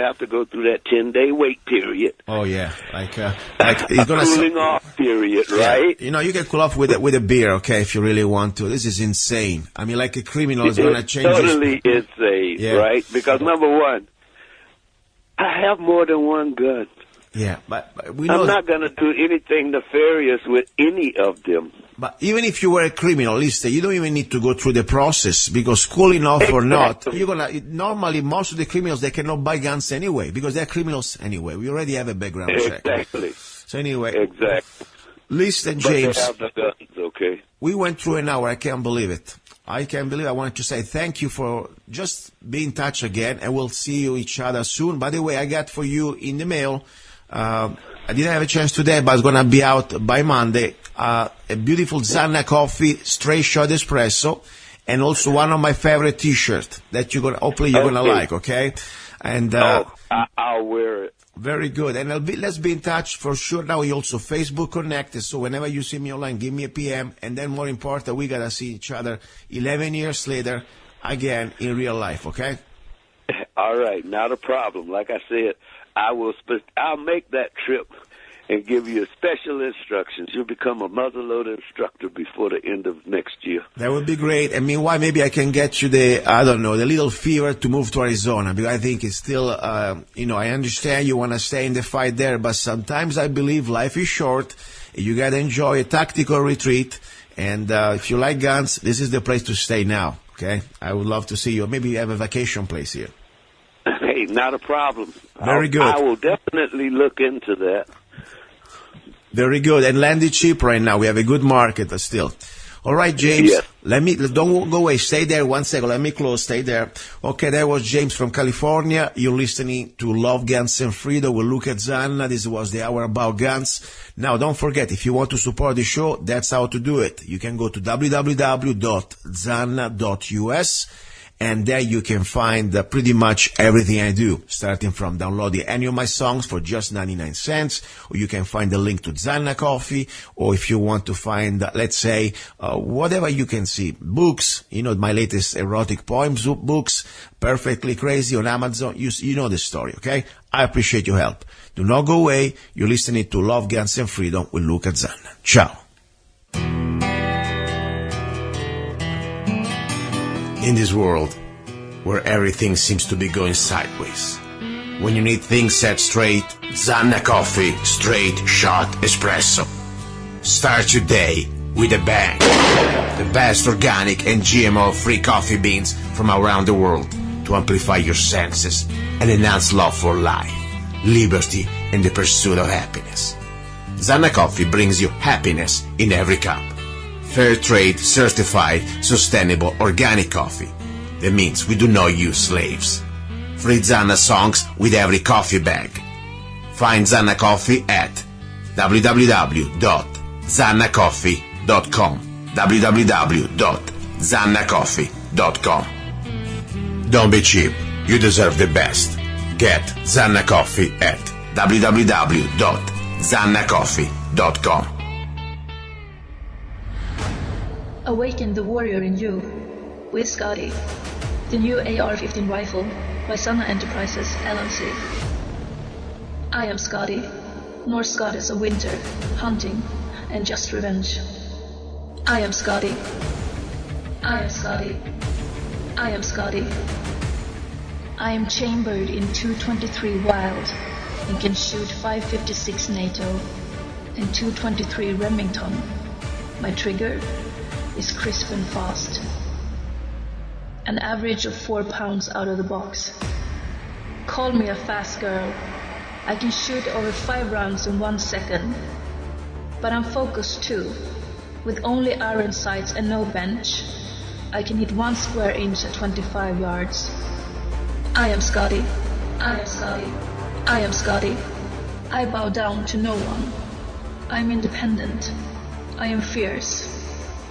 have to go through that 10-day wait period.
Oh yeah, like you're gonna
cooling off period, right?
You know, you can cool off with a beer, okay, if you really want to. This is insane. I mean, like a criminal is gonna change.
Totally insane, right? Because number one, I have more than one gun.
Yeah, but we know
I'm not gonna do anything nefarious with any of them.
But even if you were a criminal, listen, you don't even need to go through the process, because cooling off or not, you're gonna, normally most of the criminals, they cannot buy guns anyway, because they're criminals anyway. We already have a background check.
Exactly.
So anyway.
Exactly.
Listen,
But
James.
they have the guns, okay.
We went through an hour. I can't believe it. I can't believe it. I wanted to say thank you for just being in touch again, and we'll see you each other soon. By the way, I got for you in the mail, I didn't have a chance today, but it's going to be out by Monday. A beautiful Zanna coffee, straight shot espresso, and also one of my favorite T-shirts that hopefully you're going to like, okay? And
I'll wear it.
Very good. And let's be in touch for sure. Now we also Facebook connected, so whenever you see me online, give me a PM. And then more important, we got to see each other 11 years later again in real life, okay?
All right, not a problem. Like I said, I'll make that trip and give you special instructions. You'll become a muzzleloader instructor before the end of next year.
That would be great. And meanwhile, maybe I can get you the little fever to move to Arizona, because I think it's still, I understand you want to stay in the fight there, but sometimes I believe life is short. You got to enjoy a tactical retreat. And if you like guns, this is the place to stay now, okay? I would love to see you. Maybe you have a vacation place here.
Hey, not a problem.
Very good.
I will definitely look into that.
Very good. And land it cheap right now. We have a good market still. All right, James. Yes. Don't go away. Stay there 1 second. Let me close. Stay there. Okay, that was James from California. You're listening to Love, Guns, and Freedom with Luca-Zanna. This was the hour about guns. Now, don't forget, if you want to support the show, that's how to do it. You can go to www.zanna.us. And there you can find pretty much everything I do, starting from downloading any of my songs for just 99 cents, or you can find the link to Zanna Coffee, or if you want to find, let's say, whatever you can see, books, my latest erotic poems books, Perfectly Crazy on Amazon, you know the story, okay? I appreciate your help. Do not go away. You're listening to Love, Guns, and Freedom with Luca-Zanna. Ciao. In this world, where everything seems to be going sideways, when you need things set straight, Zanna Coffee Straight Shot Espresso. Start your day with a bang. The best organic and GMO-free coffee beans from around the world to amplify your senses and enhance love for life, liberty, and the pursuit of happiness. Zanna Coffee brings you happiness in every cup. Fair trade, certified, sustainable, organic coffee. That means we do not use slaves. Free Zanna songs with every coffee bag. Find Zanna Coffee at www.zannacoffee.com. www.zannacoffee.com. Don't be cheap. You deserve the best. Get Zanna Coffee at www.zannacoffee.com.
Awaken the warrior in you with Scotty, the new AR-15 rifle by Zanna Enterprises, LLC. I am Scotty, Norse goddess of winter, hunting, and just revenge. I am Scotty. I am Scotty. I am Scotty. I am chambered in 223 Wild and can shoot 556 NATO and 223 Remington. My trigger is crisp and fast, an average of 4 pounds out of the box. Call me a fast girl. I can shoot over 5 rounds in 1 second. But I'm focused too. With only iron sights and no bench, I can hit 1 square inch at 25 yards. I am Scotty. I am Scotty. I am Scotty. I bow down to no one. I am independent. I am fierce.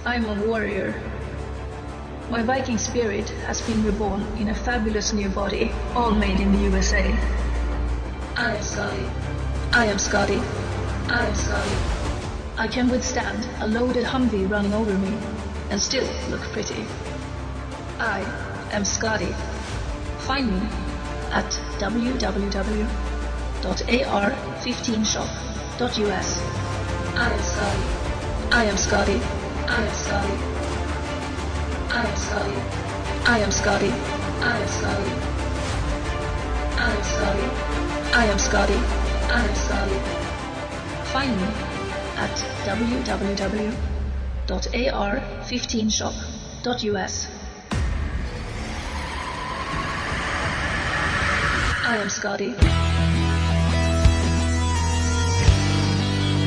I am a warrior. My Viking spirit has been reborn in a fabulous new body, all made in the USA. I am Scotty. I am Scotty. I am Scotty. I can withstand a loaded Humvee running over me and still look pretty. I am Scotty. Find me at www.ar15shop.us. I am Scotty. I am Scotty. I am Scotty. I am Scotty. I am Scotty. I am Scotty. I am Scotty. I am Scotty. I am Scotty. Find me at www.ar15shop.us. I am Scotty.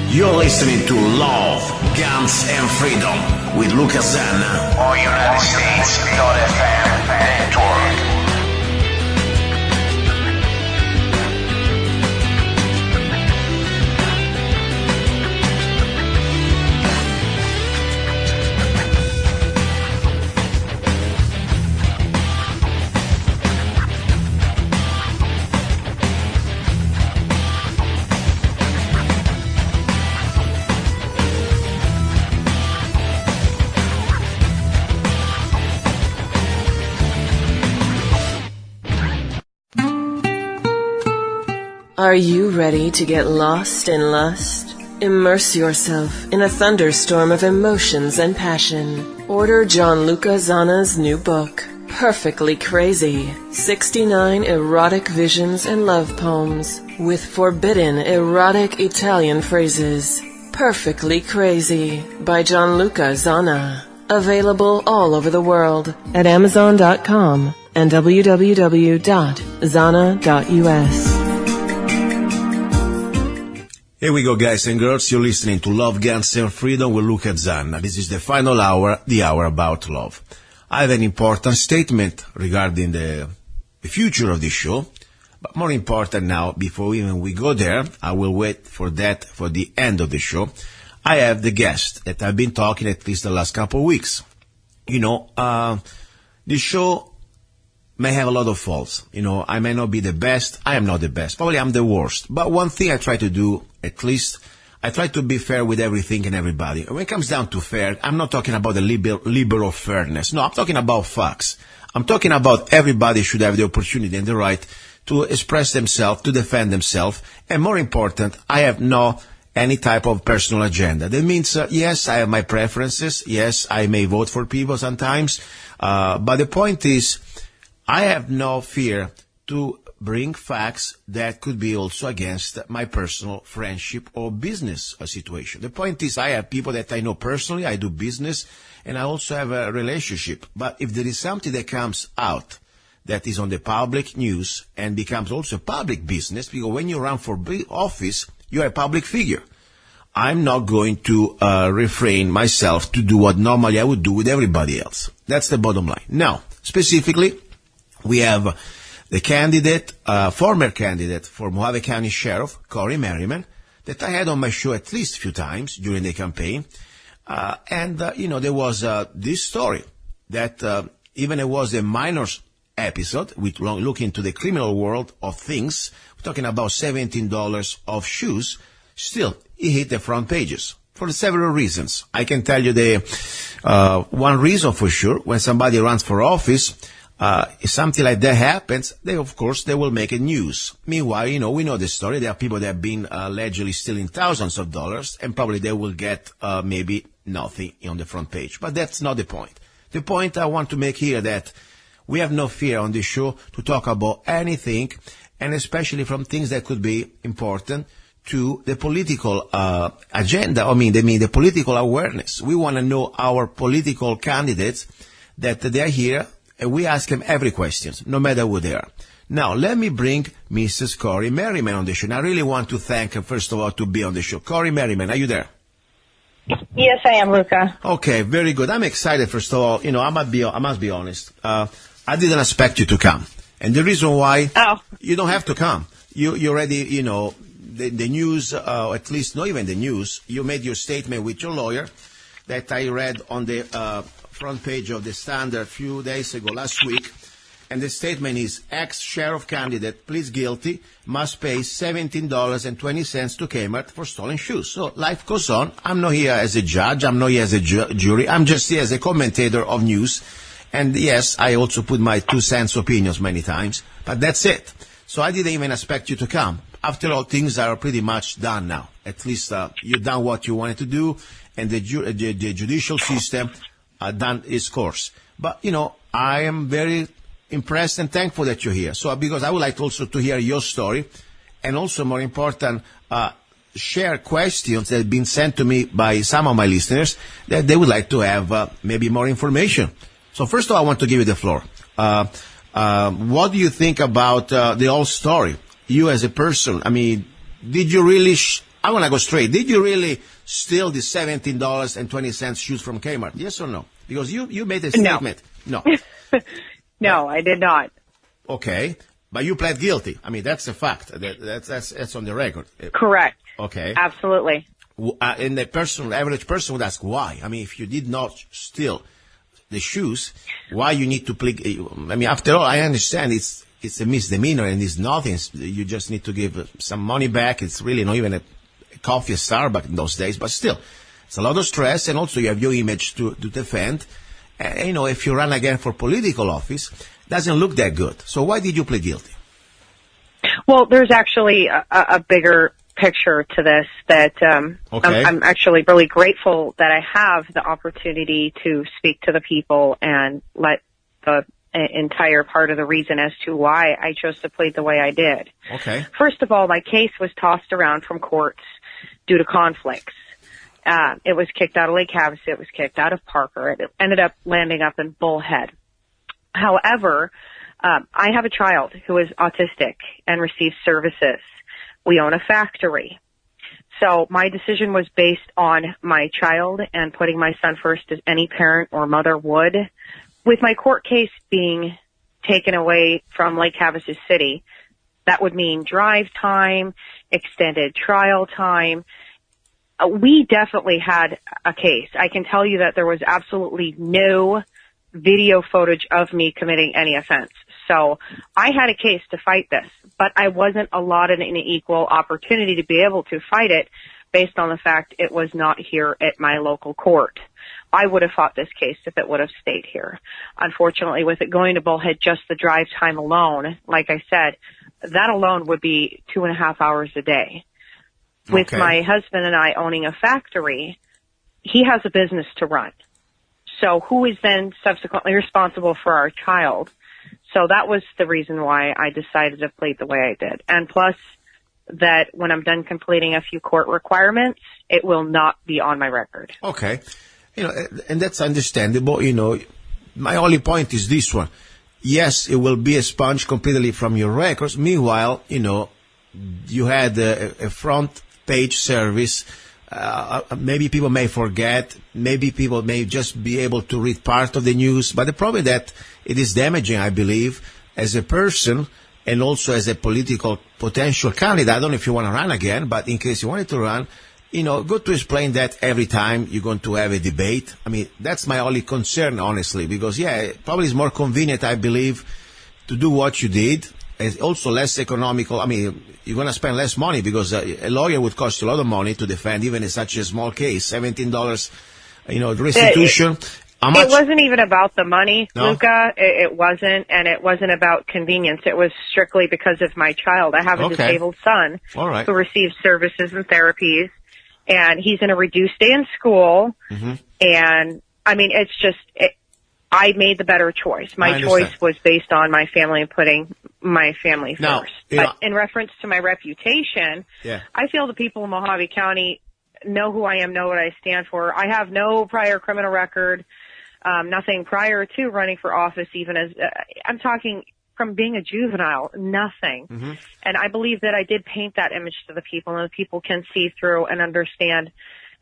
You're listening to Love, Guns and Freedom with luca-zanna on United States.fm network.
Are you ready to get lost in lust? Immerse yourself in a thunderstorm of emotions and passion. Order John Luca-Zanna's new book, Perfectly Crazy, 69 Erotic Visions and Love Poems, with forbidden erotic Italian phrases. Perfectly Crazy, by John Luca-Zanna. Available all over the world at Amazon.com and www.zanna.us.
Here we go, guys and girls. You're listening to Love, Guns and Freedom with luca-zanna. This is the final hour, the hour about love. I have an important statement regarding the future of this show. But more important now, before even we go there, I will wait for that for the end of the show. I have the guest that I've been talking at least the last couple of weeks. You know, this show may have a lot of faults. You know, I may not be the best. I am not the best. Probably I'm the worst. But one thing I try to do, at least, I try to be fair with everything and everybody. When it comes down to fair, I'm not talking about the liberal fairness. No, I'm talking about facts. I'm talking about everybody should have the opportunity and the right to express themselves, to defend themselves. And more important, I have no any type of personal agenda. That means, yes, I have my preferences. Yes, I may vote for people sometimes. But the point is, I have no fear to bring facts that could be also against my personal friendship or business situation. The point is, I have people that I know personally, I do business, and I also have a relationship. But if there is something that comes out that is on the public news and becomes also public business, because when you run for office, you are a public figure. I'm not going to refrain myself to do what normally I would do with everybody else. That's the bottom line. Now, specifically, we have the candidate, former candidate for Mojave County Sheriff, Cori-Merryman, that I had on my show at least a few times during the campaign. There was this story that even it was a minor episode, with look into the criminal world of things. We're talking about $17 of shoes. Still, it hit the front pages for several reasons. I can tell you the one reason for sure. When somebody runs for office, if something like that happens, they will make a news. Meanwhile, we know the story. There are people that have been allegedly stealing thousands of dollars, and probably they will get maybe nothing on the front page. But that's not the point. The point I want to make here that we have no fear on this show to talk about anything, and especially from things that could be important to the political agenda. The political awareness. We want to know our political candidates that they are here and we ask them every question, no matter who they are. Now, let me bring Mrs. Cori-Merryman on the show. And I really want to thank her, first of all, to be on the show. Cori-Merryman, are you there?
Yes, I am, Luca.
Okay, very good. I'm excited, first of all. I must be honest. I didn't expect you to come. And the reason why, you don't have to come. You already, the news, at least not even the news, you made your statement with your lawyer that I read on the front page of the Standard a few days ago, last week. And the statement is, ex-sheriff candidate pleads guilty, must pay $17.20 to Kmart for stolen shoes. So life goes on. I'm not here as a judge. I'm not here as a jury. I'm just here as a commentator of news. And yes, I also put my 2 cents opinions many times. But that's it. So I didn't even expect you to come. After all, things are pretty much done now. At least you've done what you wanted to do. And the judicial system done its course. But, I am very impressed and thankful that you're here. So, because I would like also to hear your story, and also more important, share questions that have been sent to me by some of my listeners that they would like to have maybe more information. So first of all, I want to give you the floor. What do you think about the whole story? You as a person, did you really, I want to go straight, did you really steal the $17.20 shoes from Kmart? Yes or no? Because you made a statement. No.
No, I did not.
Okay, but you pled guilty. That's a fact. That's on the record.
Correct.
Okay.
Absolutely.
And the average person would ask why. If you did not steal the shoes, why you need to plead? After all, I understand it's a misdemeanor and it's nothing. You just need to give some money back. It's really not even a coffee at Starbucks in those days, but still, it's a lot of stress, and also you have your image to defend. If you run again for political office, doesn't look that good. So why did you plead guilty?
Well, there's actually a bigger picture to this that I'm actually really grateful that I have the opportunity to speak to the people and let the entire part of the reason as to why I chose to plead the way I did.
Okay.
First of all, my case was tossed around from courts due to conflicts. It was kicked out of Lake Havasu. It was kicked out of Parker. It ended up landing up in Bullhead. However, I have a child who is autistic and receives services. We own a factory. So my decision was based on my child and putting my son first as any parent or mother would. With my court case being taken away from Lake Havasu City, that would mean drive time, extended trial time. We definitely had a case. I can tell you that there was absolutely no video footage of me committing any offense. So I had a case to fight this, but I wasn't allotted an equal opportunity to be able to fight it based on the fact it was not here at my local court. I would have fought this case if it would have stayed here. Unfortunately, with it going to Bullhead, just the drive time alone, like I said, that alone would be 2.5 hours a day. With my husband and I owning a factory, he has a business to run. So who is then subsequently responsible for our child? So that was the reason why I decided to plead the way I did. And plus, that when I'm done completing a few court requirements, it will not be on my record.
Okay. And that's understandable. My only point is this one. Yes, it will be expunged completely from your records. Meanwhile, you had a front page service. Maybe people may forget. Maybe people may just be able to read part of the news. But the problem is that it is damaging, I believe, as a person and also as a political potential candidate. I don't know if you want to run again, but in case you wanted to run, good to explain that every time you're going to have a debate. That's my only concern, honestly, because, probably it's more convenient, I believe, to do what you did. It's also less economical. You're going to spend less money because a lawyer would cost you a lot of money to defend even in such a small case. $17, restitution. How much?
It wasn't even about the money,
No?
Luca. It wasn't, and it wasn't about convenience. It was strictly because of my child. I have a disabled son
All right.
who receives services and therapies, and he's in a reduced day in school.
Mm-hmm.
And, it's just... I made the better choice. My choice was based on my family and putting my family first. But in reference to my reputation, I feel the people of Mojave County know who I am, know what I stand for. I have no prior criminal record. Nothing prior to running for office, even as, I'm talking from being a juvenile, nothing.
Mm-hmm.
And I believe that I did paint that image to the people, and the people can see through and understand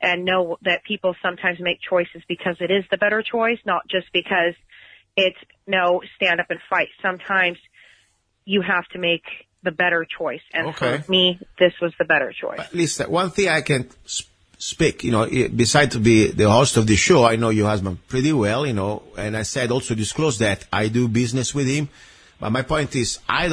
and know that people sometimes make choices because it is the better choice, not just because it's no, stand up and fight. Sometimes you have to make the better choice. And for me, this was the better choice.
At least one thing I can speak, besides to be the host of the show, I know your husband pretty well, and I said also disclose that I do business with him. But my point is, I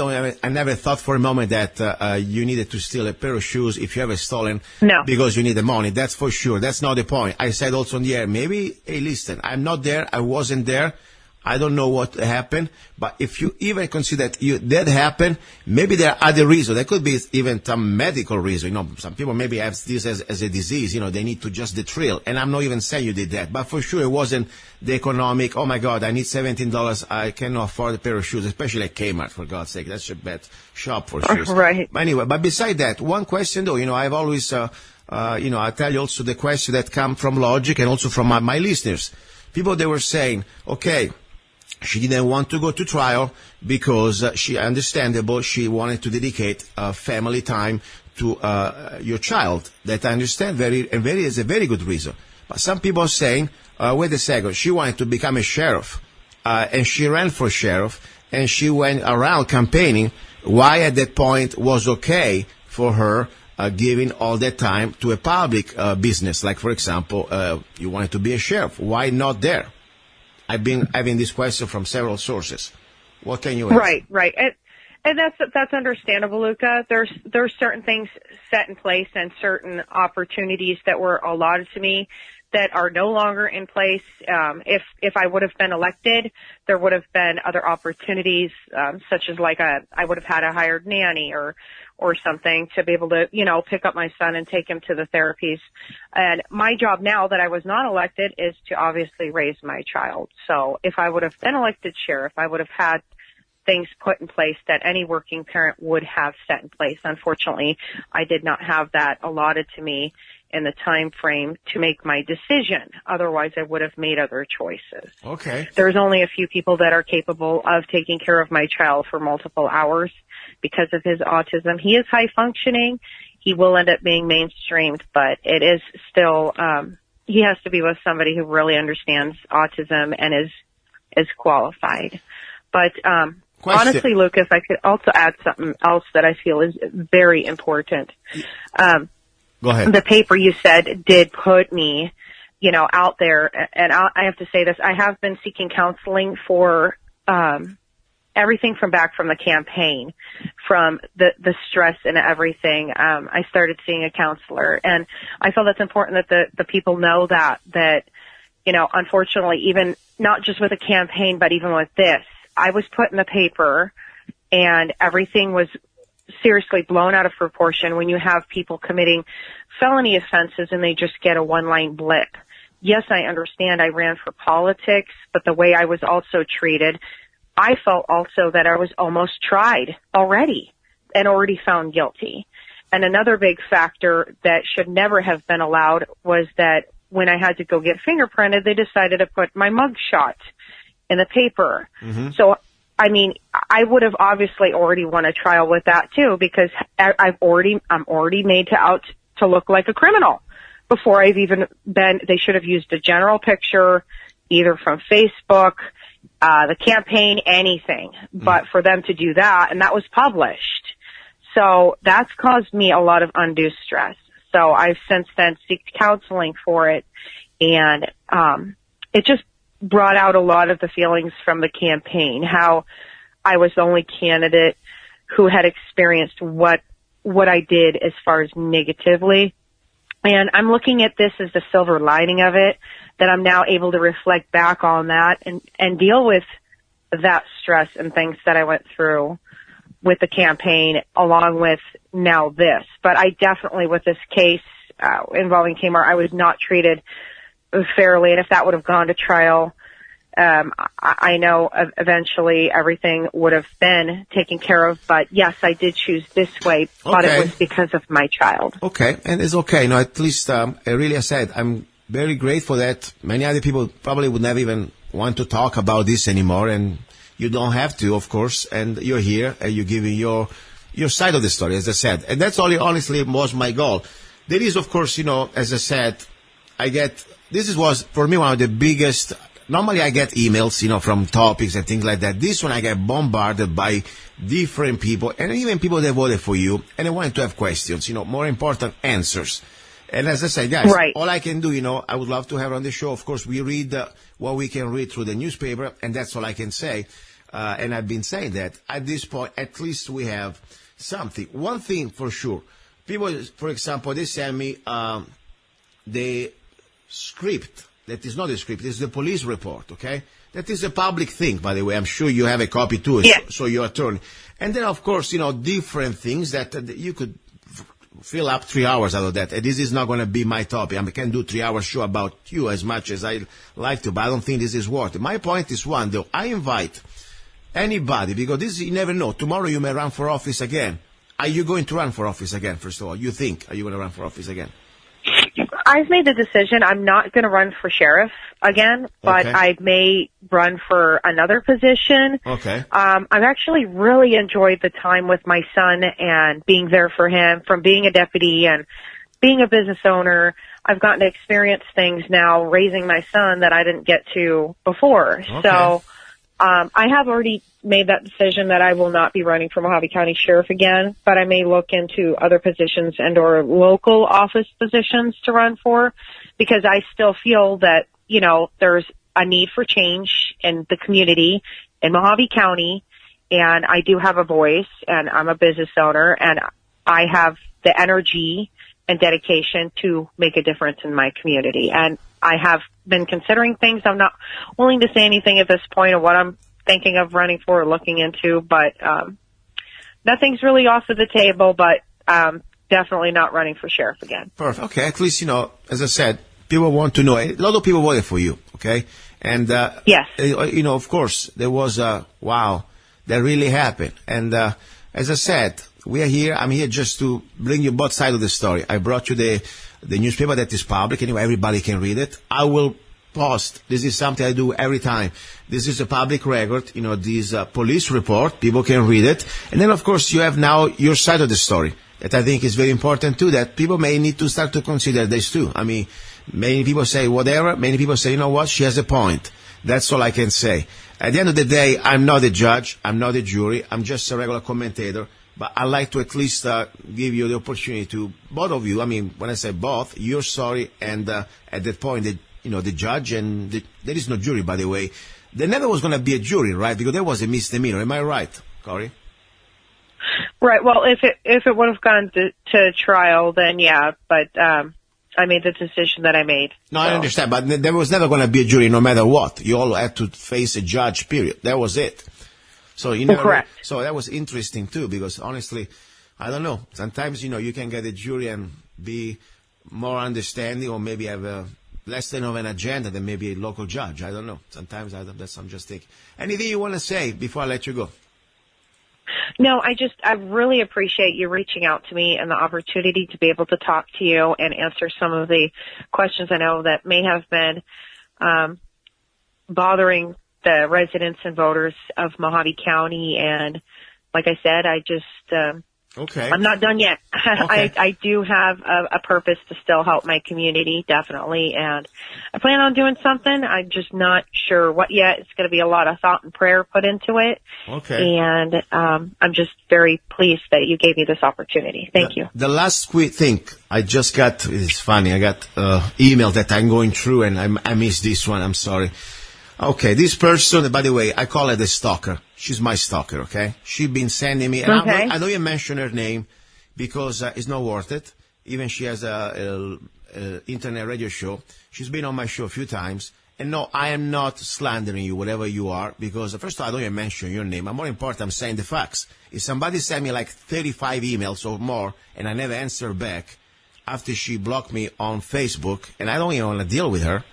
never thought for a moment that you needed to steal a pair of shoes if you ever stolen because you need the money. That's for sure. That's not the point. I said also on the air, maybe, hey, listen, I'm not there. I wasn't there. I don't know what happened, but if you even consider that happened, maybe there are other reasons. There could be even some medical reason. Some people maybe have this as a disease. They need to just the thrill. And I'm not even saying you did that, but for sure it wasn't the economic. Oh my God, I need $17. I cannot afford a pair of shoes, especially at Kmart, for God's sake. That's a bad shop for shoes.
Right.
But anyway, but beside that, one question though, I've always, I tell you also the question that come from logic and also from my listeners. People, they were saying, okay, she didn't want to go to trial because she wanted to dedicate family time to your child. That I understand is a very good reason. But some people are saying, wait a second, she wanted to become a sheriff, and she ran for sheriff, and she went around campaigning. Why at that point was okay for her giving all that time to a public business, like for example, you wanted to be a sheriff. Why not there? I've been having this question from several sources. What can you answer?
Right. And that's understandable, Luca. There's certain things set in place and certain opportunities that were allotted to me that are no longer in place. If I would have been elected, there would have been other opportunities, such as I would have had a hired nanny or something to be able to, pick up my son and take him to the therapies. And my job now that I was not elected is to obviously raise my child. So if I would have been elected sheriff, I would have had things put in place that any working parent would have set in place. Unfortunately, I did not have that allotted to me in the time frame to make my decision. Otherwise, I would have made other choices.
Okay.
There's only a few people that are capable of taking care of my child for multiple hours because of his autism. He is high functioning. He will end up being mainstreamed, but it is still, he has to be with somebody who really understands autism and is qualified. But, honestly, Luca, if I could also add something else that I feel is very important.
Go ahead.
The paper you said did put me, out there, and I have to say this, I have been seeking counseling for, everything from the campaign, from the stress and everything. I started seeing a counselor, and I feel that's important that the people know that, unfortunately, even not just with a campaign, but even with this, I was put in the paper and everything was seriously blown out of proportion when you have people committing felony offenses and they just get a one-line blip. Yes, I understand I ran for politics, but the way I was also treated, I felt also that I was almost tried already and already found guilty. And another big factor that should never have been allowed was that when I had to go get fingerprinted, they decided to put my mug shot in the paper. Mm-hmm. So, I would have obviously already won a trial with that too, because I'm already made to look like a criminal before I've even been. They should have used a general picture, either from Facebook, the campaign, anything, but for them to do that, and that was published. So that's caused me a lot of undue stress. So I've since then sought counseling for it, and it just brought out a lot of the feelings from the campaign, how I was the only candidate who had experienced what I did as far as negatively. And I'm looking at this as the silver lining of it, that I'm now able to reflect back on that and deal with that stress and things that I went through with the campaign, along with now this. But I definitely, with this case involving Kmart, I was not treated fairly, and if that would have gone to trial, I know eventually everything would have been taken care of. But yes, I did choose this way, but it was because of my child. Okay,
and it's okay. At least I said I'm very grateful that many other people probably would never even want to talk about this anymore, and you don't have to, of course, and you're here and you're giving your side of the story, as I said. And that's honestly was my goal. There is, of course, as I said, this was, for me, one of the biggest. Normally I get emails, from topics and things like that. This one I get bombarded by different people, and even people that voted for you, and they wanted to have questions, more important answers. And as I said, guys, all I can do, I would love to have on the show. Of course, we read what we can read through the newspaper, and that's all I can say. And I've been saying that at this point, at least we have something. One thing for sure, people, for example, they send me the script. That is not a script, it's the police report, okay? That is a public thing, by the way. I'm sure you have a copy too, so your attorney. And then, of course, different things that you could fill up 3 hours out of that. And this is not going to be my topic. I can do 3 hours show about you as much as I like to, but I don't think this is worth it. My point is one, though. I invite anybody, because you never know. Tomorrow you may run for office again. Are you going to run for office again, first of all? Are you going to run for office again?
I've made the decision. I'm not going to run for sheriff again, but I may run for another position.
Okay.
I've actually really enjoyed the time with my son and being there for him, from being a deputy and being a business owner. I've gotten to experience things now raising my son that I didn't get to before.
Okay.
So I have already made that decision that I will not be running for Mojave County Sheriff again, but I may look into other positions and or local office positions to run for, because I still feel that, there's a need for change in the community in Mojave County, and I do have a voice, and I'm a business owner, and I have the energy and dedication to make a difference in my community. And I have been considering things. I'm not willing to say anything at this point of what I'm thinking of running for or looking into, but nothing's really off of the table, but definitely not running for sheriff again.
Perfect. Okay, at least, as I said, people want to know. A lot of people voted for you, okay? And,
yes,
of course, there was wow, that really happened. And as I said, we are here. I'm here just to bring you both sides of the story. I brought you the newspaper that is public. Anyway, everybody can read it. I will post. This is something I do every time. This is a public record. This police report. People can read it. And then, of course, you have now your side of the story that I think is very important too, that people may need to start to consider this too. I mean, many people say whatever. Many people say, you know what? She has a point. That's all I can say. At the end of the day, I'm not a judge. I'm not a jury. I'm just a regular commentator. But I'd like to at least give you the opportunity to, both of you, I mean, when I say both, your story and at that point, the judge, and there is no jury, by the way. There never was going to be a jury, right? Because there was a misdemeanor. Am I right, Corey?
Right. Well, if it would have gone to trial, then yeah. But I made the decision that I made.
No, so. I understand. But there was never going to be a jury no matter what. You all had to face a judge, period. That was it. So
correct.
So that was interesting too, because honestly, I don't know. Sometimes you can get a jury and be more understanding, or maybe have less than of an agenda than maybe a local judge. I don't know. Sometimes I'm just thinking. Anything you want to say before I let you go?
No, I really appreciate you reaching out to me and the opportunity to be able to talk to you and answer some of the questions I know that may have been bothering the residents and voters of Mojave County. And like I said, I'm not done yet.
Okay.
I do have a purpose to still help my community, definitely. And I plan on doing something. I'm just not sure what yet. It's going to be a lot of thought and prayer put into it.
Okay.
And I'm just very pleased that you gave me this opportunity. Thank you.
The last quick thing I just got, it's funny, I got email that I'm going through, and I missed this one. I'm sorry. Okay, this person, by the way, I call her the stalker. She's my stalker, okay? She's been sending me, and I don't even mention her name because it's not worth it. Even she has a internet radio show. She's been on my show a few times. And no, I am not slandering you, whatever you are, because first of all, I don't even mention your name. More important, I'm saying the facts. If somebody sent me like 35 emails or more, and I never answer back after she blocked me on Facebook, and I don't even want to deal with her,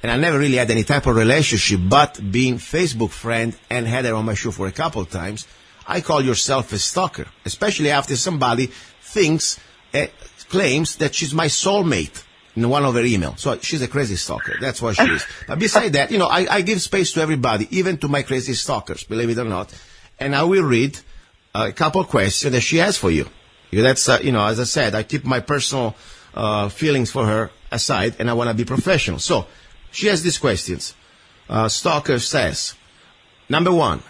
and I never really had any type of relationship, but being Facebook friend and had her on my show for a couple of times, I call yourself a stalker, especially after somebody claims that she's my soulmate. in one of her emails. So she's a crazy stalker. That's what she is. But beside that, I give space to everybody, even to my crazy stalkers, believe it or not. And I will read a couple of questions that she has for you. Because that's, as I said, I keep my personal feelings for her aside, and I want to be professional. So she has these questions. Stalker says, number 1,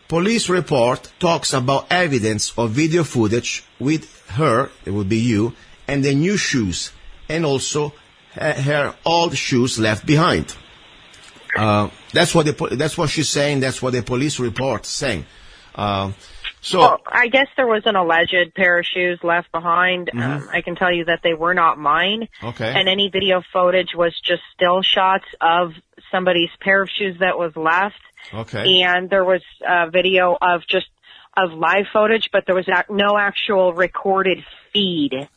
police report talks about evidence of video footage with her, it would be you, and the new shoes, and also her old shoes left behind. That's what she's saying. That's what the police report is saying.
Well, I guess there was an alleged pair of shoes left behind. I can tell you that they were not mine.
Okay.
And any video footage was just still shots of somebody's pair of shoes that was left.
Okay.
And there was a video of live footage, but there was no actual recorded feed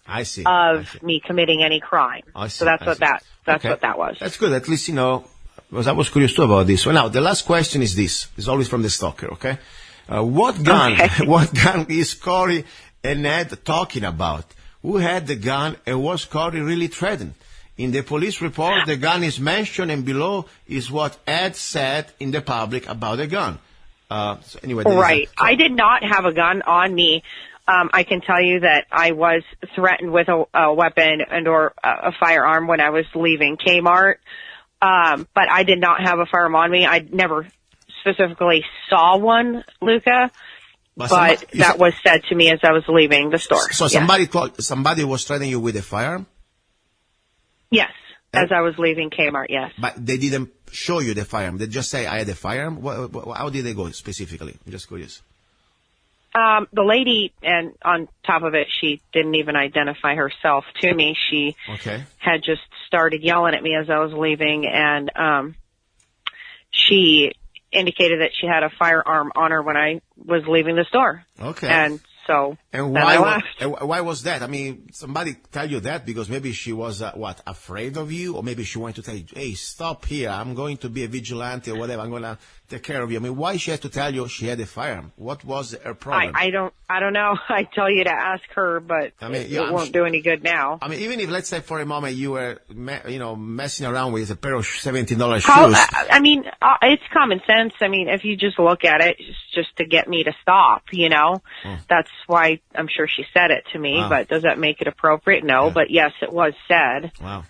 of me committing any crime. So that's what that was.
That's good. At least, because I was curious too about this. Well, now, the last question is this. It's always from the stalker, okay? What gun is Corey and Ed talking about? Who had the gun, and was Corey really threatened? In the police report, the gun is mentioned, and below is what Ed said in the public about the gun. So anyway,
right. I did not have a gun on me. I can tell you that I was threatened with a weapon or a firearm when I was leaving Kmart. But I did not have a firearm on me. I never specifically saw one, Luca, but that was said to me as I was leaving the store.
So somebody was threatening you with a firearm?
Yes, as I was leaving Kmart, yes.
But they didn't show you the firearm. They just say, I had a firearm? How did they go specifically? I'm just curious.
The lady, and on top of it, she didn't even identify herself to me. She had just started yelling at me as I was leaving, and she indicated that she had a firearm on her when I was leaving the store. Okay. And so then I left.
Why was that? I mean, somebody tell you that because maybe she was, afraid of you? Or maybe she wanted to tell you, hey, stop here. I'm going to be a vigilante or whatever. I'm going to take care of you. I mean, why she had to tell you she had a firearm? What was her problem?
I don't know. I tell you to ask her, but it won't do any good now.
I mean, even if, let's say, for a moment you were, messing around with a pair of $17 shoes.
I mean, it's common sense. I mean, if you just look at it, it's just to get me to stop, That's why I'm sure she said it to me, but does that make it appropriate? No, but yes, it was said.
Wow.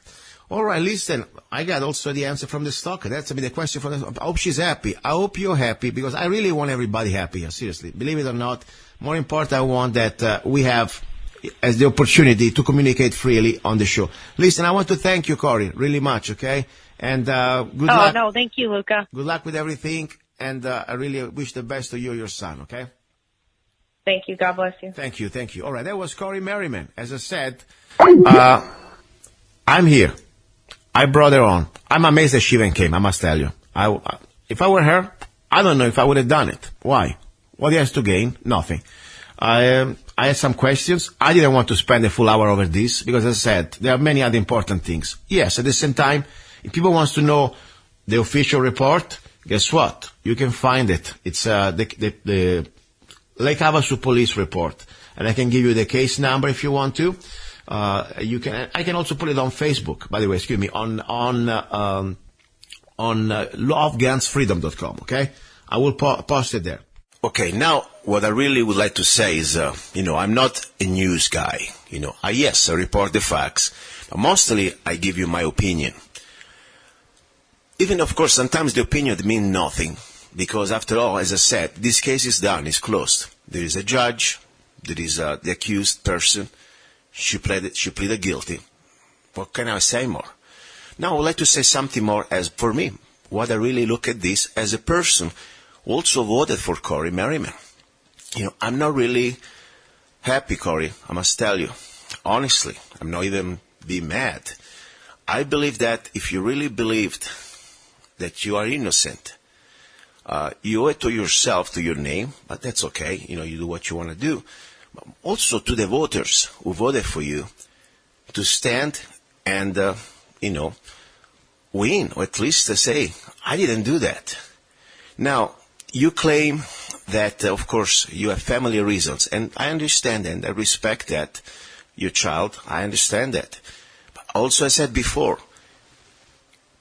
All right, listen, I got also the answer from the stalker. That's the question from I hope she's happy. I hope you're happy because I really want everybody happy here, seriously. Believe it or not, more important, I want that we have as the opportunity to communicate freely on the show. Listen, I want to thank you, Corey, really much, okay? And good luck.
Oh, no, thank you, Luca.
Good luck with everything, and I really wish the best to you and your son, okay?
Thank you. God bless you.
Thank you. All right, that was cori-merryman. As I said, I'm here. I brought her on. I'm amazed that she even came, I must tell you. If I were her, I don't know if I would have done it. Why? What he has to gain? Nothing. I had some questions. I didn't want to spend a full hour over this because, as I said, there are many other important things. Yes, at the same time, if people want to know the official report, guess what? You can find it. It's the Lake Havasu police report. And I can give you the case number if you want to. I can also put it on Facebook, by the way, on lovegunsfreedom.com, okay? I will post it there. Okay, now what I really would like to say is, I'm not a news guy. I report the facts, but mostly I give you my opinion. Even, of course, sometimes the opinion means nothing, because after all, as I said, this case is done, it's closed. There is a judge, there is the accused person. She pleaded guilty. What can I say more? Now I would like to say something more as for me, what I really look at this as a person who also voted for cori-merryman. I'm not really happy, Corey, I must tell you. Honestly, I'm not even be mad. I believe that if you really believed that you are innocent, you owe it to yourself, to your name, but that's okay. You do what you want to do. But also to the voters who voted for you to stand and, win, or at least to say, I didn't do that. Now, you claim that, of course, you have family reasons, and I understand and I respect that. Your child, I understand that. But Also, I said before,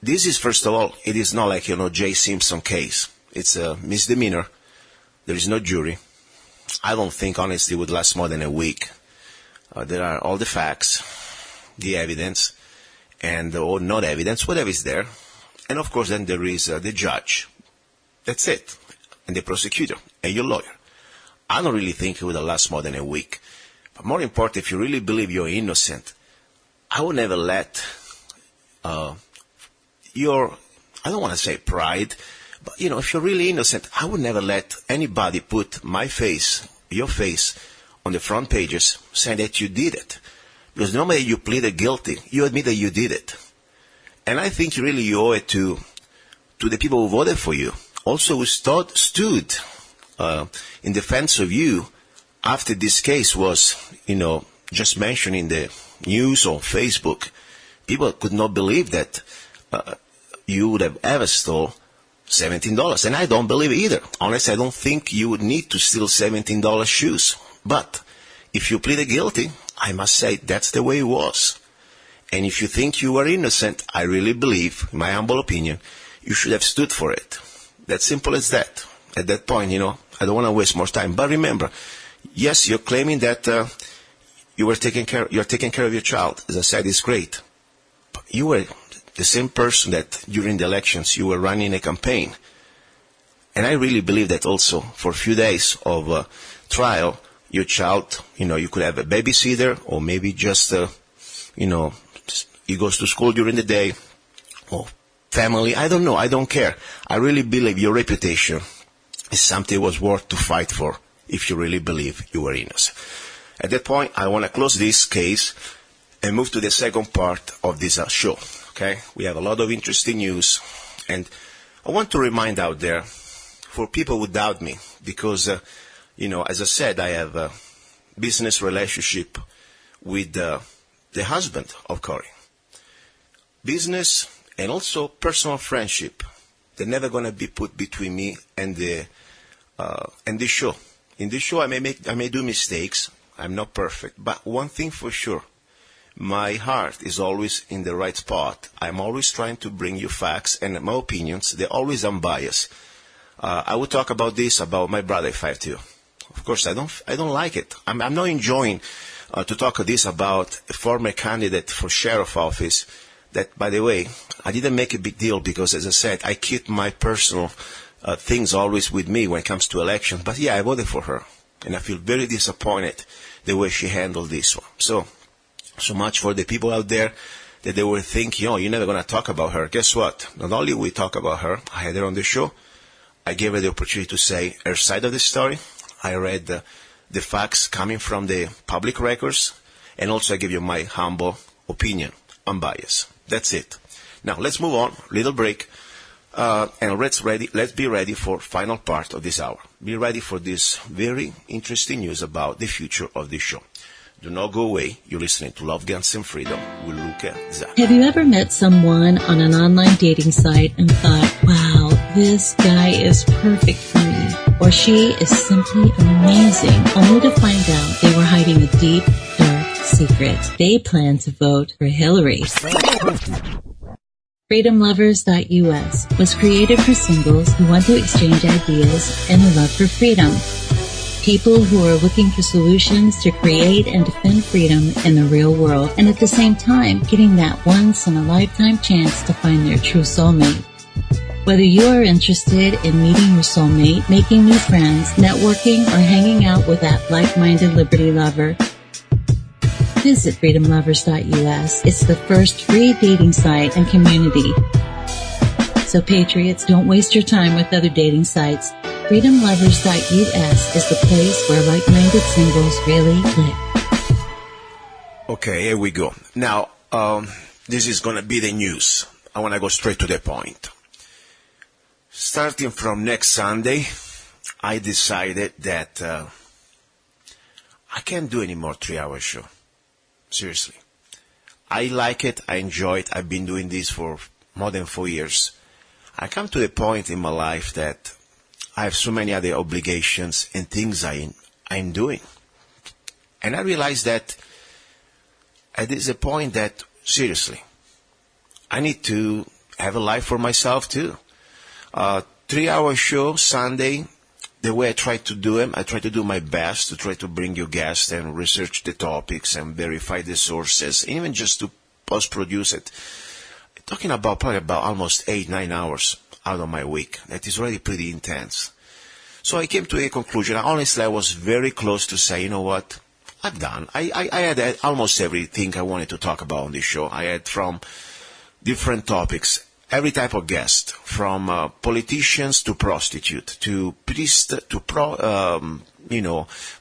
this is, first of all, it is not like, J. Simpson case. It's a misdemeanor. There is no jury. I don't think, honestly, it would last more than a week. There are all the facts, the evidence, and or not evidence, whatever is there. And, of course, then there is the judge. That's it. And the prosecutor and your lawyer. I don't really think it would last more than a week. But more important, if you really believe you're innocent, I would never let your, I don't want to say pride, but, if you're really innocent, I would never let anybody put my face, your face, on the front pages saying that you did it. Because the moment you pleaded guilty, you admit that you did it. And I think really you owe it to the people who voted for you. Also who stood in defense of you after this case was, just mentioned in the news or Facebook. People could not believe that you would have ever stole $17. And I don't believe it either. Honestly, I don't think you would need to steal $17 shoes. But if you pleaded guilty, I must say that's the way it was. And if you think you were innocent, I really believe, in my humble opinion, you should have stood for it. That's simple as that. At that point, I don't want to waste more time. But remember, yes, you're claiming that you're taking care of your child. As I said, it's great. But you were the same person that during the elections you were running a campaign. And I really believe that also for a few days of trial, your child, you could have a babysitter or maybe just, he goes to school during the day or family. I don't know. I don't care. I really believe your reputation is something that was worth to fight for if you really believe you were innocent. At that point, I want to close this case and move to the second part of this show. Okay? We have a lot of interesting news. And I want to remind out there, for people who doubt me, because, as I said, I have a business relationship with the husband of Cori. Business and also personal friendship. They're never going to be put between me and the show. In this show, I may do mistakes. I'm not perfect. But one thing for sure, my heart is always in the right spot. I'm always trying to bring you facts and my opinions. They're always unbiased. I would talk about this, about my brother, if I have to. Of course, I don't like it. I'm not enjoying to talk this about a former candidate for sheriff office that, by the way, I didn't make a big deal because, as I said, I keep my personal things always with me when it comes to elections. But yeah, I voted for her. And I feel very disappointed the way she handled this one. So much for the people out there that they were thinking, you're never going to talk about her. Guess what? Not only we talk about her, I had her on the show. I gave her the opportunity to say her side of the story. I read the facts coming from the public records. And also I give you my humble opinion, unbiased. That's it. Now, let's move on. Little break. And let's be ready for final part of this hour. Be ready for this very interesting news about the future of this show. Do not go away. You're listening to Love, Guns, and Freedom with luca-zanna.
Have you ever met someone on an online dating site and thought, wow, this guy is perfect for me, or she is simply amazing, only to find out they were hiding a deep, dark secret? They plan to vote for Hillary. FreedomLovers.us was created for singles who want to exchange ideas and a love for freedom. People who are looking for solutions to create and defend freedom in the real world, and at the same time getting that once-in-a-lifetime chance to find their true soulmate. Whether you are interested in meeting your soulmate, making new friends, networking, or hanging out with that like-minded liberty lover, visit FreedomLovers.us. It's the first free dating site and community. So patriots, don't waste your time with other dating sites. FreedomLovers.us is the place where like-minded singles really click.
Okay, here we go. Now, this is going to be the news. I want to go straight to the point. Starting from next Sunday, I decided that I can't do any more 3-hour show. Seriously. I like it. I enjoy it. I've been doing this for more than 4 years. I come to the point in my life that I have so many other obligations and things I'm doing. And I realize that at this point that seriously, I need to have a life for myself too. 3-hour show Sunday. The way I try to do them, I try to do my best to try to bring you guests and research the topics and verify the sources, even just to post-produce it. Talking about probably about almost 8-9 hours out of my week. That is already pretty intense. So I came to a conclusion. Honestly, I was very close to say, you know what, I'm done. I had almost everything I wanted to talk about on this show. I had from different topics, every type of guest, from politicians to prostitute, to priests, to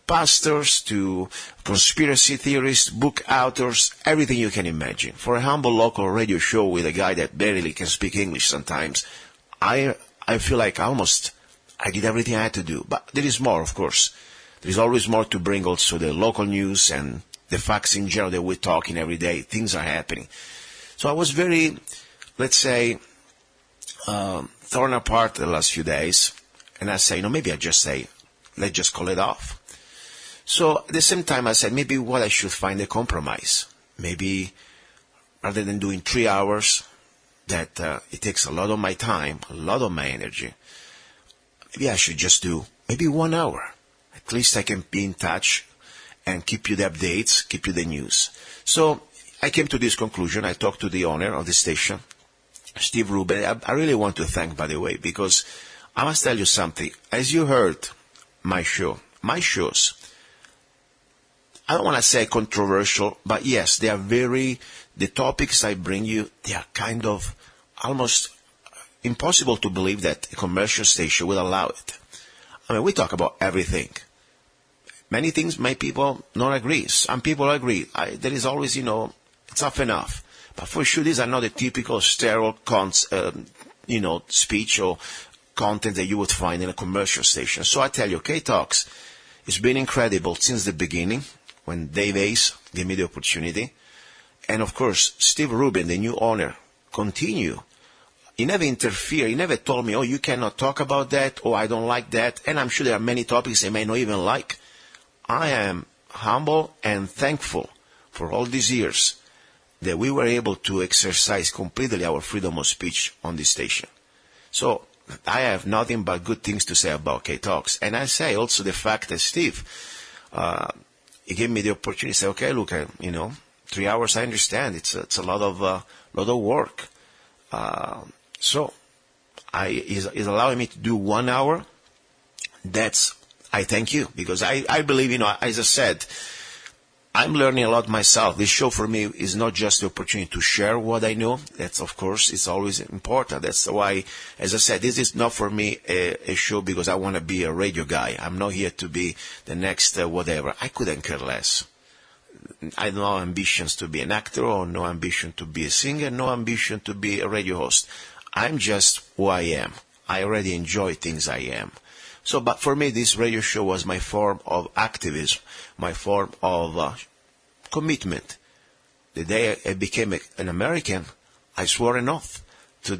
pastors, to conspiracy theorists, book authors, everything you can imagine. For a humble local radio show with a guy that barely can speak English sometimes, I feel like I did everything I had to do. But there is more, of course. There is always more to bring, also the local news and the facts in general that we're talking every day. Things are happening. So I was very, let's say, torn apart the last few days, and I say, maybe I just say, let's just call it off. So at the same time, I said, maybe what I should find a compromise. Maybe rather than doing 3 hours, that it takes a lot of my time, a lot of my energy, maybe I should just do maybe 1 hour. At least I can be in touch and keep you the updates, keep you the news. So I came to this conclusion. I talked to the owner of the station, Steve Rubin. I really want to thank, by the way, because I must tell you something. As you heard my shows, I don't want to say controversial, but yes, they are the topics I bring you, they are kind of almost impossible to believe that a commercial station will allow it. I mean, we talk about everything. Many things my people not agree. Some people agree. There is always, it's off and off. But for sure, these are not the typical sterile speech or content that you would find in a commercial station. So I tell you, KTOX has been incredible since the beginning, when Dave Ace gave me the opportunity. And of course, Steve Rubin, the new owner, continue. He never interfered. He never told me, you cannot talk about that, or I don't like that. And I'm sure there are many topics I may not even like. I am humble and thankful for all these years that we were able to exercise completely our freedom of speech on this station. So I have nothing but good things to say about KTOX. And I say also the fact that Steve, he gave me the opportunity to say, okay, look, 3 hours, I understand. It's a lot of work. So he's allowing me to do 1 hour. I thank you, because I believe, as I said, I'm learning a lot myself. This show for me is not just the opportunity to share what I know. That's, of course, it's always important. That's why, as I said, this is not for me a show because I want to be a radio guy. I'm not here to be the next whatever. I couldn't care less. I have no ambitions to be an actor, or no ambition to be a singer, no ambition to be a radio host. I'm just who I am. I already enjoy things I am. So, but for me, this radio show was my form of activism, my form of commitment. The day I became an American, I swore an oath to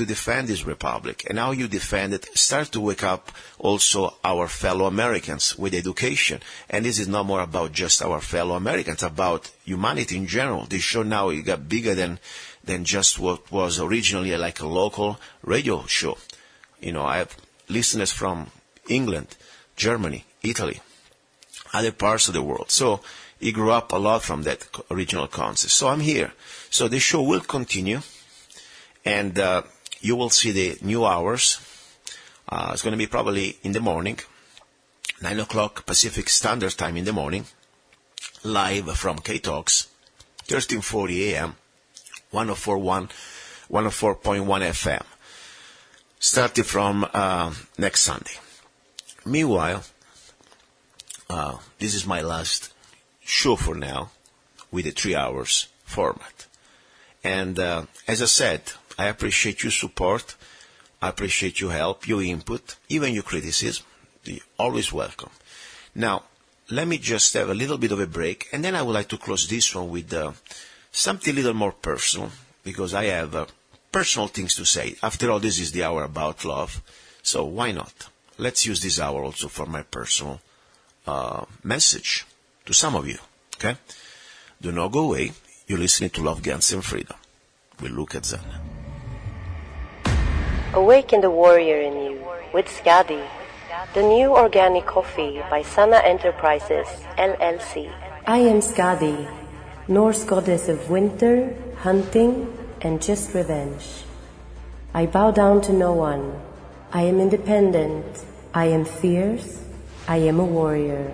defend this republic. And how you defend it, start to wake up also our fellow Americans with education. And this is not more about just our fellow Americans, about humanity in general. This show now, it got bigger than just what was originally like a local radio show. I have listeners from England, Germany, Italy, other parts of the world. So it grew up a lot from that original concept. So I'm here. So the show will continue, and you will see the new hours. It's going to be probably in the morning, 9 o'clock Pacific Standard Time in the morning, live from KTOX, 1340 AM, 104.1 FM, starting from next Sunday. Meanwhile, this is my last show for now with the 3 hours format. And as I said, I appreciate your support. I appreciate your help, your input, even your criticism. You're always welcome. Now, let me just have a little bit of a break, and then I would like to close this one with something a little more personal, because I have personal things to say. After all, this is the hour about love, so why not? Let's use this hour also for my personal message to some of you. Okay? Do not go away. You're listening to Love, Guns, and Freedom with luca-zanna.
Awaken the warrior in you with Skadi, the new organic coffee by Sana Enterprises, LLC. I am Skadi, Norse goddess of winter, hunting, and just revenge. I bow down to no one. I am independent. I am fierce. I am a warrior.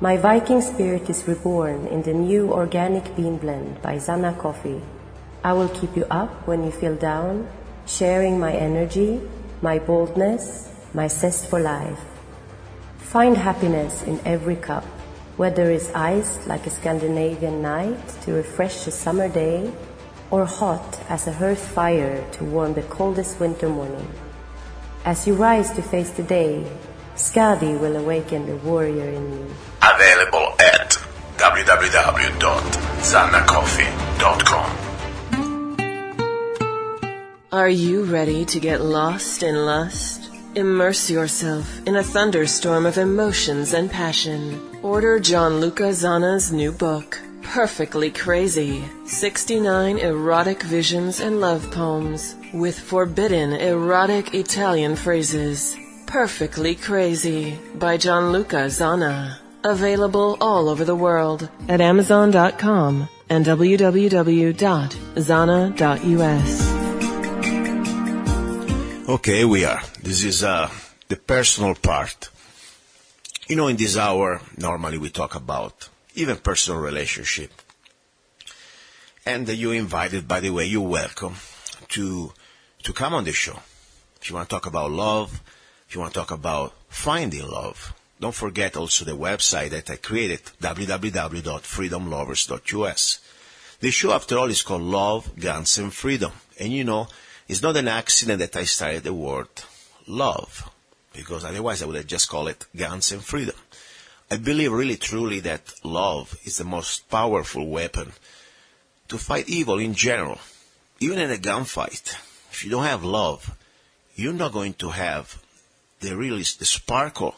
My Viking spirit is reborn in the new organic bean blend by Zanna Coffee. I will keep you up when you feel down, sharing my energy, my boldness, my zest for life. Find happiness in every cup, whether it's iced like a Scandinavian night to refresh a summer day, or hot as a hearth fire to warm the coldest winter morning. As you rise to face the day, Skadi will awaken the warrior in you.
Available at www.zannacoffee.com.
Are you ready to get lost in lust? Immerse yourself in a thunderstorm of emotions and passion. Order John Luca-Zanna's new book, Perfectly Crazy, 69 erotic visions and love poems with forbidden erotic Italian phrases. Perfectly Crazy by John Luca-Zanna. Available all over the world at Amazon.com and www.zanna.us.
Okay, we are. This is the personal part. You know, in this hour, normally we talk about even personal relationship. And you're invited, by the way, you're welcome to come on the show. If you want to talk about love, if you want to talk about finding love, don't forget also the website that I created, www.freedomlovers.us. The show, after all, is called Love, Guns, and Freedom. And you know, it's not an accident that I started the word love, because otherwise I would have just called it Guns and Freedom. I believe really truly that love is the most powerful weapon to fight evil in general, even in a gunfight. If you don't have love, you're not going to have the sparkle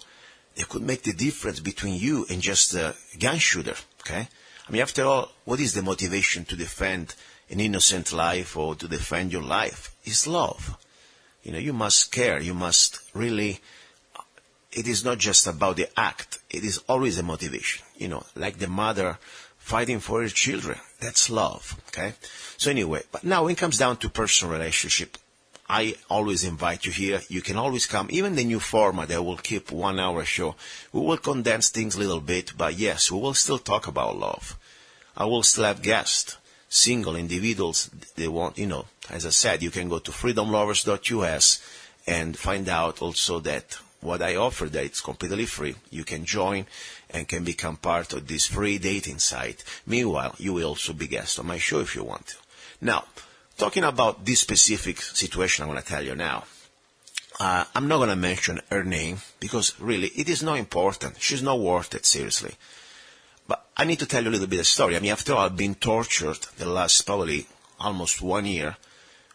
that could make the difference between you and just a gun shooter, okay? I mean, after all, what is the motivation to defend an innocent life or to defend your life? It's love. You know, you must care. You must really, it is not just about the act. It is always a motivation. You know, like the mother fighting for her children. That's love, okay? So anyway, but now when it comes down to personal relationship, I always invite you here. You can always come. Even the new format that will keep 1 hour show, we will condense things a little bit, but yes, we will still talk about love. I will still have guests, single individuals. They want, you know, as I said, you can go to freedomlovers.us and find out also that what I offer that it's completely free. You can join and can become part of this free dating site. Meanwhile, you will also be guest on my show if you want to. Now, talking about this specific situation I'm going to tell you now, I'm not going to mention her name because really it is not important. She's not worth it, seriously. But I need to tell you a little bit of story. I mean, after all, I've been tortured the last probably almost 1 year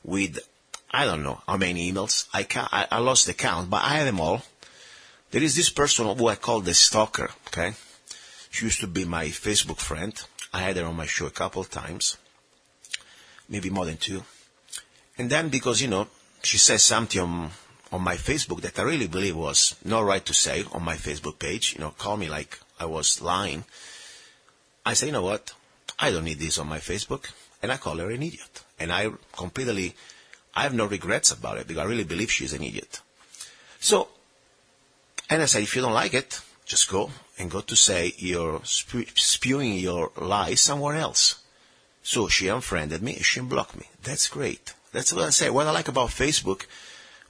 with, I don't know how many emails. I lost the count, but I have them all. There is this person who I call the stalker, okay? She used to be my Facebook friend. I had her on my show a couple of times, maybe more than 2. And then because, you know, she says something on my Facebook that I really believe was not right to say on my Facebook page, you know, call me like I was lying. I say, you know what, I don't need this on my Facebook, and I call her an idiot. And I have no regrets about it because I really believe she's an idiot. So, and I said, if you don't like it, just go to say you're spewing your lies somewhere else. So she unfriended me, she blocked me. That's great. That's what I say. What I like about Facebook,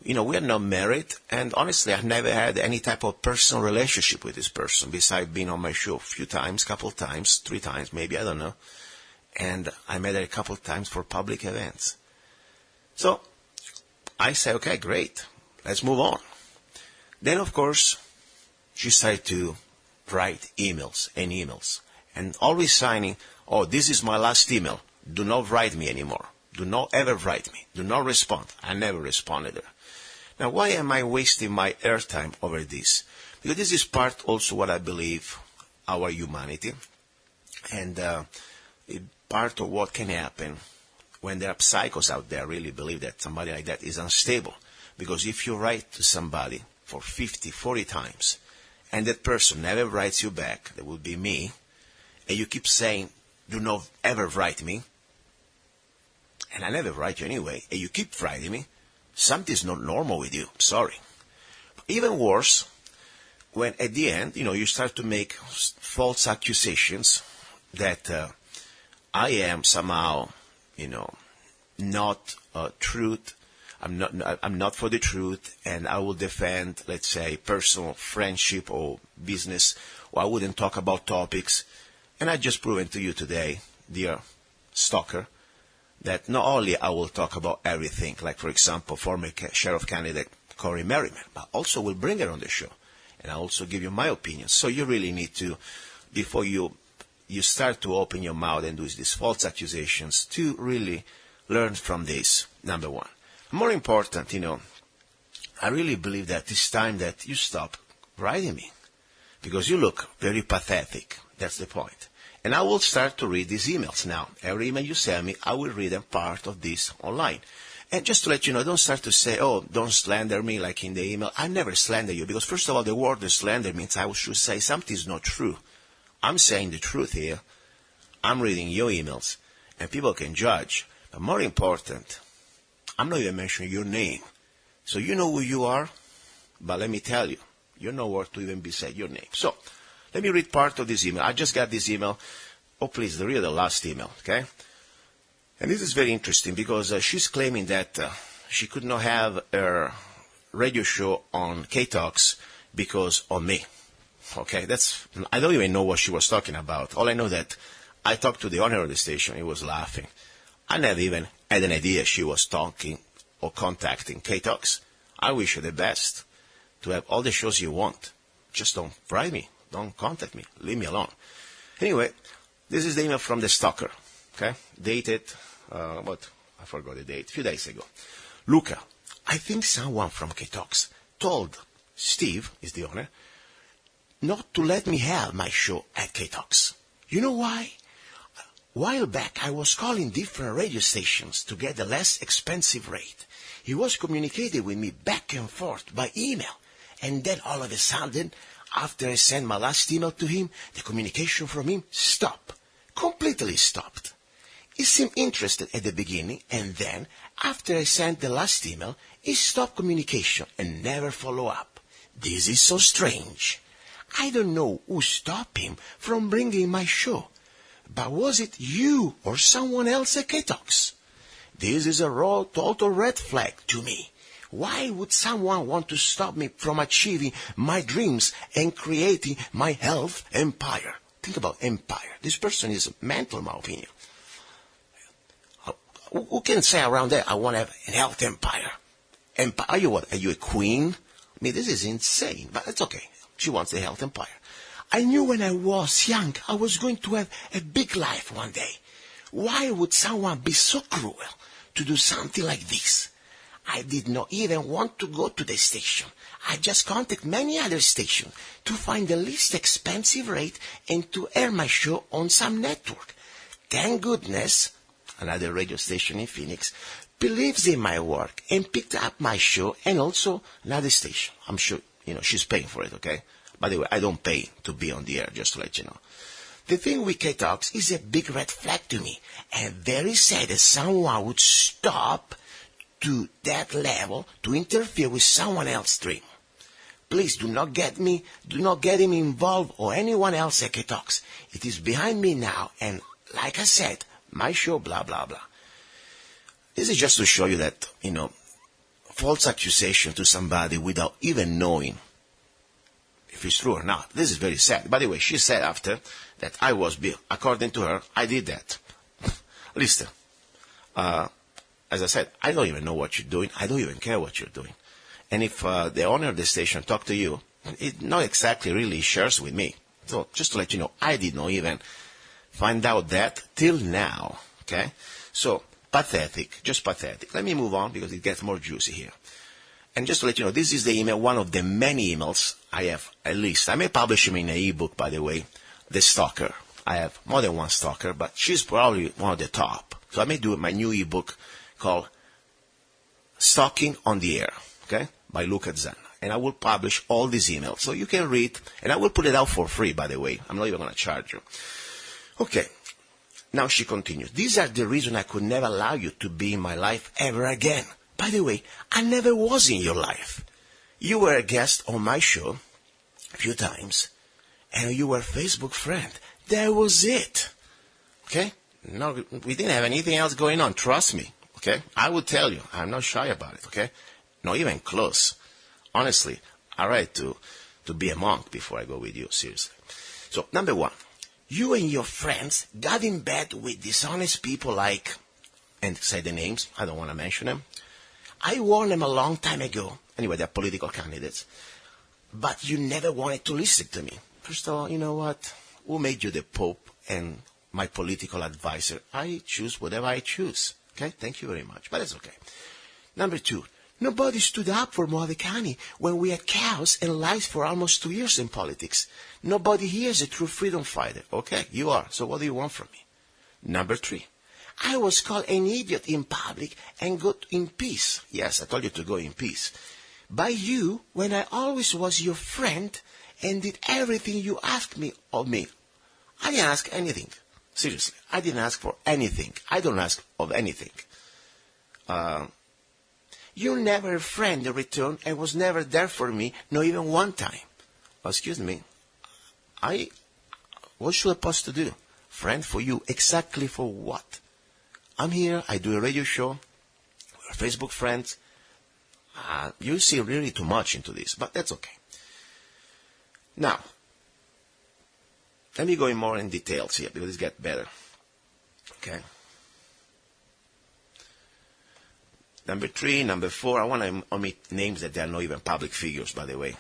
you know, we are not married, and honestly, I've never had any type of personal relationship with this person, besides being on my show a few times, couple times, 3 times, maybe, I don't know. And I met her a couple of times for public events. So I say, okay, great, let's move on. Then, of course, she started to write emails, and always signing, oh, this is my last email. Do not write me anymore. Do not ever write me. Do not respond. I never responded to her. Now, why am I wasting my airtime over this? Because this is part also what I believe our humanity. And part of what can happen when there are psychos out there really believe that somebody like that is unstable. Because if you write to somebody for 50, 40 times, and that person never writes you back, that would be me, and you keep saying, do not ever write me, and I never write you anyway, and you keep writing me, something's not normal with you. Sorry. Even worse, when at the end, you start to make false accusations that I am somehow, not truth. I'm not for the truth, and I will defend, let's say, personal friendship or business, or I wouldn't talk about topics. And I just proven to you today, dear stalker, that not only I will talk about everything, like, for example, former sheriff candidate cori-merryman, but also will bring her on the show. And I'll also give you my opinion. So you really need to, before you start to open your mouth and do these false accusations, to really learn from this, number one. More important, I really believe that it's time that you stop writing me, because you look very pathetic. That's the point. And I will start to read these emails now. Every email you send me, I will read them part of this online. And just to let you know, don't start to say, oh, don't slander me like in the email. I never slander you, because first of all, the word slander means I should say something is not true. I'm saying the truth here. I'm reading your emails, and people can judge. But more important, I'm not even mentioning your name. So you know who you are, but let me tell you, you're nowhere to even be said your name. So let me read part of this email. I just got this email. Oh, please, read the last email, okay? And this is very interesting because she's claiming that she could not have her radio show on KTOX because of me. Okay, I don't even know what she was talking about. All I know that I talked to the owner of the station. He was laughing. I never even had an idea she was talking or contacting KTOX. I wish her the best to have all the shows you want. Just don't write me. Don't contact me. Leave me alone. Anyway, this is the email from the stalker. Okay, dated, I forgot the date, a few days ago. Luca, I think someone from KTOX told Steve, is the owner, not to let me have my show at KTOX. You know why? A while back, I was calling different radio stations to get a less expensive rate. He was communicating with me back and forth by email. And then all of a sudden, after I sent my last email to him, the communication from him stopped. Completely stopped. He seemed interested at the beginning, and then, after I sent the last email, he stopped communication and never followed up. This is so strange. I don't know who stopped him from bringing my show, but was it you or someone else at KTOX? This is a total red flag to me. Why would someone want to stop me from achieving my dreams and creating my health empire? Think about empire. This person is mental, in my opinion. Who can say around there, I want to have a health empire? Are you what? Are you a queen? I mean, this is insane, but it's okay. She wants a health empire. I knew when I was young I was going to have a big life one day. Why would someone be so cruel to do something like this? I did not even want to go to the station. I just contacted many other stations to find the least expensive rate and to air my show on some network. Thank goodness, another radio station in Phoenix believes in my work and picked up my show, and also another station. I'm sure, she's paying for it, okay? By the way, I don't pay to be on the air, just to let you know. The thing with KTOX is a big red flag to me, and very sad that someone would stop to that level to interfere with someone else's dream. Please do not get him involved or anyone else at KTOX. It is behind me now, and like I said, my show, blah, blah, blah. This is just to show you that, false accusation to somebody without even knowing if it's true or not. This is very sad. By the way, she said after that I was Bill. According to her, I did that. Listen, as I said, I don't even know what you're doing. I don't even care what you're doing. And if the owner of the station talked to you, it not exactly really shares with me. So just to let you know, I did not even find out that till now. Okay? So, pathetic. Just pathetic. Let me move on because it gets more juicy here. And just to let you know, this is the email, one of the many emails I have, at least. I may publish him in an ebook, by the way, The Stalker. I have more than one stalker, but she's probably one of the top. So I may do my new ebook called Stalking on the Air, okay, by luca-zanna. And I will publish all these emails so you can read, and I will put it out for free, by the way. I'm not even going to charge you. Okay, now she continues. These are the reasons I could never allow you to be in my life ever again. By the way, I never was in your life. You were a guest on my show a few times, and you were a Facebook friend. That was it. Okay? No, we didn't have anything else going on. Trust me. Okay? I will tell you. I'm not shy about it. Okay? Not even close. Honestly, I like to be a monk before I go with you. Seriously. So, number one, you and your friends got in bed with dishonest people like, and say the names. I don't want to mention them. I warned them a long time ago. Anyway, they're political candidates. But you never wanted to listen to me. First of all, you know what? Who made you the Pope and my political advisor? I choose whatever I choose. Okay? Thank you very much. But it's okay. Number two, nobody stood up for Moavekani when we had chaos and lies for almost 2 years in politics. Nobody here is a true freedom fighter. Okay? You are. So what do you want from me? Number three, I was called an idiot in public and got in peace. Yes, I told you to go in peace. By you, when I always was your friend and did everything you asked me of me. I didn't ask anything. Seriously, I didn't ask for anything. I don't ask of anything. You never a friend in return and was never there for me, not even one time. Excuse me. What should I supposed to do? Friend for you, exactly for what? I'm here, I do a radio show, we're Facebook friends. You see really too much into this, but that's okay. Now, let me go in more in details here, because it gets better. Okay. Number three, number four, I want to omit names that they are not even public figures, by the way.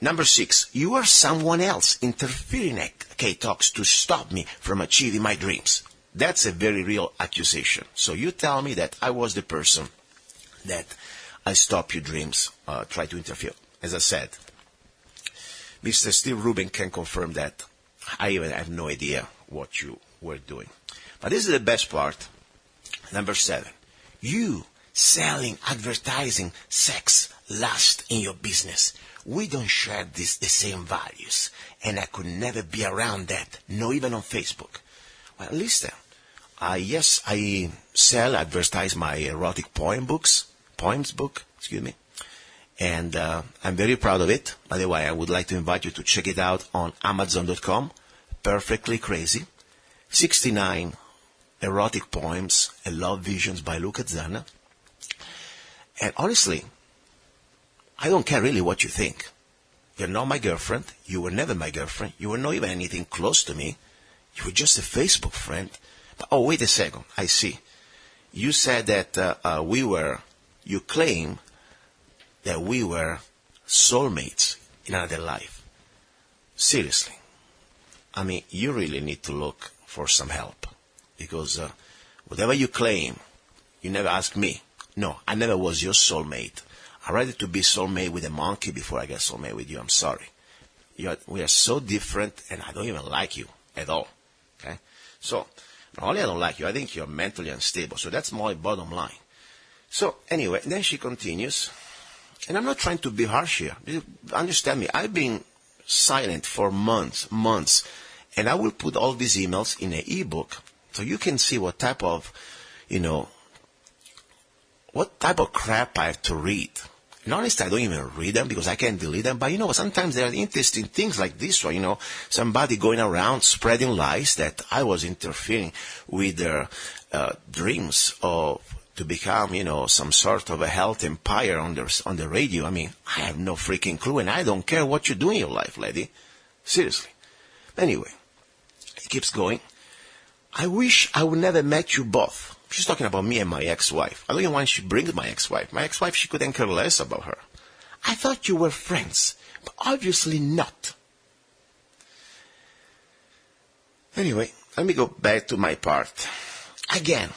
Number six, you are someone else interfering at KTOX to stop me from achieving my dreams. That's a very real accusation. So you tell me that I was the person that I stopped your dreams, try to interfere. As I said, Mr. Steve Rubin can confirm that. I even have no idea what you were doing. But this is the best part. Number seven, you selling, advertising, sex, lust in your business. We don't share the same values, and I could never be around that, not even on Facebook. Well, listen, yes, I sell, advertise my erotic poems book, and I'm very proud of it. By the way, I would like to invite you to check it out on Amazon.com. Perfectly Crazy, 69 erotic poems and love visions by luca-zanna. And honestly, I don't care really what you think. You're not my girlfriend. You were never my girlfriend. You were not even anything close to me. You were just a Facebook friend. But, oh, wait a second. I see. You said that you claim that we were soulmates in another life. Seriously. I mean, you really need to look for some help. Because whatever you claim, you never asked me. No, I never was your soulmate. I'd rather to be soulmate with a monkey before I get soulmate with you. I'm sorry. We are so different, and I don't even like you at all. Okay? So, not only I don't like you, I think you're mentally unstable. So that's my bottom line. So, anyway, then she continues. And I'm not trying to be harsh here. Understand me. I've been silent for months. And I will put all these emails in an ebook so you can see what type of, what type of crap I have to read. And honestly, I don't even read them because I can't delete them. But sometimes there are interesting things like this one, somebody going around spreading lies that I was interfering with their dreams to become, some sort of a health empire on the radio. I mean, I have no freaking clue, and I don't care what you do in your life, lady. Seriously. Anyway, it keeps going. I wish I would never met you both. She's talking about me and my ex-wife. I don't even want she brings my ex-wife. My ex-wife, she couldn't care less about her. I thought you were friends, but obviously not. Anyway, let me go back to my part. Again,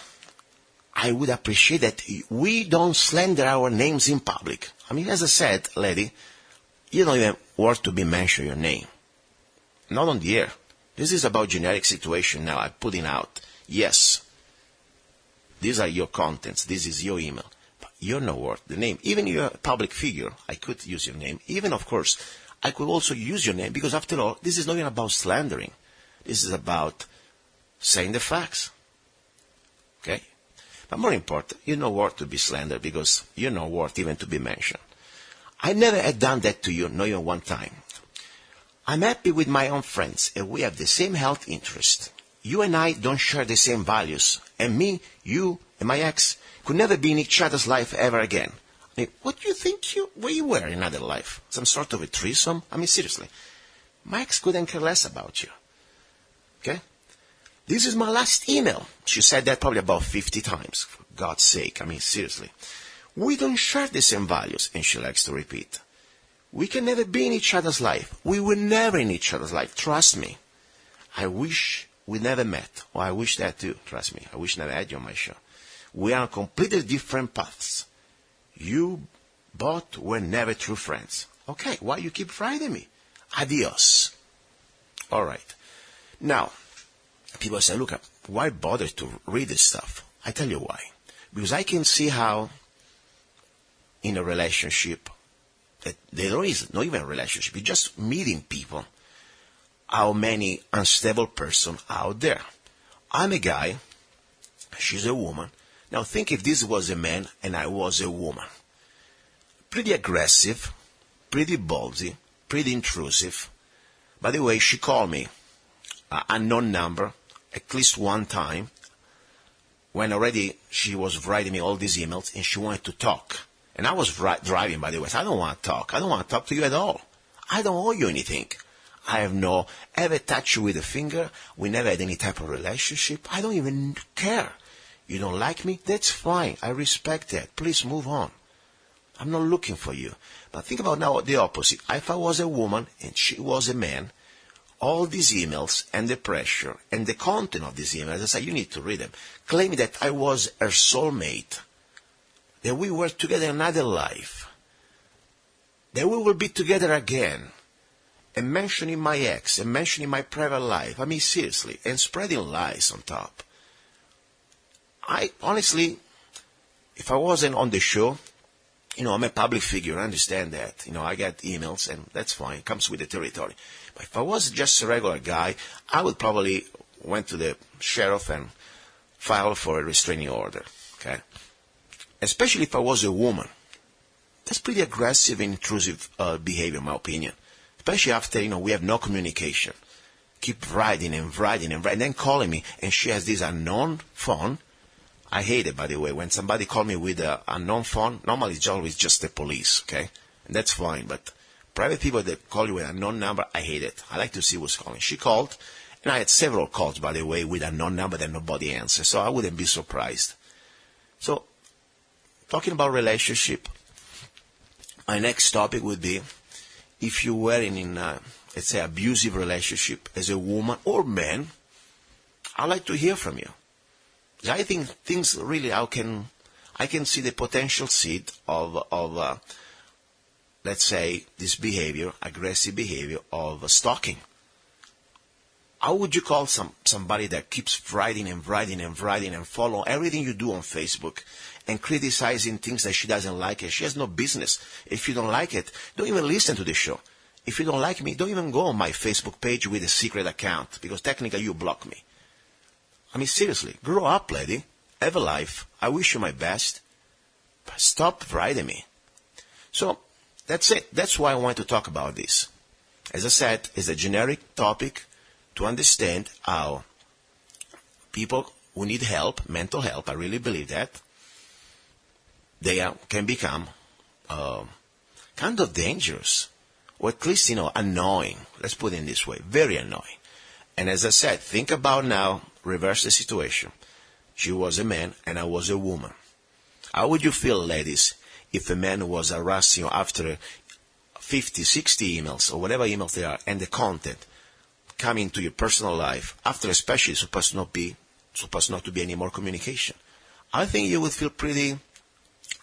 I would appreciate that we don't slander our names in public. I mean, as I said, lady, you don't even worth to be mentioned your name. not on the air. This is about generic situation now. I'm putting out. Yes, these are your contents. This is your email. But you're not worth the name. Even you're a public figure, I could use your name. Even, of course, I could also use your name because, after all, this is not even about slandering. This is about saying the facts. Okay? But more important, you're not worth to be slandered because you're not worth even to be mentioned. I never had done that to you, not even one time. I'm happy with my own friends, and we have the same health interest. You and I don't share the same values, and me, you, and my ex could never be in each other's life ever again. I mean, what do you think where you were in another life? Some sort of a threesome? I mean, seriously. My ex couldn't care less about you. Okay? This is my last email. She said that probably about 50 times. For God's sake. I mean, seriously. We don't share the same values, and she likes to repeat. We can never be in each other's life. We were never in each other's life. Trust me. I wish we never met. Or I wish that too. Trust me. I wish I never had you on my show. We are on completely different paths. You both were never true friends. Okay, why you keep writing me? Adios. All right. Now, people say, look, why bother to read this stuff? I tell you why. Because I can see how in a relationship, that there is not even a relationship, you're just meeting people, how many unstable persons out there. I'm a guy, she's a woman. Now think if this was a man and I was a woman. Pretty aggressive, pretty ballsy, pretty intrusive. By the way, she called me unknown number at least one time when already she was writing me all these emails and she wanted to talk. And I was driving, by the way. So I don't want to talk. I don't want to talk to you at all. I don't owe you anything. I have no ever touched you with a finger. We never had any type of relationship. I don't even care. You don't like me? That's fine. I respect that. Please move on. I'm not looking for you. But think about now the opposite. If I was a woman and she was a man, all these emails and the pressure and the content of these emails, I say, you need to read them, claiming that I was her soulmate, that we were together in another life, that we will be together again, and mentioning my ex, and mentioning my private life. I mean, seriously, and spreading lies on top. I, honestly, if I wasn't on the show, I'm a public figure, I understand that. I get emails, and that's fine, it comes with the territory. But if I was just a regular guy, I would probably went to the sheriff and filed for a restraining order, okay? Especially if I was a woman. That's pretty aggressive and intrusive behavior, in my opinion. Especially after, we have no communication. Keep writing and writing and writing, then calling me, and she has this unknown phone. I hate it, by the way. When somebody calls me with an unknown phone, normally it's always just the police, okay? And that's fine, but private people that call you with an unknown number, I hate it. I like to see who's calling. She called, and I had several calls, by the way, with an unknown number that nobody answered, so I wouldn't be surprised. So, talking about relationship, my next topic would be, if you were in let's say, abusive relationship as a woman or man, I'd like to hear from you. I think things really, I can see the potential seed of let's say, this behavior, aggressive behavior of stalking. How would you call somebody that keeps writing and writing and writing and follow everything you do on Facebook and criticizing things that she doesn't like and she has no business? If you don't like it, don't even listen to the show. If you don't like me, don't even go on my Facebook page with a secret account because technically you block me. I mean, seriously, grow up, lady. Have a life. I wish you my best. But stop writing me. So, that's it. That's why I want to talk about this. As I said, it's a generic topic to understand how people who need help, mental help, I really believe that, they can become kind of dangerous. Or at least, annoying. Let's put it this way. Very annoying. And as I said, think about now, reverse the situation. She was a man and I was a woman. How would you feel, ladies, if a man was harassing you after 50, 60 emails, or whatever emails they are, and the content coming to your personal life, after especially supposed not to be any more communication? I think you would feel pretty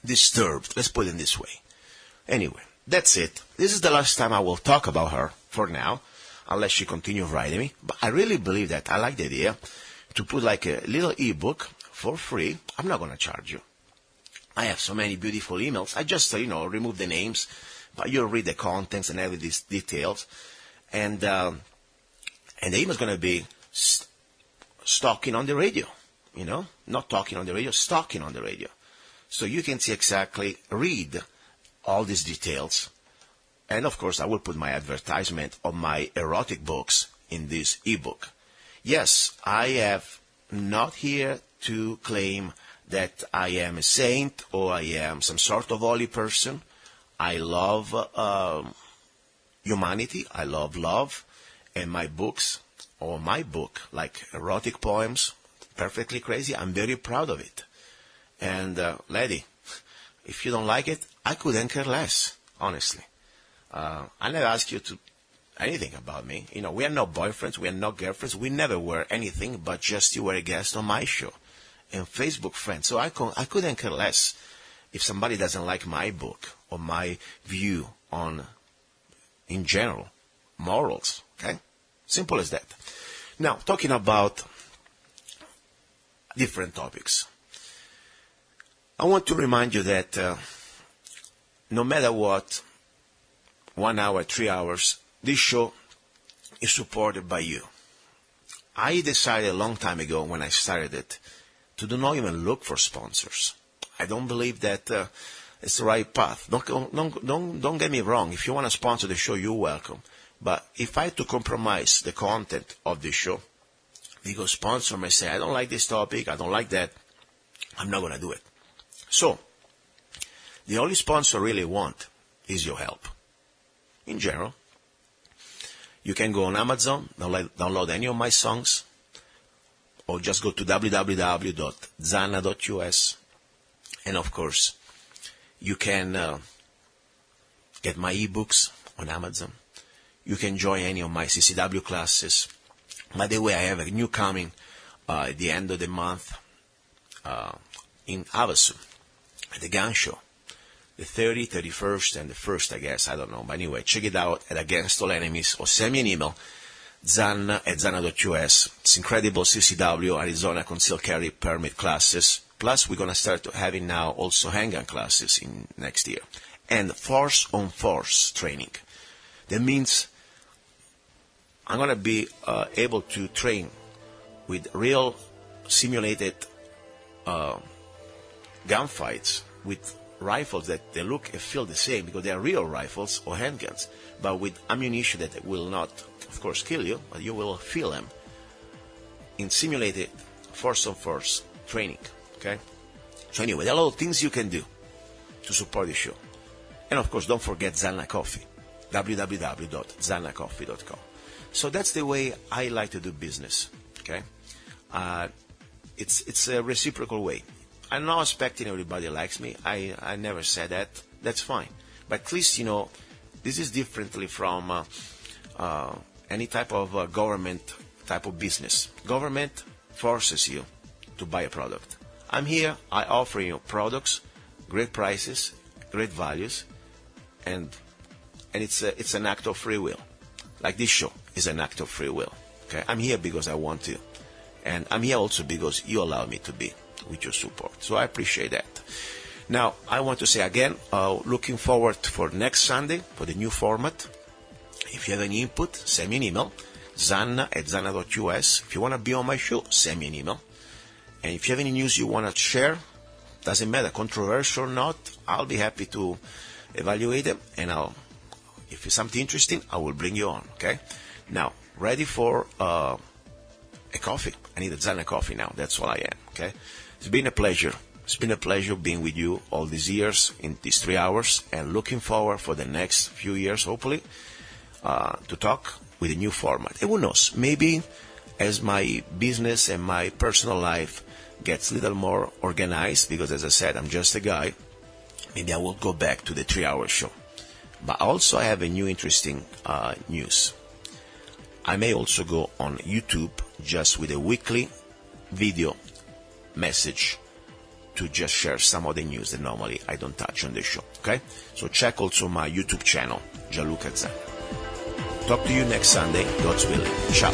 disturbed. Let's put it this way. Anyway, that's it. This is the last time I will talk about her for now. unless she continues writing me. But I really believe that. I like the idea to put like a little ebook for free. I'm not going to charge you. I have so many beautiful emails. I just, remove the names, but you'll read the contents and every these details. And the email is going to be stalking on the radio, not talking on the radio, stalking on the radio. So you can see exactly, read all these details. And of course, I will put my advertisement of my erotic books in this ebook. Yes, I have not here to claim that I am a saint or I am some sort of holy person. I love humanity. I love love. And my books, or my book, like erotic poems, Perfectly Crazy, I'm very proud of it. And lady, if you don't like it, I couldn't care less, honestly. I never ask you to anything about me. We are not boyfriends, we are not girlfriends, we never were anything but just you were a guest on my show. And Facebook friends. So I couldn't care less if somebody doesn't like my book or my view on, in general, morals. Okay? Simple as that. Now, talking about different topics. I want to remind you that no matter what, 1 hour, 3 hours, this show is supported by you. I decided a long time ago when I started it to do not even look for sponsors. I don't believe that it's the right path. Don't get me wrong. If you want to sponsor the show, you're welcome. But if I had to compromise the content of this show, because sponsor may say, I don't like this topic, I don't like that, I'm not going to do it. So, the only sponsor I really want is your help. In general, you can go on Amazon, download any of my songs, or just go to www.zanna.us, and of course, you can get my ebooks on Amazon. You can join any of my CCW classes. By the way, I have a new coming at the end of the month in Havasu, at the gun show. The 30th, 31st, and the 1st, I guess. I don't know. But anyway, check it out at Against All Enemies or send me an email, zanna@zanna.us. It's incredible CCW, Arizona concealed carry permit classes. Plus, we're going to start having now also handgun classes in next year. And force-on-force training. That means I'm going to be able to train with real simulated gunfights with rifles that they look and feel the same because they are real rifles or handguns, but with ammunition that will not, of course, kill you, but you will feel them in simulated force-on-force training. Okay? So anyway, there are a lot of things you can do to support the show. And of course, don't forget Zanna Coffee, www.zannacoffee.com. So that's the way I like to do business. Okay? It's a reciprocal way. I'm not expecting everybody likes me. I never said that. That's fine. But at least, this is differently from any type of government type of business. Government forces you to buy a product. I'm here. I offer you products, great prices, great values, and it's an act of free will. Like this show is an act of free will. Okay? I'm here because I want to. And I'm here also because you allow me to be with your support. So I appreciate that. Now, I want to say again, looking forward for next Sunday for the new format. If you have any input, send me an email, zanna@zanna.us. If you want to be on my show, send me an email. And if you have any news you want to share, doesn't matter, controversial or not, I'll be happy to evaluate them. And if it's something interesting, I will bring you on, okay? Now, ready for a coffee. I need a Zanna coffee now. That's what I am, okay? It's been a pleasure. It's been a pleasure being with you all these years in these 3 hours, and looking forward for the next few years, hopefully, to talk with a new format. And who knows, maybe as my business and my personal life gets a little more organized, because as I said, I'm just a guy, maybe I will go back to the 3-hour show. But also I have a new interesting news. I may also go on YouTube just with a weekly video message to just share some of the news that normally I don't touch on the show, okay? So check also my YouTube channel, Luca-Zanna. Talk to you next Sunday, God's willing. Ciao.